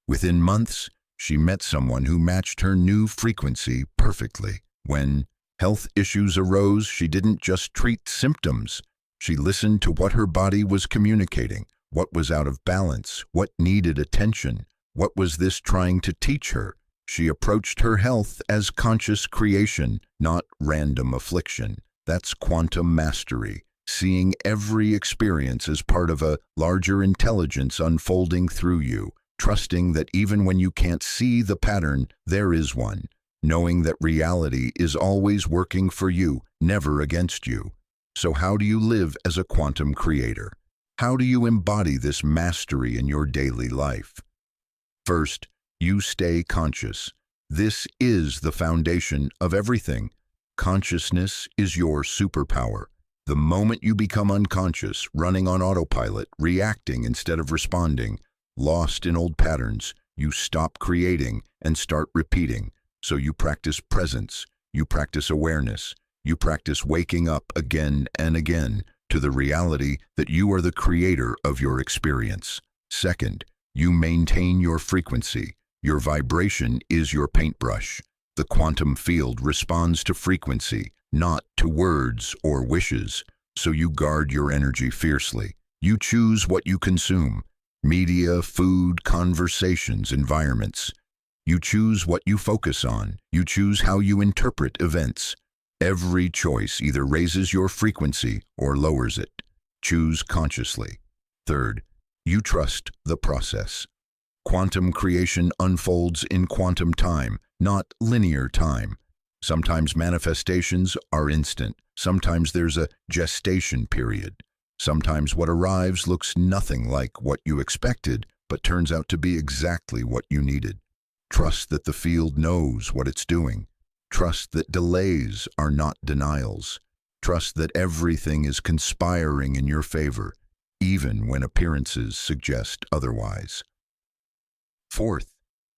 Speaker 1: Within months, she met someone who matched her new frequency perfectly. When health issues arose, she didn't just treat symptoms. She listened to what her body was communicating, what was out of balance, what needed attention, what was this trying to teach her. She approached her health as conscious creation, not random affliction. That's quantum mastery, seeing every experience as part of a larger intelligence unfolding through you, trusting that even when you can't see the pattern, there is one, knowing that reality is always working for you, never against you. So how do you live as a quantum creator? How do you embody this mastery in your daily life? First, you stay conscious. This is the foundation of everything. Consciousness is your superpower. The moment you become unconscious, running on autopilot, reacting instead of responding, lost in old patterns, you stop creating and start repeating. So you practice presence, you practice awareness, you practice waking up again and again to the reality that you are the creator of your experience. Second, you maintain your frequency. Your vibration is your paintbrush. The quantum field responds to frequency, not to words or wishes. So you guard your energy fiercely. You choose what you consume: media, food, conversations, environments. You choose what you focus on. You choose how you interpret events. Every choice either raises your frequency or lowers it. Choose consciously. Third, you trust the process. Quantum creation unfolds in quantum time, not linear time. Sometimes manifestations are instant. Sometimes there's a gestation period. Sometimes what arrives looks nothing like what you expected, but turns out to be exactly what you needed. Trust that the field knows what it's doing. Trust that delays are not denials. Trust that everything is conspiring in your favor, even when appearances suggest otherwise. Fourth,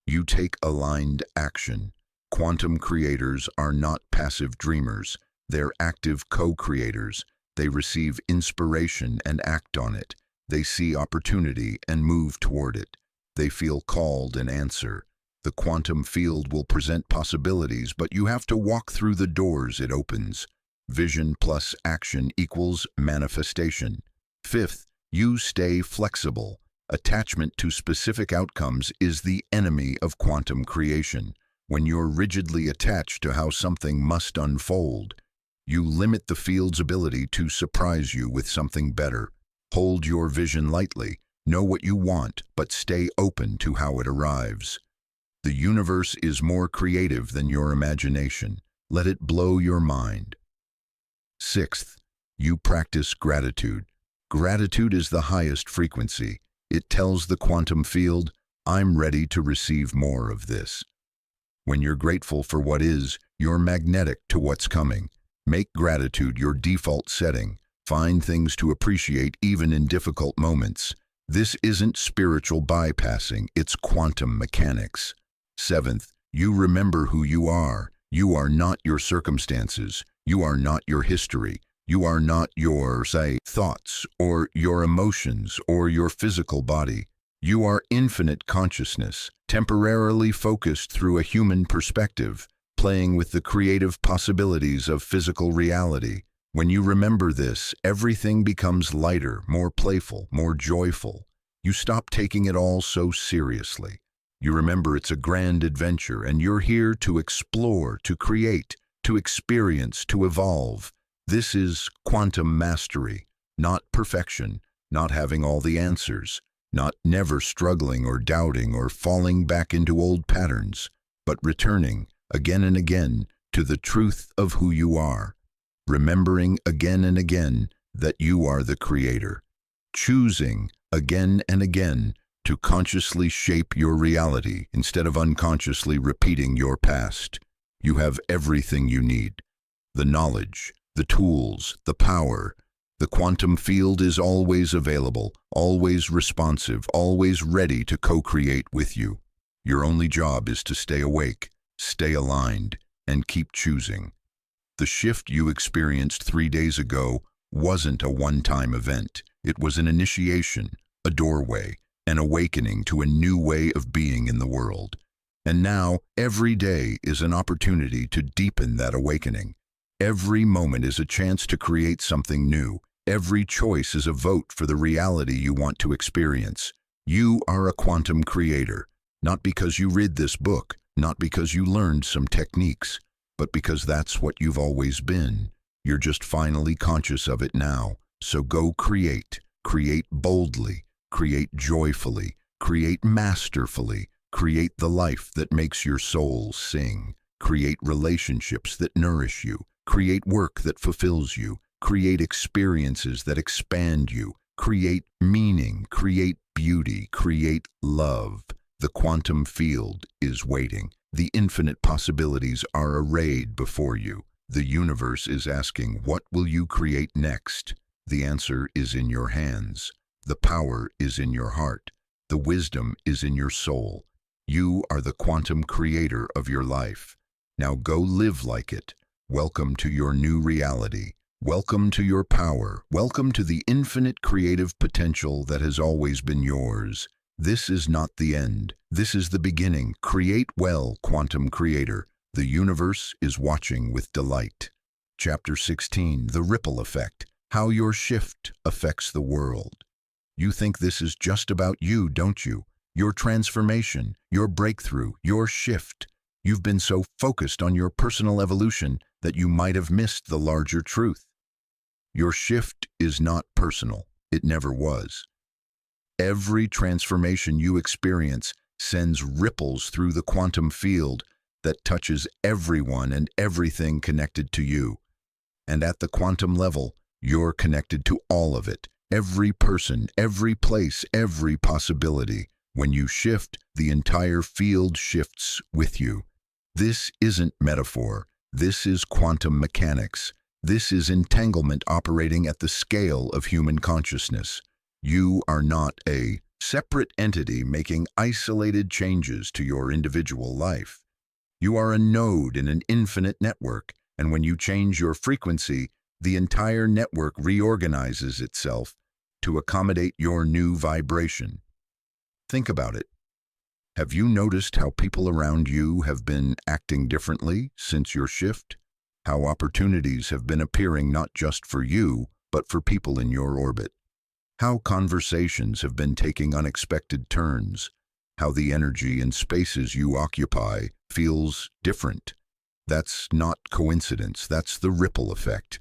Speaker 1: you take aligned action. Quantum creators are not passive dreamers. They're active co-creators. They receive inspiration and act on it. They see opportunity and move toward it. They feel called and answer. The quantum field will present possibilities, but you have to walk through the doors it opens. Vision plus action equals manifestation. Fifth, you stay flexible. Attachment to specific outcomes is the enemy of quantum creation. When you're rigidly attached to how something must unfold, you limit the field's ability to surprise you with something better. Hold your vision lightly. Know what you want, but stay open to how it arrives. The universe is more creative than your imagination. Let it blow your mind. Sixth, you practice gratitude. Gratitude is the highest frequency. It tells the quantum field, I'm ready to receive more of this. When you're grateful for what is, you're magnetic to what's coming. Make gratitude your default setting. Find things to appreciate even in difficult moments. This isn't spiritual bypassing, it's quantum mechanics. Seventh, you remember who you are. You are not your circumstances. You are not your history. You are not your, thoughts or your emotions or your physical body. You are infinite consciousness, temporarily focused through a human perspective, playing with the creative possibilities of physical reality. When you remember this, everything becomes lighter, more playful, more joyful. You stop taking it all so seriously. You remember it's a grand adventure and you're here to explore, to create, to experience, to evolve. This is quantum mastery, not perfection, not having all the answers, not never struggling or doubting or falling back into old patterns, but returning again and again to the truth of who you are, remembering again and again that you are the creator, choosing again and again to consciously shape your reality instead of unconsciously repeating your past. You have everything you need: the knowledge, the tools, the power. The quantum field is always available, always responsive, always ready to co-create with you. Your only job is to stay awake, stay aligned, and keep choosing. The shift you experienced 3 days ago wasn't a one-time event. It was an initiation, a doorway, an awakening to a new way of being in the world. And now, every day is an opportunity to deepen that awakening. Every moment is a chance to create something new. Every choice is a vote for the reality you want to experience. You are a quantum creator, not because you read this book, not because you learned some techniques, but because that's what you've always been. You're just finally conscious of it now. So go create. Create boldly. Create joyfully. Create masterfully. Create the life that makes your soul sing. Create relationships that nourish you. Create work that fulfills you. Create experiences that expand you. Create meaning. Create beauty. Create love. The quantum field is waiting. The infinite possibilities are arrayed before you. The universe is asking, what will you create next? The answer is in your hands. The power is in your heart. The wisdom is in your soul. You are the quantum creator of your life. Now go live like it. Welcome to your new reality. Welcome to your power. Welcome to the infinite creative potential that has always been yours. This is not the end. This is the beginning. Create well, quantum creator. The universe is watching with delight. Chapter 16, The Ripple Effect. How your shift affects the world. You think this is just about you, don't you? Your transformation, your breakthrough, your shift. You've been so focused on your personal evolution that you might have missed the larger truth. Your shift is not personal. It never was. Every transformation you experience sends ripples through the quantum field that touches everyone and everything connected to you. And at the quantum level, you're connected to all of it. Every person, every place, every possibility. When you shift, the entire field shifts with you. This isn't metaphor. This is quantum mechanics. This is entanglement operating at the scale of human consciousness. You are not a separate entity making isolated changes to your individual life. You are a node in an infinite network, and when you change your frequency, the entire network reorganizes itself to accommodate your new vibration. Think about it. Have you noticed how people around you have been acting differently since your shift? How opportunities have been appearing not just for you, but for people in your orbit? How conversations have been taking unexpected turns? How the energy and spaces you occupy feels different? That's not coincidence, that's the ripple effect.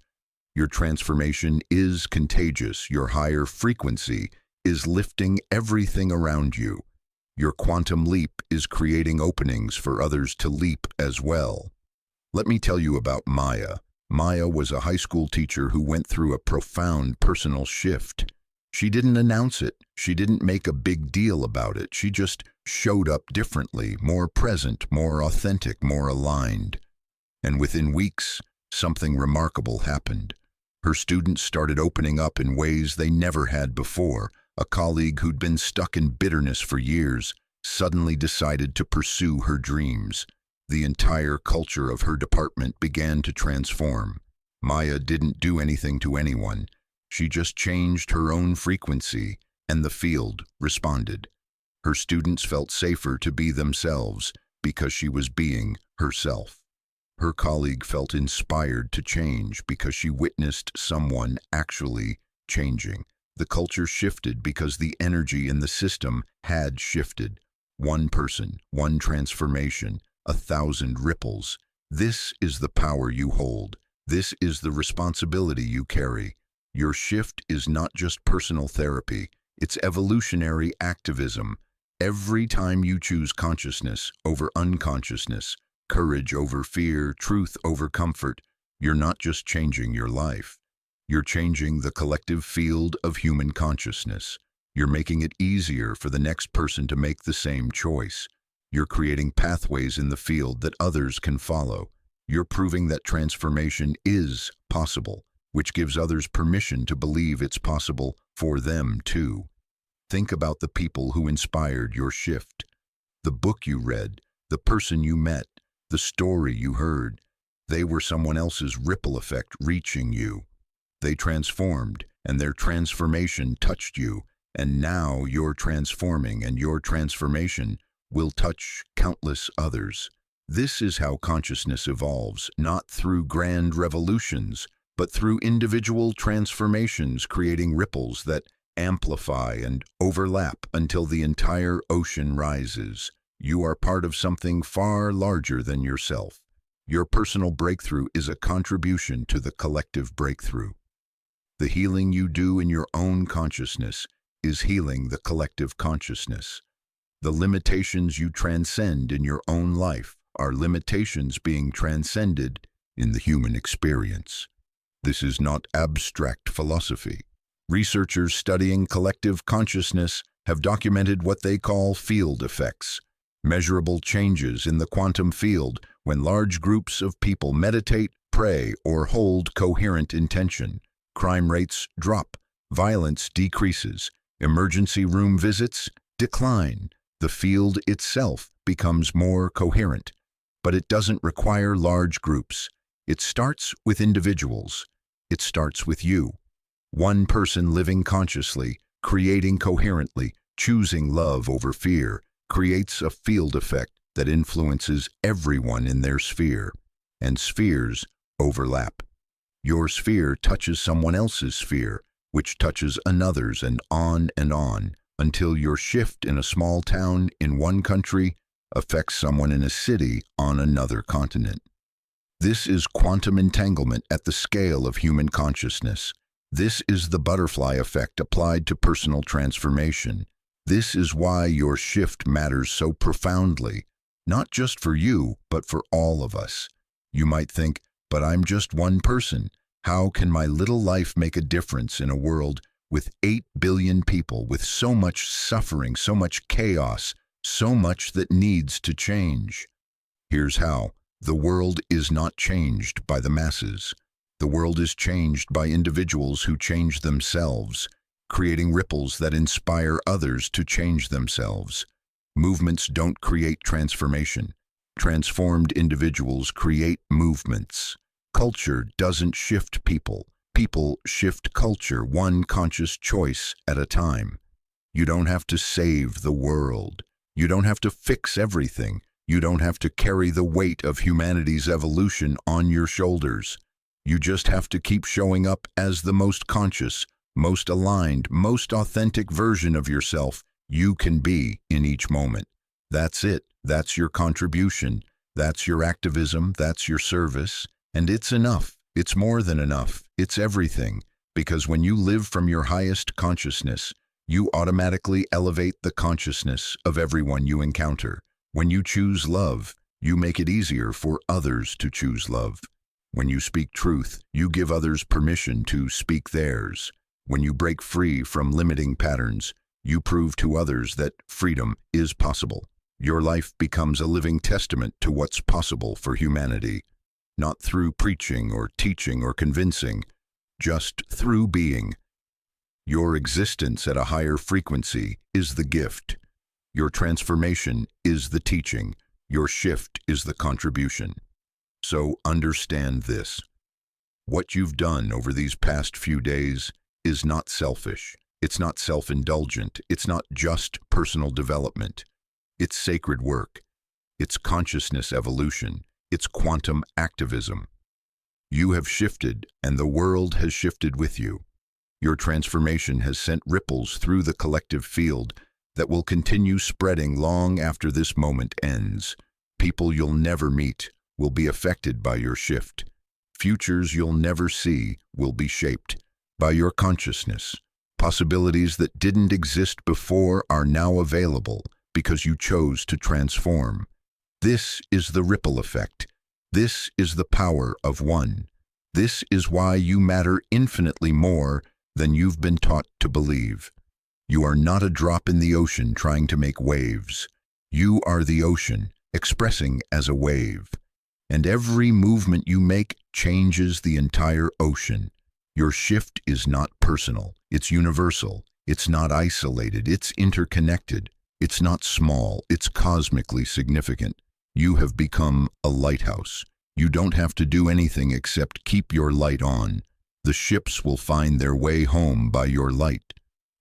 Speaker 1: Your transformation is contagious. Your higher frequency is lifting everything around you. Your quantum leap is creating openings for others to leap as well. Let me tell you about Maya. Maya was a high school teacher who went through a profound personal shift. She didn't announce it. She didn't make a big deal about it. She just showed up differently, more present, more authentic, more aligned. And within weeks, something remarkable happened. Her students started opening up in ways they never had before. A colleague who'd been stuck in bitterness for years suddenly decided to pursue her dreams. The entire culture of her department began to transform. Maya didn't do anything to anyone. She just changed her own frequency, and the field responded. Her students felt safer to be themselves because she was being herself. Her colleague felt inspired to change because she witnessed someone actually changing. The culture shifted because the energy in the system had shifted. One person, one transformation, 1,000 ripples. This is the power you hold. This is the responsibility you carry. Your shift is not just personal therapy, it's evolutionary activism. Every time you choose consciousness over unconsciousness, courage over fear, truth over comfort, you're not just changing your life. You're changing the collective field of human consciousness. You're making it easier for the next person to make the same choice. You're creating pathways in the field that others can follow. You're proving that transformation is possible, which gives others permission to believe it's possible for them too. Think about the people who inspired your shift. The book you read, the person you met, the story you heard. They were someone else's ripple effect reaching you. They transformed, and their transformation touched you, and now you're transforming, and your transformation will touch countless others. This is how consciousness evolves, not through grand revolutions, but through individual transformations, creating ripples that amplify and overlap until the entire ocean rises. You are part of something far larger than yourself. Your personal breakthrough is a contribution to the collective breakthrough. The healing you do in your own consciousness is healing the collective consciousness. The limitations you transcend in your own life are limitations being transcended in the human experience. This is not abstract philosophy. Researchers studying collective consciousness have documented what they call field effects, measurable changes in the quantum field when large groups of people meditate, pray, or hold coherent intention. Crime rates drop, violence decreases, emergency room visits decline. The field itself becomes more coherent, but it doesn't require large groups. It starts with individuals. It starts with you. One person living consciously, creating coherently, choosing love over fear, creates a field effect that influences everyone in their sphere, and spheres overlap. Your sphere touches someone else's sphere, which touches another's, and on, until your shift in a small town in one country affects someone in a city on another continent. This is quantum entanglement at the scale of human consciousness. This is the butterfly effect applied to personal transformation. This is why your shift matters so profoundly, not just for you, but for all of us. You might think, but I'm just one person. How can my little life make a difference in a world with 8 billion people, with so much suffering, so much chaos, so much that needs to change? Here's how. The world is not changed by the masses. The world is changed by individuals who change themselves, creating ripples that inspire others to change themselves. Movements don't create transformation. Transformed individuals create movements. Culture doesn't shift people. People shift culture, one conscious choice at a time. You don't have to save the world. You don't have to fix everything. You don't have to carry the weight of humanity's evolution on your shoulders. You just have to keep showing up as the most conscious, most aligned, most authentic version of yourself you can be in each moment. That's it. That's your contribution. That's your activism. That's your service. And it's enough. It's more than enough. It's everything. Because when you live from your highest consciousness, you automatically elevate the consciousness of everyone you encounter. When you choose love, you make it easier for others to choose love. When you speak truth, you give others permission to speak theirs. When you break free from limiting patterns, you prove to others that freedom is possible. Your life becomes a living testament to what's possible for humanity, not through preaching or teaching or convincing, just through being. Your existence at a higher frequency is the gift. Your transformation is the teaching. Your shift is the contribution. So understand this. What you've done over these past few days is not selfish. It's not self-indulgent. It's not just personal development. It's sacred work. It's consciousness evolution. It's quantum activism. You have shifted, and the world has shifted with you. Your transformation has sent ripples through the collective field that will continue spreading long after this moment ends. People you'll never meet will be affected by your shift. Futures you'll never see will be shaped by your consciousness. Possibilities that didn't exist before are now available because you chose to transform. This is the ripple effect. This is the power of one. This is why you matter infinitely more than you've been taught to believe. You are not a drop in the ocean trying to make waves. You are the ocean, expressing as a wave. And every movement you make changes the entire ocean. Your shift is not personal, it's universal. It's not isolated, it's interconnected. It's not small, it's cosmically significant. You have become a lighthouse. You don't have to do anything except keep your light on. The ships will find their way home by your light.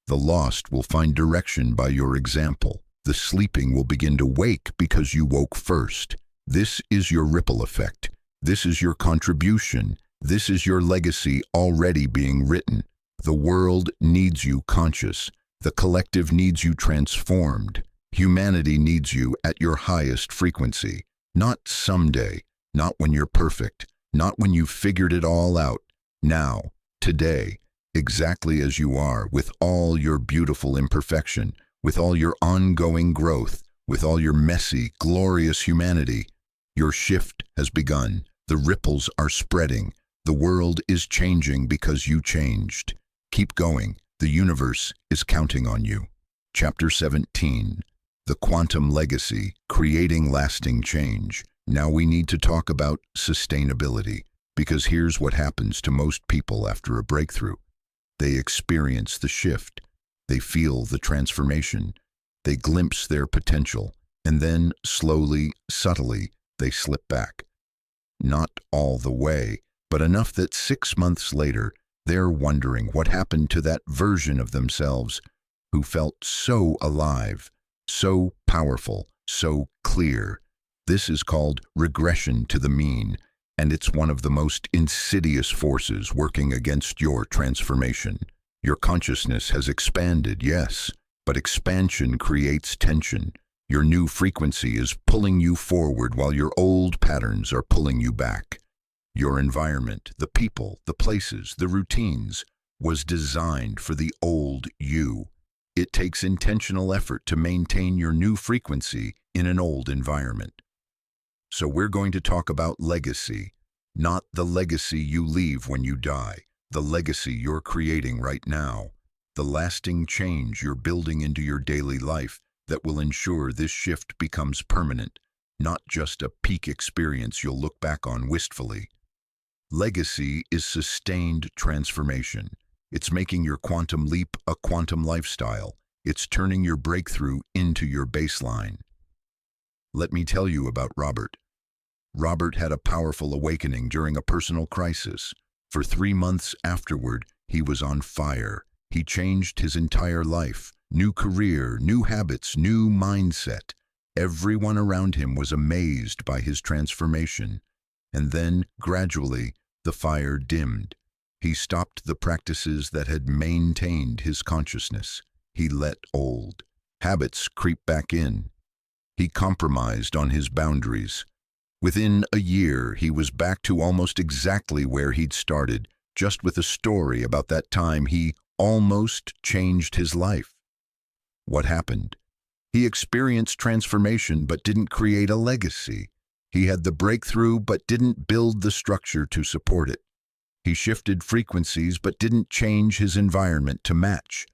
Speaker 1: The lost will find direction by your example. The sleeping will begin to wake because you woke first. This is your ripple effect. This is your contribution. This is your legacy already being written. The world needs you conscious. The collective needs you transformed. Humanity needs you at your highest frequency. Not someday, not when you're perfect, not when you've figured it all out. Now, today, exactly as you are, with all your beautiful imperfection, with all your ongoing growth, with all your messy, glorious humanity. Your shift has begun. The ripples are spreading. The world is changing because you changed. Keep going. The universe is counting on you. Chapter 17. The Quantum Legacy, Creating Lasting Change. Now we need to talk about sustainability, because here's what happens to most people after a breakthrough. They experience the shift. They feel the transformation. They glimpse their potential, and then slowly, subtly, they slip back. Not all the way, but enough that 6 months later, they're wondering what happened to that version of themselves who felt so alive, so powerful, so clear. This is called regression to the mean, and it's one of the most insidious forces working against your transformation. Your consciousness has expanded, yes, but expansion creates tension. Your new frequency is pulling you forward while your old patterns are pulling you back. Your environment, the people, the places, the routines, was designed for the old you. It takes intentional effort to maintain your new frequency in an old environment. So we're going to talk about legacy, not the legacy you leave when you die, the legacy you're creating right now, the lasting change you're building into your daily life that will ensure this shift becomes permanent, not just a peak experience you'll look back on wistfully. Legacy is sustained transformation. It's making your quantum leap a quantum lifestyle. It's turning your breakthrough into your baseline. Let me tell you about Robert. Robert had a powerful awakening during a personal crisis. For 3 months afterward, he was on fire. He changed his entire life. New career, new habits, new mindset. Everyone around him was amazed by his transformation. And then, gradually, the fire dimmed. He stopped the practices that had maintained his consciousness. He let old habits creep back in. He compromised on his boundaries. Within a year, he was back to almost exactly where he'd started, just with a story about that time he almost changed his life. What happened? He experienced transformation but didn't create a legacy. He had the breakthrough but didn't build the structure to support it. He shifted frequencies but didn't change his environment to match.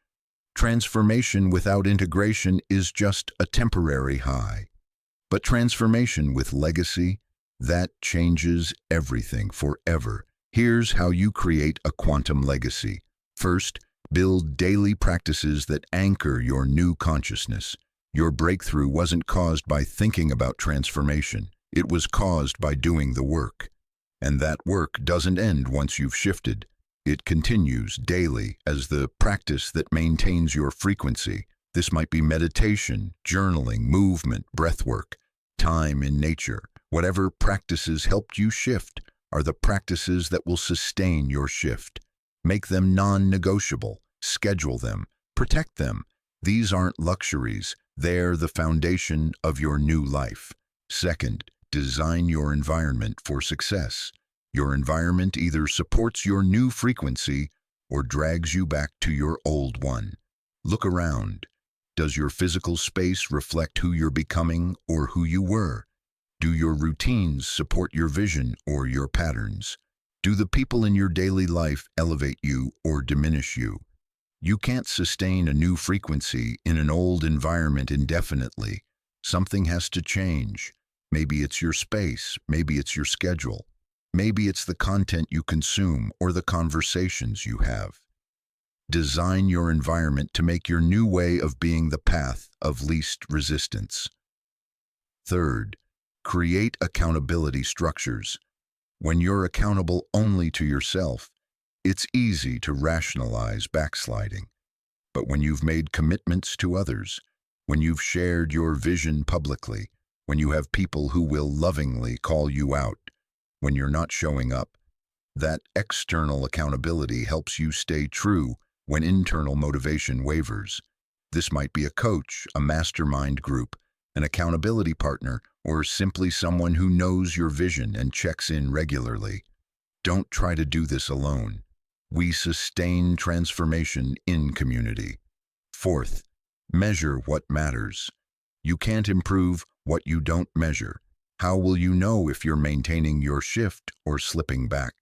Speaker 1: Transformation without integration is just a temporary high. But transformation with legacy, that changes everything forever. Here's how you create a quantum legacy. First, build daily practices that anchor your new consciousness. Your breakthrough wasn't caused by thinking about transformation. It was caused by doing the work. And that work doesn't end once you've shifted. It continues daily as the practice that maintains your frequency. This might be meditation, journaling, movement, breathwork, time in nature. Whatever practices helped you shift are the practices that will sustain your shift. Make them non-negotiable. Schedule them. Protect them. These aren't luxuries. They're the foundation of your new life. Second, design your environment for success. Your environment either supports your new frequency or drags you back to your old one. Look around. Does your physical space reflect who you're becoming or who you were? Do your routines support your vision or your patterns? Do the people in your daily life elevate you or diminish you? You can't sustain a new frequency in an old environment indefinitely. Something has to change. Maybe it's your space, maybe it's your schedule, maybe it's the content you consume or the conversations you have. Design your environment to make your new way of being the path of least resistance. Third, create accountability structures. When you're accountable only to yourself, it's easy to rationalize backsliding. But when you've made commitments to others, when you've shared your vision publicly, when you have people who will lovingly call you out, when you're not showing up, that external accountability helps you stay true when internal motivation wavers. This might be a coach, a mastermind group, an accountability partner, or simply someone who knows your vision and checks in regularly. Don't try to do this alone. We sustain transformation in community. Fourth, measure what matters. You can't improve what you don't measure. How will you know if you're maintaining your shift or slipping back?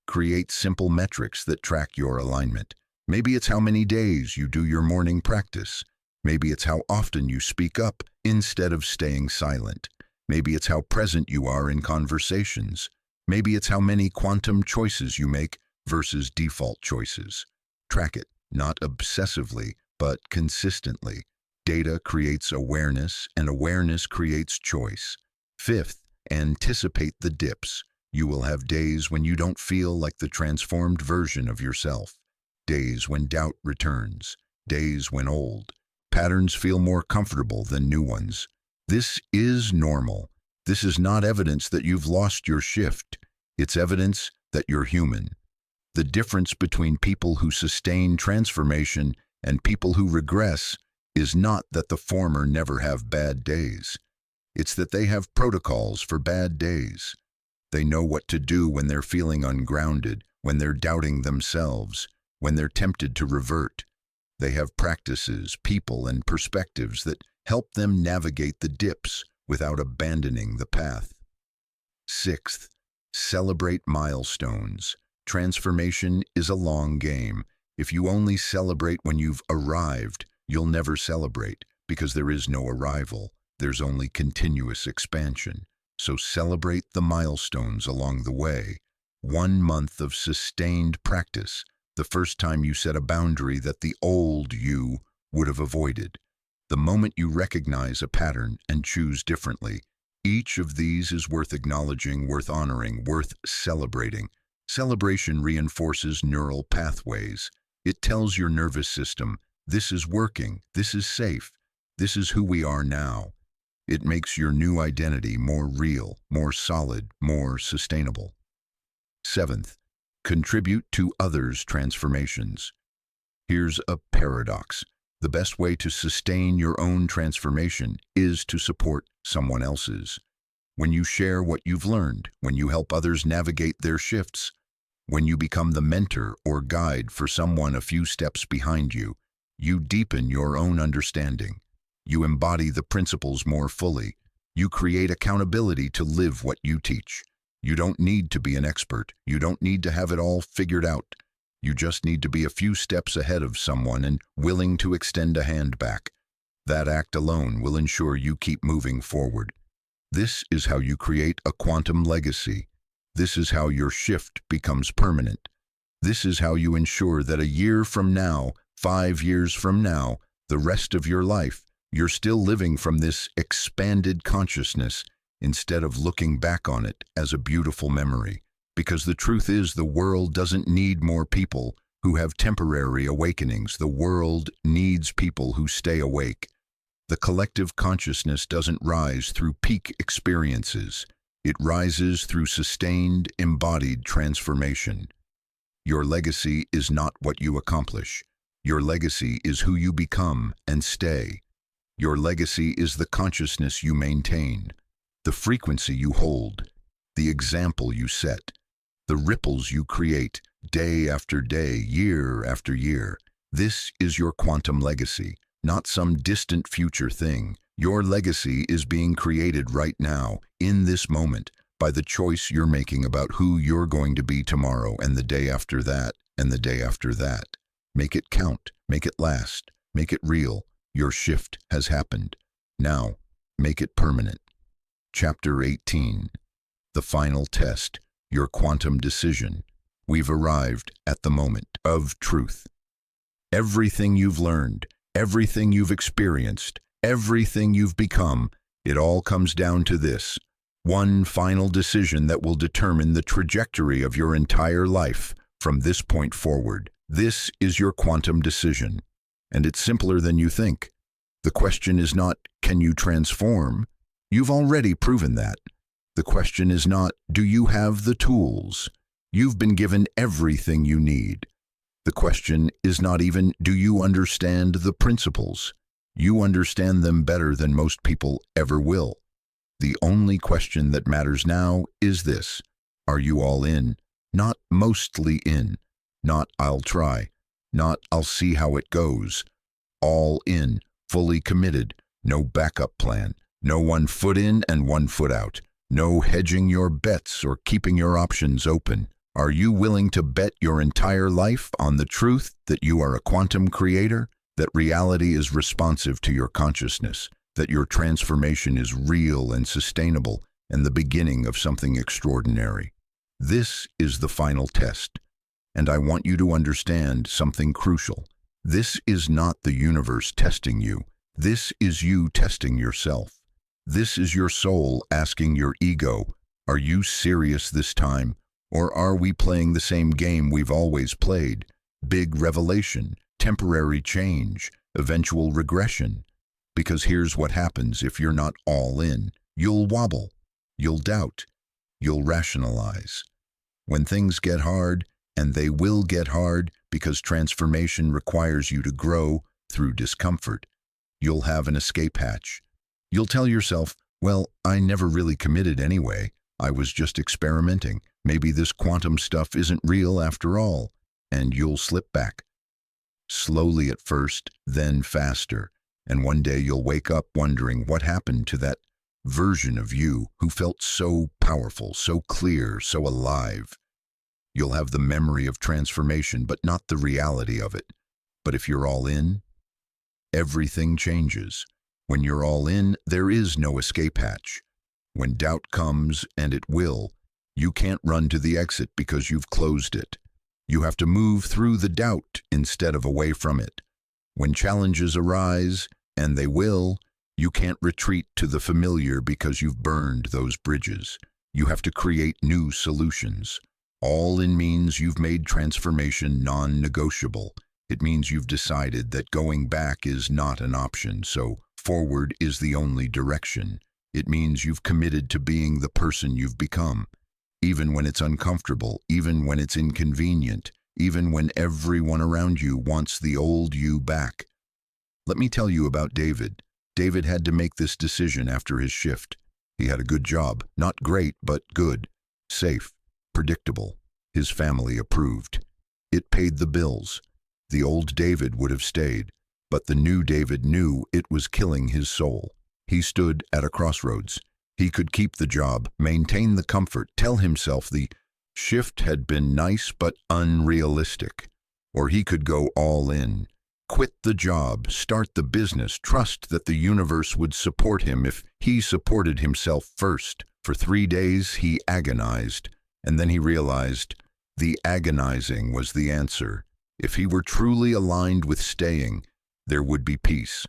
Speaker 1: Create simple metrics that track your alignment. Maybe it's how many days you do your morning practice. Maybe it's how often you speak up instead of staying silent. Maybe it's how present you are in conversations. Maybe it's how many quantum choices you make versus default choices. Track it, not obsessively, but consistently. Data creates awareness, and awareness creates choice. Fifth, anticipate the dips. You will have days when you don't feel like the transformed version of yourself. Days when doubt returns. Days when old patterns feel more comfortable than new ones. This is normal. This is not evidence that you've lost your shift. It's evidence that you're human. The difference between people who sustain transformation and people who regress is not that the former never have bad days. It's that they have protocols for bad days. They know what to do when they're feeling ungrounded, when they're doubting themselves, when they're tempted to revert. They have practices, people, and perspectives that help them navigate the dips without abandoning the path. Sixth, celebrate milestones. Transformation is a long game. If you only celebrate when you've arrived, you'll never celebrate because there is no arrival. There's only continuous expansion. So celebrate the milestones along the way. 1 month of sustained practice, the first time you set a boundary that the old you would have avoided. The moment you recognize a pattern and choose differently. Each of these is worth acknowledging, worth honoring, worth celebrating. Celebration reinforces neural pathways. It tells your nervous system, this is working, this is safe, this is who we are now. It makes your new identity more real, more solid, more sustainable. Seventh, contribute to others' transformations. Here's a paradox. The best way to sustain your own transformation is to support someone else's. When you share what you've learned, when you help others navigate their shifts, when you become the mentor or guide for someone a few steps behind you, you deepen your own understanding. You embody the principles more fully. You create accountability to live what you teach. You don't need to be an expert. You don't need to have it all figured out. You just need to be a few steps ahead of someone and willing to extend a hand back. That act alone will ensure you keep moving forward. This is how you create a quantum legacy. This is how your shift becomes permanent. This is how you ensure that a year from now, 5 years from now, the rest of your life, you're still living from this expanded consciousness instead of looking back on it as a beautiful memory. Because the truth is, the world doesn't need more people who have temporary awakenings. The world needs people who stay awake. The collective consciousness doesn't rise through peak experiences. It rises through sustained, embodied transformation. Your legacy is not what you accomplish. Your legacy is who you become and stay. Your legacy is the consciousness you maintain, the frequency you hold, the example you set, the ripples you create day after day, year after year. This is your quantum legacy, not some distant future thing. Your legacy is being created right now, in this moment, by the choice you're making about who you're going to be tomorrow and the day after that and the day after that. Make it count, make it last, make it real. Your shift has happened. Now, make it permanent. Chapter 18. The final test, your quantum decision. We've arrived at the moment of truth. Everything you've learned, everything you've experienced, everything you've become, it all comes down to this. One final decision that will determine the trajectory of your entire life from this point forward. This is your quantum decision. And it's simpler than you think. The question is not, can you transform? You've already proven that. The question is not, do you have the tools? You've been given everything you need. The question is not even, do you understand the principles? You understand them better than most people ever will. The only question that matters now is this. Are you all in? Not mostly in. Not I'll try. Not I'll see how it goes. All in, fully committed, no backup plan, no 1 foot in and 1 foot out, no hedging your bets or keeping your options open. Are you willing to bet your entire life on the truth that you are a quantum creator, that reality is responsive to your consciousness, that your transformation is real and sustainable and the beginning of something extraordinary? This is the final test, and I want you to understand something crucial. This is not the universe testing you. This is you testing yourself. This is your soul asking your ego, are you serious this time? Or are we playing the same game we've always played? Big revelation, temporary change, eventual regression. Because here's what happens if you're not all in. You'll wobble. You'll doubt. You'll rationalize. When things get hard, and they will get hard because transformation requires you to grow through discomfort, you'll have an escape hatch. You'll tell yourself, well, I never really committed anyway. I was just experimenting. Maybe this quantum stuff isn't real after all. And you'll slip back. Slowly at first, then faster. And one day you'll wake up wondering what happened to that version of you who felt so powerful, so clear, so alive. You'll have the memory of transformation, but not the reality of it. But if you're all in, everything changes. When you're all in, there is no escape hatch. When doubt comes, and it will, you can't run to the exit because you've closed it. You have to move through the doubt instead of away from it. When challenges arise, and they will, you can't retreat to the familiar because you've burned those bridges. You have to create new solutions. All in means you've made transformation non-negotiable. It means you've decided that going back is not an option, so forward is the only direction. It means you've committed to being the person you've become, even when it's uncomfortable, even when it's inconvenient, even when everyone around you wants the old you back. Let me tell you about David. David had to make this decision after his shift. He had a good job, not great, but good, safe, predictable. His family approved. It paid the bills. The old David would have stayed, but the new David knew it was killing his soul. He stood at a crossroads. He could keep the job, maintain the comfort, tell himself the shift had been nice but unrealistic. Or he could go all in, quit the job, start the business, trust that the universe would support him if he supported himself first. For 3 days he agonized, and then he realized the agonizing was the answer. If he were truly aligned with staying, there would be peace.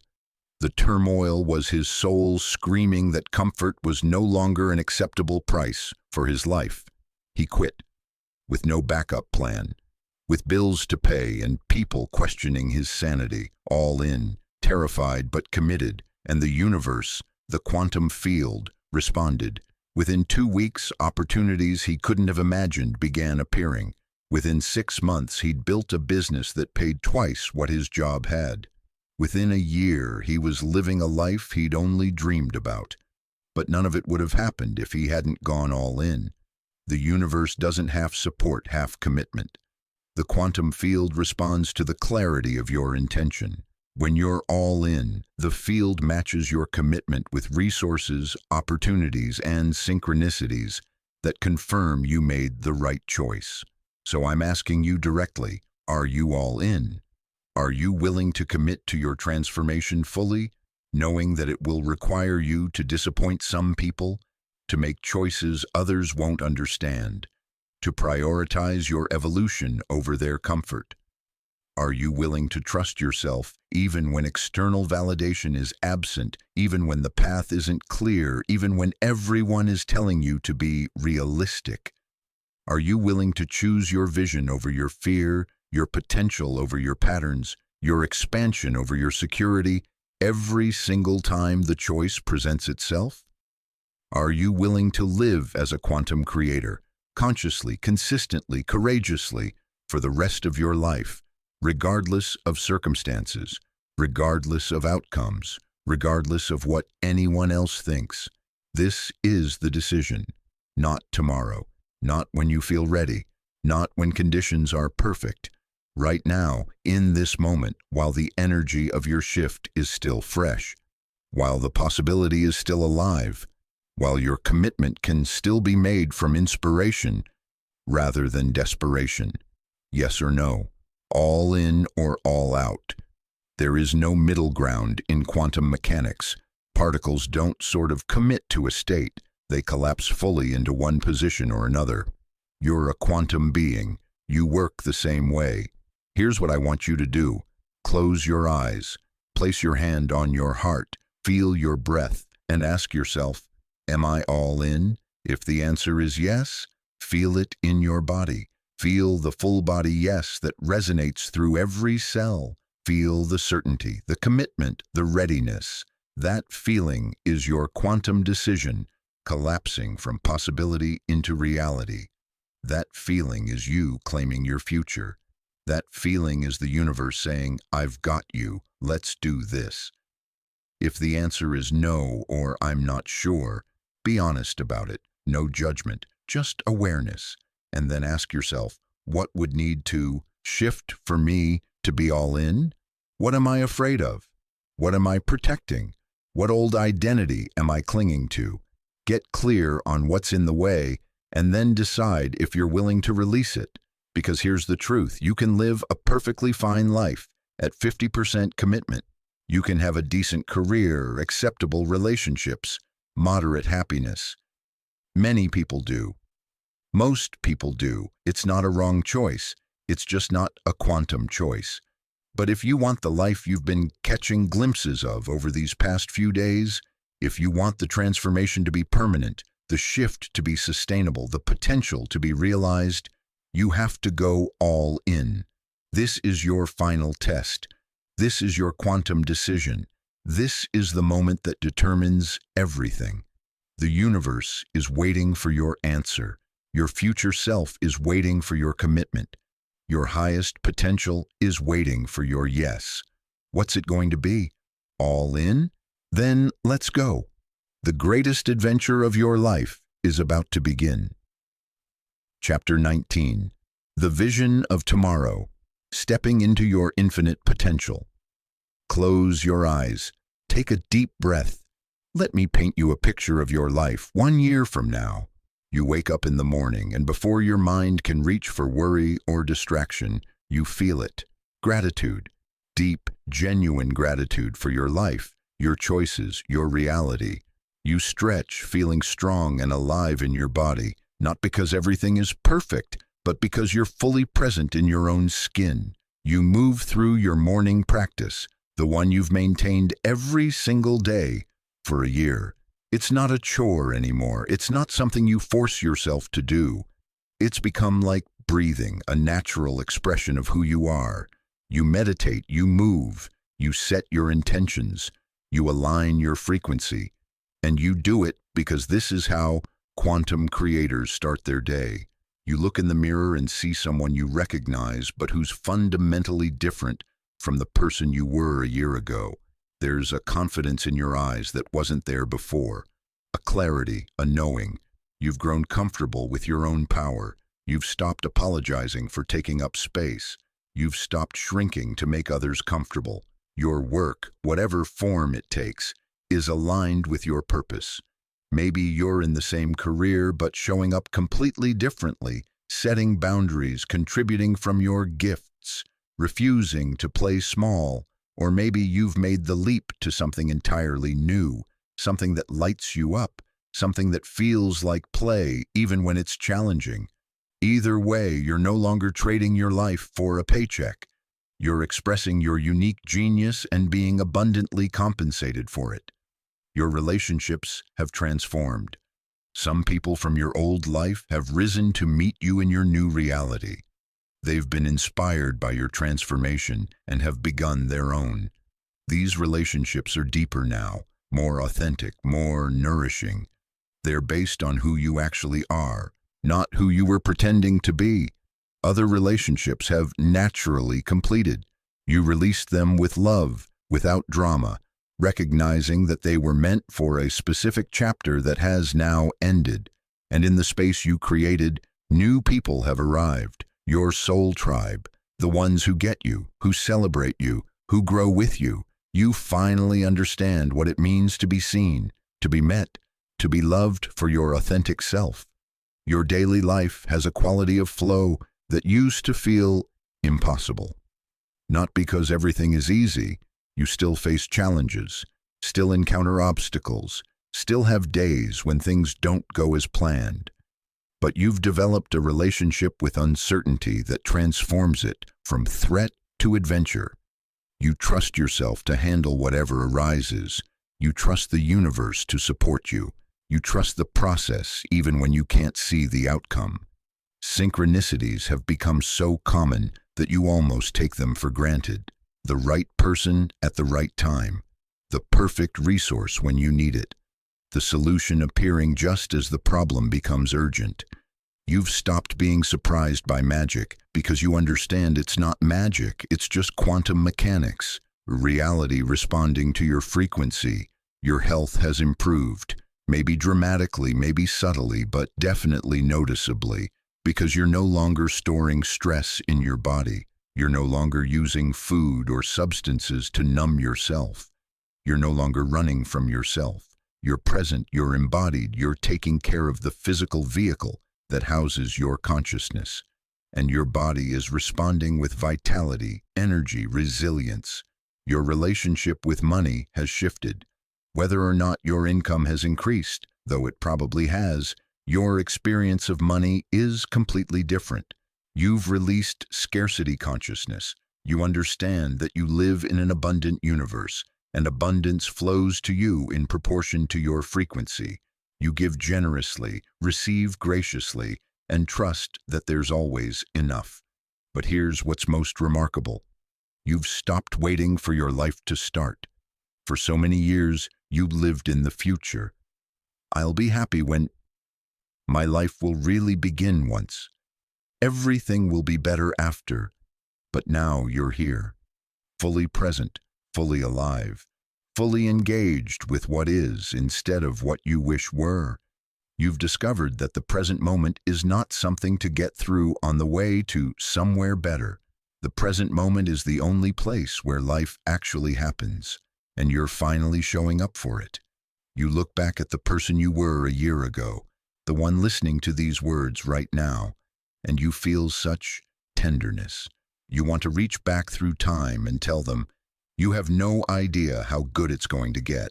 Speaker 1: The turmoil was his soul screaming that comfort was no longer an acceptable price for his life. He quit, with no backup plan, with bills to pay and people questioning his sanity, all in, terrified but committed, and the universe, the quantum field, responded. Within 2 weeks, opportunities he couldn't have imagined began appearing. Within 6 months, he'd built a business that paid twice what his job had. Within a year, he was living a life he'd only dreamed about. But none of it would have happened if he hadn't gone all in. The universe doesn't half support, half commitment. The quantum field responds to the clarity of your intention. When you're all in, the field matches your commitment with resources, opportunities, and synchronicities that confirm you made the right choice. So I'm asking you directly, are you all in? Are you willing to commit to your transformation fully, knowing that it will require you to disappoint some people, to make choices others won't understand, to prioritize your evolution over their comfort? Are you willing to trust yourself even when external validation is absent, even when the path isn't clear, even when everyone is telling you to be realistic? Are you willing to choose your vision over your fear, your potential over your patterns, your expansion over your security, every single time the choice presents itself? Are you willing to live as a quantum creator, consciously, consistently, courageously, for the rest of your life, regardless of circumstances, regardless of outcomes, regardless of what anyone else thinks? This is the decision. Not tomorrow, not when you feel ready, not when conditions are perfect. Right now, in this moment, while the energy of your shift is still fresh, while the possibility is still alive, while your commitment can still be made from inspiration rather than desperation. Yes or no? All in or all out? There is no middle ground in quantum mechanics. Particles don't sort of commit to a state. They collapse fully into one position or another. You're a quantum being. You work the same way. Here's what I want you to do. Close your eyes. Place your hand on your heart. Feel your breath and ask yourself, am I all in? If the answer is yes, feel it in your body. Feel the full body yes that resonates through every cell. Feel the certainty, the commitment, the readiness. That feeling is your quantum decision collapsing from possibility into reality. That feeling is you claiming your future. That feeling is the universe saying, I've got you, let's do this. If the answer is no or I'm not sure, be honest about it. No judgment, just awareness. And then ask yourself, what would need to shift for me to be all in? What am I afraid of? What am I protecting? What old identity am I clinging to? Get clear on what's in the way and then decide if you're willing to release it. Because here's the truth, you can live a perfectly fine life at 50% commitment. You can have a decent career, acceptable relationships, moderate happiness. Many people do. Most people do. It's not a wrong choice. It's just not a quantum choice. But if you want the life you've been catching glimpses of over these past few days, if you want the transformation to be permanent, the shift to be sustainable, the potential to be realized, you have to go all in. This is your final test. This is your quantum decision. This is the moment that determines everything. The universe is waiting for your answer. Your future self is waiting for your commitment. Your highest potential is waiting for your yes. What's it going to be? All in? Then let's go. The greatest adventure of your life is about to begin. Chapter 19. The Vision of Tomorrow. Stepping into your infinite potential. Close your eyes. Take a deep breath. Let me paint you a picture of your life 1 year from now. You wake up in the morning, and before your mind can reach for worry or distraction, you feel it. Gratitude. Deep, genuine gratitude for your life, your choices, your reality. You stretch, feeling strong and alive in your body, not because everything is perfect, but because you're fully present in your own skin. You move through your morning practice, the one you've maintained every single day for a year. It's not a chore anymore. It's not something you force yourself to do. It's become like breathing, a natural expression of who you are. You meditate, you move, you set your intentions, you align your frequency, and you do it because this is how quantum creators start their day. You look in the mirror and see someone you recognize, but who's fundamentally different from the person you were a year ago. There's a confidence in your eyes that wasn't there before, a clarity, a knowing. You've grown comfortable with your own power. You've stopped apologizing for taking up space. You've stopped shrinking to make others comfortable. Your work, whatever form it takes, is aligned with your purpose. Maybe you're in the same career but showing up completely differently, setting boundaries, contributing from your gifts, refusing to play small. Or maybe you've made the leap to something entirely new, something that lights you up, something that feels like play even when it's challenging. Either way, you're no longer trading your life for a paycheck. You're expressing your unique genius and being abundantly compensated for it. Your relationships have transformed. Some people from your old life have risen to meet you in your new reality. They've been inspired by your transformation and have begun their own. These relationships are deeper now, more authentic, more nourishing. They're based on who you actually are, not who you were pretending to be. Other relationships have naturally completed. You released them with love, without drama, recognizing that they were meant for a specific chapter that has now ended. And in the space you created, new people have arrived. Your soul tribe, the ones who get you, who celebrate you, who grow with you. You finally understand what it means to be seen, to be met, to be loved for your authentic self. Your daily life has a quality of flow that used to feel impossible. Not because everything is easy. You still face challenges, still encounter obstacles, still have days when things don't go as planned. But you've developed a relationship with uncertainty that transforms it from threat to adventure. You trust yourself to handle whatever arises. You trust the universe to support you. You trust the process even when you can't see the outcome. Synchronicities have become so common that you almost take them for granted. The right person at the right time. The perfect resource when you need it. The solution appearing just as the problem becomes urgent. You've stopped being surprised by magic because you understand it's not magic, it's just quantum mechanics. Reality responding to your frequency. Your health has improved, maybe dramatically, maybe subtly, but definitely noticeably, because you're no longer storing stress in your body. You're no longer using food or substances to numb yourself. You're no longer running from yourself. You're present, you're embodied, you're taking care of the physical vehicle that houses your consciousness. And your body is responding with vitality, energy, resilience. Your relationship with money has shifted. Whether or not your income has increased, though it probably has, your experience of money is completely different. You've released scarcity consciousness. You understand that you live in an abundant universe, and abundance flows to you in proportion to your frequency. You give generously, receive graciously, and trust that there's always enough. But here's what's most remarkable. You've stopped waiting for your life to start. For so many years, you lived in the future. I'll be happy when my life will really begin once. Everything will be better after. But now you're here, fully present, fully alive, fully engaged with what is instead of what you wish were. You've discovered that the present moment is not something to get through on the way to somewhere better. The present moment is the only place where life actually happens, and you're finally showing up for it. You look back at the person you were a year ago, the one listening to these words right now, and you feel such tenderness. You want to reach back through time and tell them, you have no idea how good it's going to get.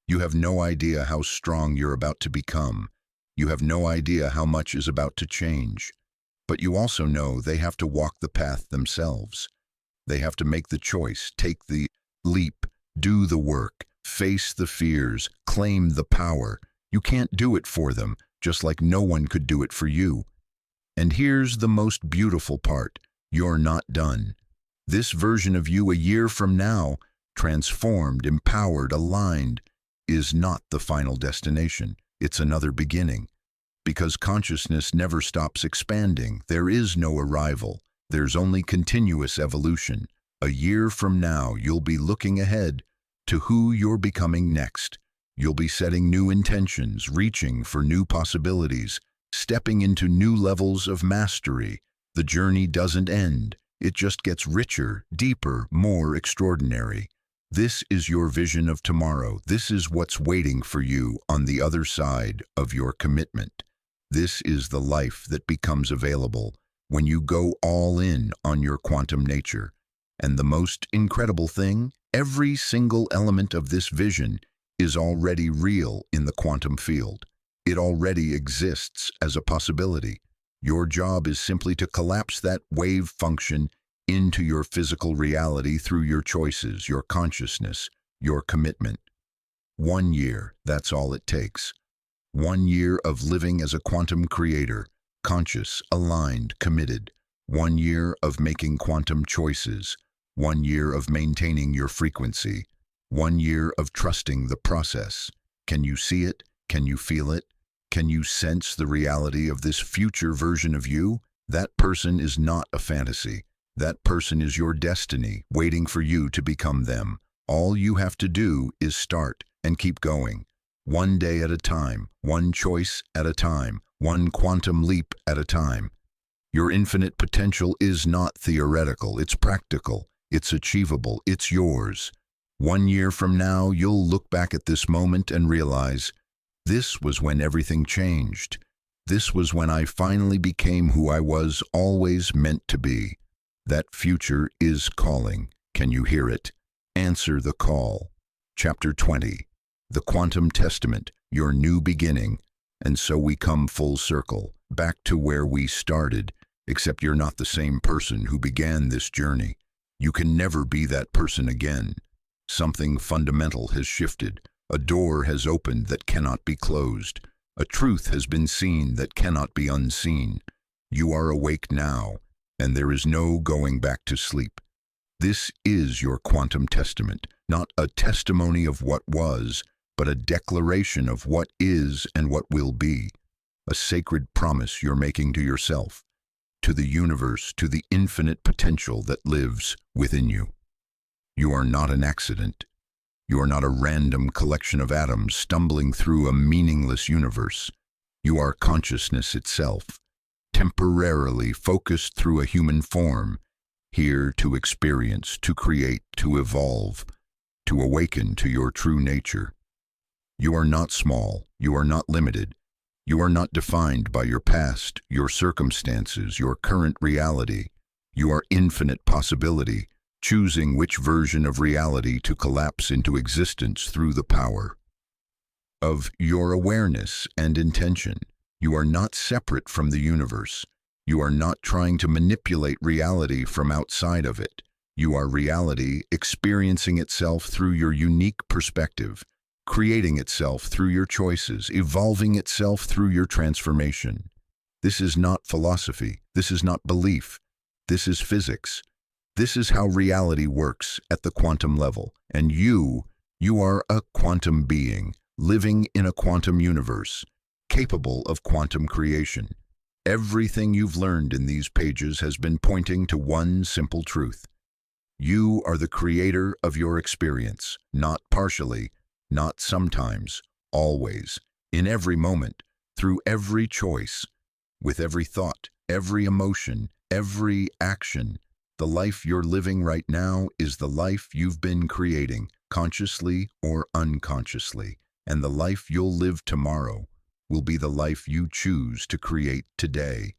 Speaker 1: You have no idea how strong you're about to become. You have no idea how much is about to change. But you also know they have to walk the path themselves. They have to make the choice, take the leap, do the work, face the fears, claim the power. You can't do it for them, just like no one could do it for you. And here's the most beautiful part. You're not done. This version of you a year from now, transformed, empowered, aligned, is not the final destination. It's another beginning. Because consciousness never stops expanding. There is no arrival. There's only continuous evolution. A year from now, you'll be looking ahead to who you're becoming next. You'll be setting new intentions, reaching for new possibilities, stepping into new levels of mastery. The journey doesn't end. It just gets richer, deeper, more extraordinary. This is your vision of tomorrow. This is what's waiting for you on the other side of your commitment. This is the life that becomes available when you go all in on your quantum nature. And the most incredible thing, every single element of this vision is already real in the quantum field. It already exists as a possibility. Your job is simply to collapse that wave function into your physical reality through your choices, your consciousness, your commitment. 1 year, that's all it takes. 1 year of living as a quantum creator, conscious, aligned, committed. 1 year of making quantum choices. 1 year of maintaining your frequency. 1 year of trusting the process. Can you see it? Can you feel it? Can you sense the reality of this future version of you? That person is not a fantasy. That person is your destiny, waiting for you to become them. All you have to do is start and keep going. 1 day at a time, 1 choice at a time, 1 quantum leap at a time. Your infinite potential is not theoretical, it's practical, it's achievable, it's yours. 1 year from now, you'll look back at this moment and realize, this was when everything changed. This was when I finally became who I was always meant to be. That future is calling. Can you hear it? Answer the call. Chapter 20. The Quantum Testament, your new beginning. And so we come full circle, back to where we started, except you're not the same person who began this journey. You can never be that person again. Something fundamental has shifted. A door has opened that cannot be closed. A truth has been seen that cannot be unseen. You are awake now, and there is no going back to sleep. This is your quantum testament, not a testimony of what was, but a declaration of what is and what will be. A sacred promise you're making to yourself, to the universe, to the infinite potential that lives within you. You are not an accident. You are not a random collection of atoms stumbling through a meaningless universe. You are consciousness itself, temporarily focused through a human form, here to experience, to create, to evolve, to awaken to your true nature. You are not small. You are not limited. You are not defined by your past, your circumstances, your current reality. You are infinite possibility, choosing which version of reality to collapse into existence through the power of your awareness and intention. You are not separate from the universe. You are not trying to manipulate reality from outside of it. You are reality experiencing itself through your unique perspective, creating itself through your choices, evolving itself through your transformation. This is not philosophy. This is not belief. This is physics. This is how reality works at the quantum level. And you are a quantum being, living in a quantum universe, capable of quantum creation. Everything you've learned in these pages has been pointing to one simple truth. You are the creator of your experience, not partially, not sometimes, always, in every moment, through every choice, with every thought, every emotion, every action. The life you're living right now is the life you've been creating, consciously or unconsciously, and the life you'll live tomorrow will be the life you choose to create today.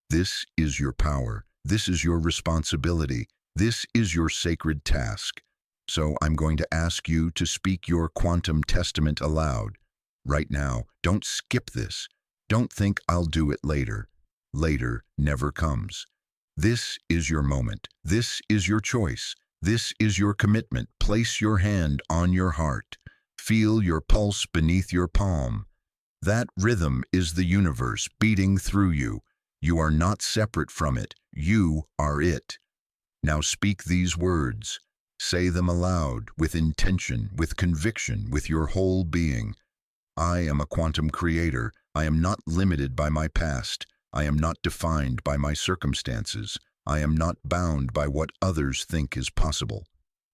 Speaker 1: This is your power. This is your responsibility. This is your sacred task. So I'm going to ask you to speak your quantum testament aloud. Right now, don't skip this. Don't think I'll do it later. Later never comes. This is your moment. This is your choice. This is your commitment. Place your hand on your heart. Feel your pulse beneath your palm. That rhythm is the universe beating through you. You are not separate from it. You are it. Now speak these words. Say them aloud, with intention, with conviction, with your whole being. I am a quantum creator. I am not limited by my past. I am not defined by my circumstances. I am not bound by what others think is possible.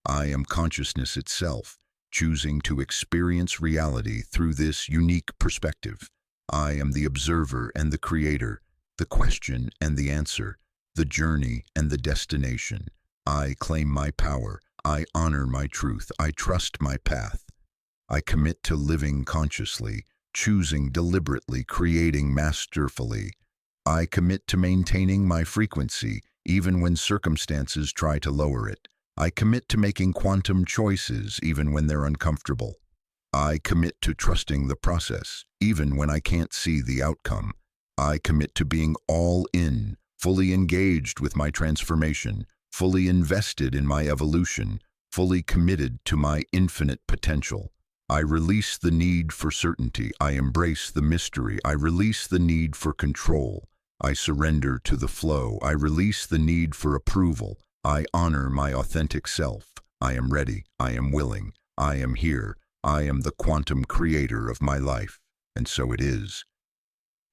Speaker 1: I am consciousness itself, choosing to experience reality through this unique perspective. I am the observer and the creator, the question and the answer, the journey and the destination. I claim my power. I honor my truth. I trust my path. I commit to living consciously, choosing deliberately, creating masterfully. I commit to maintaining my frequency, even when circumstances try to lower it. I commit to making quantum choices, even when they're uncomfortable. I commit to trusting the process, even when I can't see the outcome. I commit to being all in, fully engaged with my transformation, fully invested in my evolution, fully committed to my infinite potential. I release the need for certainty. I embrace the mystery. I release the need for control. I surrender to the flow. I release the need for approval. I honor my authentic self. I am ready. I am willing. I am here. I am the quantum creator of my life. And so it is.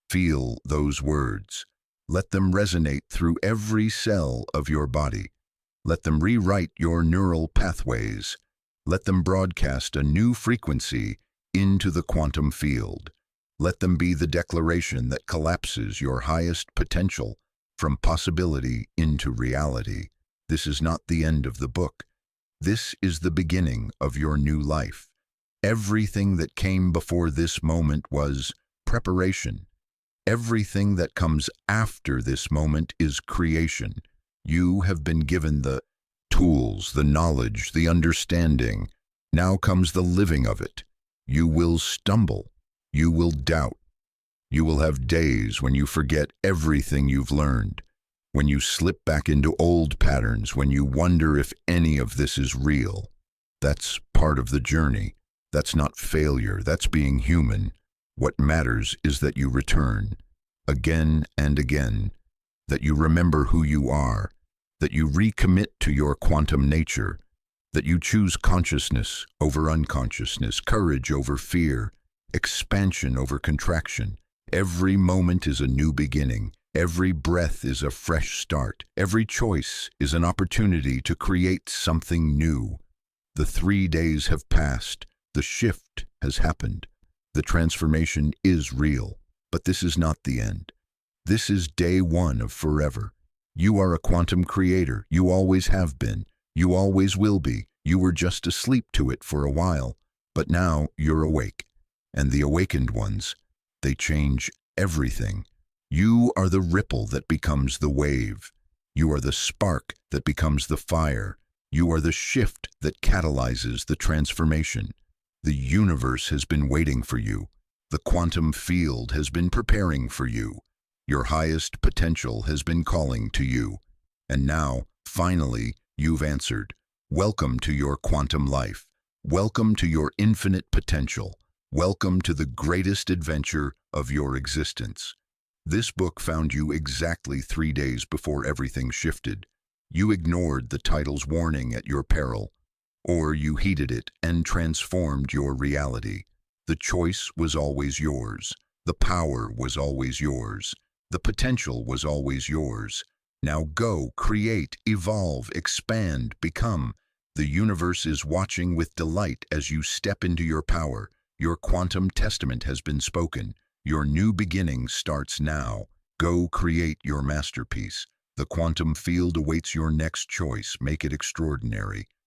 Speaker 1: Feel those words. Let them resonate through every cell of your body. Let them rewrite your neural pathways. Let them broadcast a new frequency into the quantum field. Let them be the declaration that collapses your highest potential from possibility into reality. This is not the end of the book. This is the beginning of your new life. Everything that came before this moment was preparation. Everything that comes after this moment is creation. You have been given the tools, the knowledge, the understanding. Now comes the living of it. You will stumble. You will doubt. You will have days when you forget everything you've learned, when you slip back into old patterns, when you wonder if any of this is real. That's part of the journey. That's not failure. That's being human. What matters is that you return, again and again, that you remember who you are, that you recommit to your quantum nature, that you choose consciousness over unconsciousness, courage over fear, expansion over contraction. Every moment is a new beginning. Every breath is a fresh start. Every choice is an opportunity to create something new. The 3 days have passed. The shift has happened. The transformation is real, but this is not the end. This is day one of forever. You are a quantum creator. You always have been. You always will be. You were just asleep to it for a while, but now you're awake. And the awakened ones, they change everything. You are the ripple that becomes the wave. You are the spark that becomes the fire. You are the shift that catalyzes the transformation. The universe has been waiting for you. The quantum field has been preparing for you. Your highest potential has been calling to you. And now, finally, you've answered. Welcome to your quantum life. Welcome to your infinite potential. Welcome to the greatest adventure of your existence. This book found you exactly 3 days before everything shifted. You ignored the title's warning at your peril, or you heeded it and transformed your reality. The choice was always yours. The power was always yours. The potential was always yours. Now go, create, evolve, expand, become. The universe is watching with delight as you step into your power. Your quantum testament has been spoken. Your new beginning starts now. Go create your masterpiece. The quantum field awaits your next choice. Make it extraordinary.